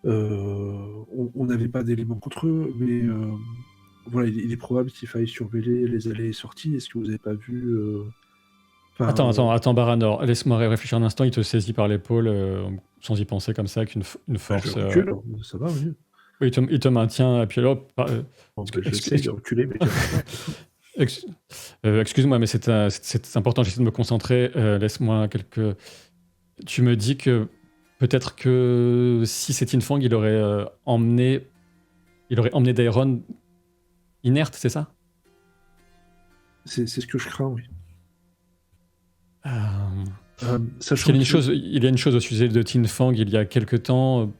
[SPEAKER 5] On n'avait pas d'éléments contre eux, mais voilà, il est probable qu'il faille surveiller les allées et sorties. Est-ce que vous n'avez pas vu
[SPEAKER 1] Attends, Baranor, laisse-moi réfléchir un instant, il te saisit par l'épaule, sans y penser comme ça, qu'une force.
[SPEAKER 5] Je recule, ça va, oui.
[SPEAKER 1] Oui, il te maintient, et puis alors.
[SPEAKER 5] J'essaie de reculer, mais
[SPEAKER 1] excuse-moi, mais c'est important, j'essaie de me concentrer. Laisse-moi quelques. Tu me dis que peut-être que si c'est Tin Fang, il aurait emmené Daeron inerte, c'est ça?
[SPEAKER 5] c'est ce que je crains, oui.
[SPEAKER 1] Sachant il y a une chose au sujet de Tin Fang, il y a quelque temps,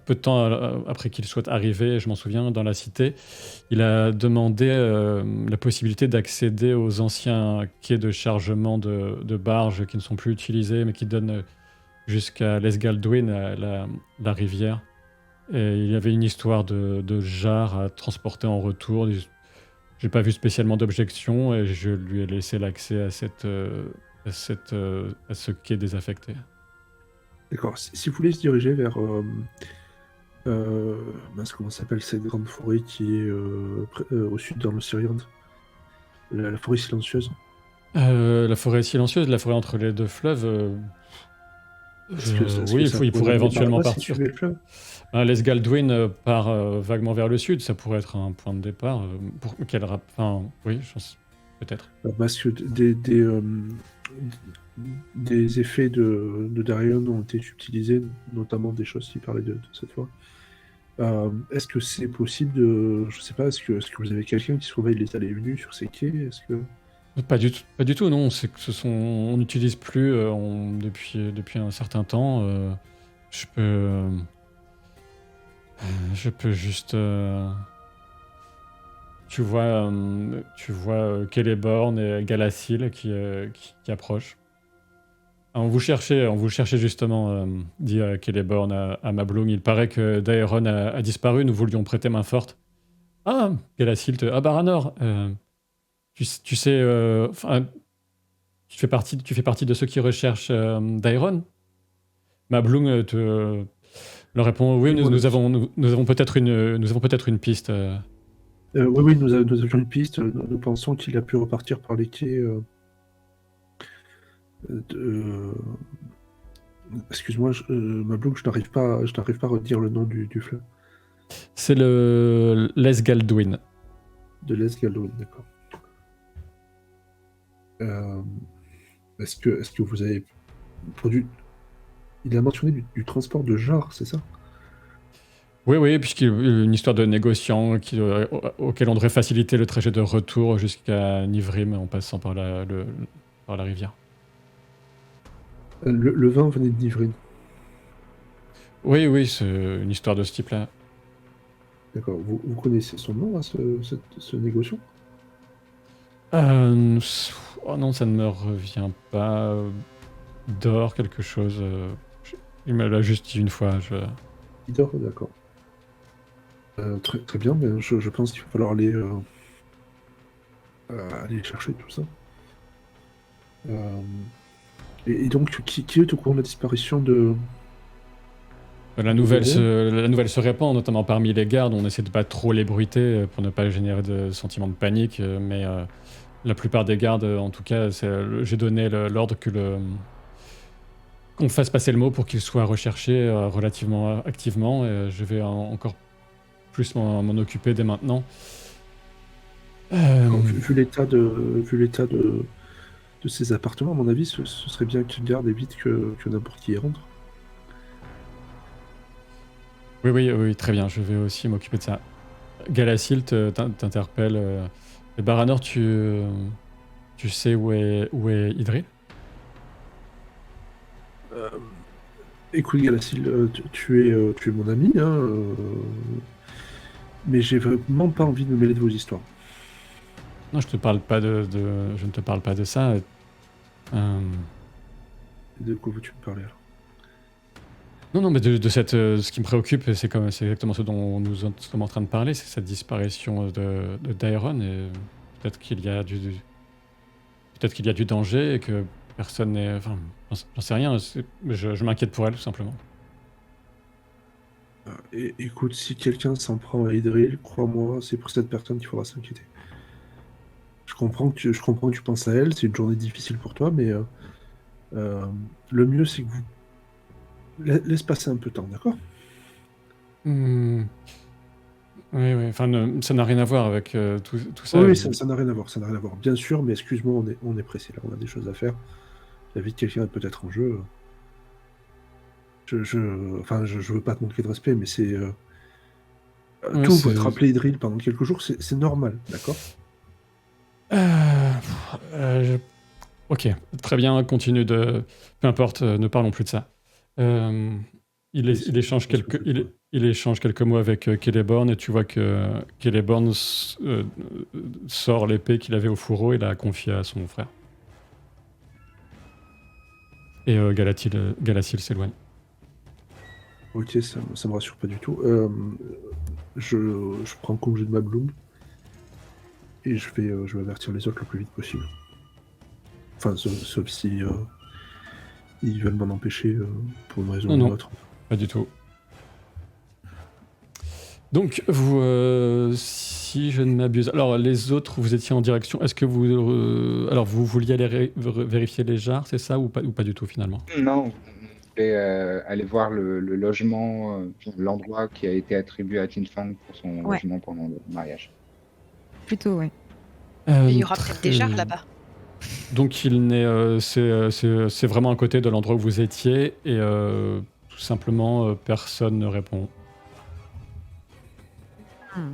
[SPEAKER 1] peu de temps après qu'il soit arrivé, je m'en souviens, dans la cité, il a demandé la possibilité d'accéder aux anciens quais de chargement de barges qui ne sont plus utilisés, mais qui donnent jusqu'à l'Esgaldwyn, la rivière. Et il y avait une histoire de jarre à transporter en retour. J'ai pas vu spécialement d'objection et je lui ai laissé l'accès à ce quai désaffecté.
[SPEAKER 5] D'accord. Si vous voulez se diriger vers comment s'appelle cette grande forêt qui est au sud dans l'Océan, la forêt silencieuse.
[SPEAKER 1] La forêt silencieuse, la forêt entre les deux fleuves. Oui, il pourrait éventuellement partir. L'Esgaldwyn part vaguement vers le sud, ça pourrait être un point de départ. Oui, je pense, peut-être.
[SPEAKER 5] Parce que des effets de Darion ont été utilisés, notamment des choses qui parlaient de cette forêt. Est-ce que c'est possible de... Je sais pas, est-ce que vous avez quelqu'un qui surveille les allées et venues sur ces quais? Est-ce que...
[SPEAKER 1] Pas du tout, non. C'est que on n'utilise plus depuis un certain temps. Je peux juste. Tu vois Celeborn et Galassil qui approchent. On vous cherchait justement, dit Celeborn à Mablung. Il paraît que Daeron a disparu. Nous voulions prêter main forte. Ah, Galassil, Baranor. Tu sais, tu fais partie de ceux qui recherchent Daeron. Mablung leur répond oui, nous avons peut-être une piste.
[SPEAKER 5] Oui, nous avions une piste. Nous pensons qu'il a pu repartir par les quais. Excuse-moi, Mablung, je n'arrive pas à redire le nom du fleuve.
[SPEAKER 1] C'est le l'Esgaldwyn.
[SPEAKER 5] De l'Esgaldwyn, d'accord. Est-ce que vous avez produit... Il a mentionné du transport de jarres, c'est ça?
[SPEAKER 1] Oui, oui, puisqu'il y a une histoire de négociant auquel on devrait faciliter le trajet de retour jusqu'à Nivrim en passant par par la rivière.
[SPEAKER 5] Le vin venait de Nivrine.
[SPEAKER 1] Oui, oui, c'est une histoire de ce type-là.
[SPEAKER 5] D'accord. Vous connaissez son nom, hein, ce négociant?
[SPEAKER 1] Oh non, ça ne me revient pas. D'or, quelque chose. Il me l'a juste dit une fois.
[SPEAKER 5] Idor, d'accord. Très, très bien, mais je pense qu'il va falloir aller chercher tout ça. Euh, et donc, qui est au courant de la disparition de...
[SPEAKER 1] La nouvelle se répand, notamment parmi les gardes. On essaie de pas trop l'ébruiter pour ne pas générer de sentiments de panique. Mais la plupart des gardes, en tout cas, j'ai donné l'ordre qu'on fasse passer le mot pour qu'il soit recherché relativement activement. Et je vais encore plus m'en occuper dès maintenant.
[SPEAKER 5] Vu l'état de ces appartements, à mon avis, ce serait bien qu'ils gardent et vite que n'importe qui y rentre.
[SPEAKER 1] Oui, oui, oui, très bien. Je vais aussi m'occuper de ça. Galacil t'interpelle. Et Baranor, tu sais où est Idril?
[SPEAKER 5] Écoute, Galacil, tu es mon ami, hein, mais j'ai vraiment pas envie de me mêler de vos histoires.
[SPEAKER 1] Non, je te parle pas je ne te parle pas de ça.
[SPEAKER 5] De quoi veux-tu me parler alors?
[SPEAKER 1] Non, non, mais ce qui me préoccupe, c'est exactement ce dont nous sommes en train de parler, c'est cette disparition de Daeron. Et peut-être qu'il y a peut-être qu'il y a du danger et que personne n'est. Enfin, j'en sais rien. Je m'inquiète pour elle, tout simplement.
[SPEAKER 5] Et, écoute, si quelqu'un s'en prend à Idril, crois-moi, c'est pour cette personne qu'il faudra s'inquiéter. Je comprends que tu penses à elle, c'est une journée difficile pour toi, mais le mieux c'est que vous laisse passer un peu de temps, d'accord?
[SPEAKER 1] Hmm. Oui, oui. Enfin, ça n'a rien à voir avec tout ça.
[SPEAKER 5] Oui, ça n'a rien à voir, ça n'a rien à voir. Bien sûr, mais excuse-moi, on est pressé là, on a des choses à faire. La vie de quelqu'un est peut-être en jeu. Enfin, je veux pas te manquer de respect, mais c'est
[SPEAKER 1] Oui,
[SPEAKER 5] tout votre rappeler Idril pendant quelques jours, c'est normal, d'accord?
[SPEAKER 1] Ok, très bien, continue de. Peu importe, ne parlons plus de ça. Il échange il échange quelques mots avec Celeborn et tu vois que Celeborn sort l'épée qu'il avait au fourreau et l'a confiée à son frère. Et Galacil s'éloigne.
[SPEAKER 5] Ok, ça me rassure pas du tout. Je prends congé de ma bloom et je vais avertir les autres le plus vite possible. Enfin, sauf si ils veulent m'en empêcher pour une raison ou une
[SPEAKER 1] Non,
[SPEAKER 5] autre.
[SPEAKER 1] pas du tout. Donc, si je ne m'abuse, alors les autres, vous étiez en direction. Est-ce que alors vous vouliez aller vérifier les jarres, c'est ça, ou pas du tout finalement?
[SPEAKER 2] Non, on voulait aller voir le logement, l'endroit qui a été attribué à Tin Fang pour son
[SPEAKER 3] Ouais.
[SPEAKER 2] logement pendant le mariage.
[SPEAKER 3] Plutôt, ouais.
[SPEAKER 4] Il y aura peut-être des jarres là-bas.
[SPEAKER 1] Donc c'est vraiment à côté de l'endroit où vous étiez et tout simplement personne ne répond.
[SPEAKER 3] Hmm.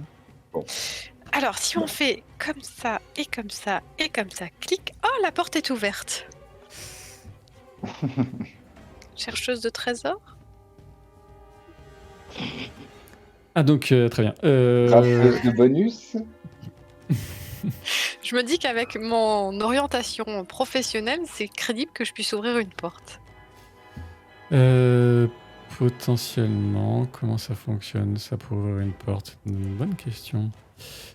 [SPEAKER 4] Alors, si on fait comme ça, et comme ça, et comme ça, clic. Oh, la porte est ouverte. Chercheuse de trésors.
[SPEAKER 1] Ah donc très bien.
[SPEAKER 2] Grâce de bonus.
[SPEAKER 4] Je me dis qu'avec mon orientation professionnelle, c'est crédible que je puisse ouvrir une porte.
[SPEAKER 1] Potentiellement, comment ça fonctionne ça pour ouvrir une porte? Une bonne question.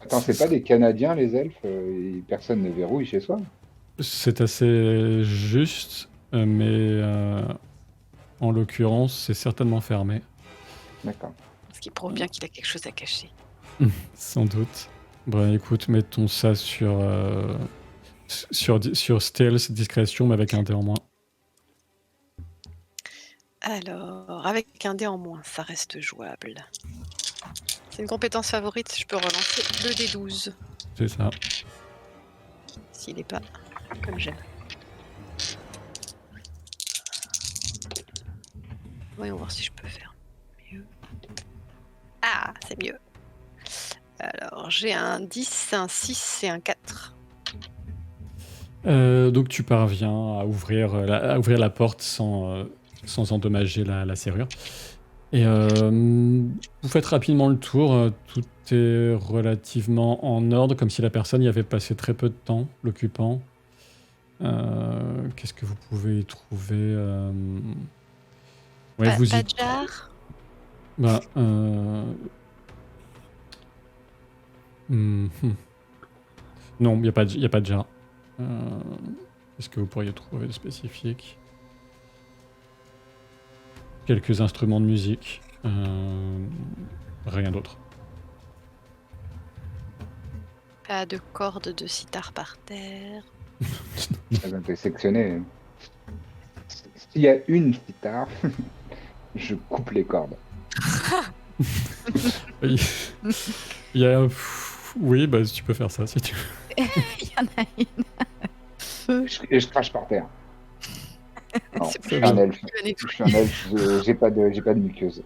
[SPEAKER 2] Attends, c'est pas des Canadiens les elfes, et personne ne verrouille chez soi.
[SPEAKER 1] C'est assez juste, mais en l'occurrence, c'est certainement fermé.
[SPEAKER 2] D'accord.
[SPEAKER 4] Ce qui prouve bien qu'il a quelque chose à cacher.
[SPEAKER 1] Sans doute. Bon, écoute, mettons ça sur stealth, discrétion, mais avec un dé en moins.
[SPEAKER 4] Alors, avec un dé en moins, ça reste jouable. C'est une compétence favorite, je peux relancer le D12.
[SPEAKER 1] C'est ça.
[SPEAKER 4] S'il n'est pas comme j'aime. Voyons voir si je peux faire mieux. Ah, c'est mieux. Alors, j'ai un 10, un 6 et un 4.
[SPEAKER 1] Donc tu parviens à ouvrir la porte sans endommager la serrure. Et vous faites rapidement le tour. Tout est relativement en ordre, comme si la personne y avait passé très peu de temps, l'occupant. Qu'est-ce que vous pouvez y trouver Ouais, vous
[SPEAKER 4] Pas
[SPEAKER 1] y...
[SPEAKER 4] de jar.
[SPEAKER 1] Bah, hmm. Non, il n'y a pas de jar. Qu'est-ce que vous pourriez trouver de spécifique? Quelques instruments de musique. Rien d'autre.
[SPEAKER 4] Pas de corde de sitar par terre.
[SPEAKER 2] T'es sectionné. S'il y a une guitare, je coupe les cordes.
[SPEAKER 1] Il y a... Oui, bah tu peux faire ça si tu veux.
[SPEAKER 3] Il y en a une.
[SPEAKER 2] Et je crache par terre. Non,
[SPEAKER 4] C'est
[SPEAKER 2] je suis
[SPEAKER 4] plus
[SPEAKER 2] un elfe.
[SPEAKER 4] qui va nettoyer.
[SPEAKER 2] Je suis un elfe, j'ai pas de muqueuse.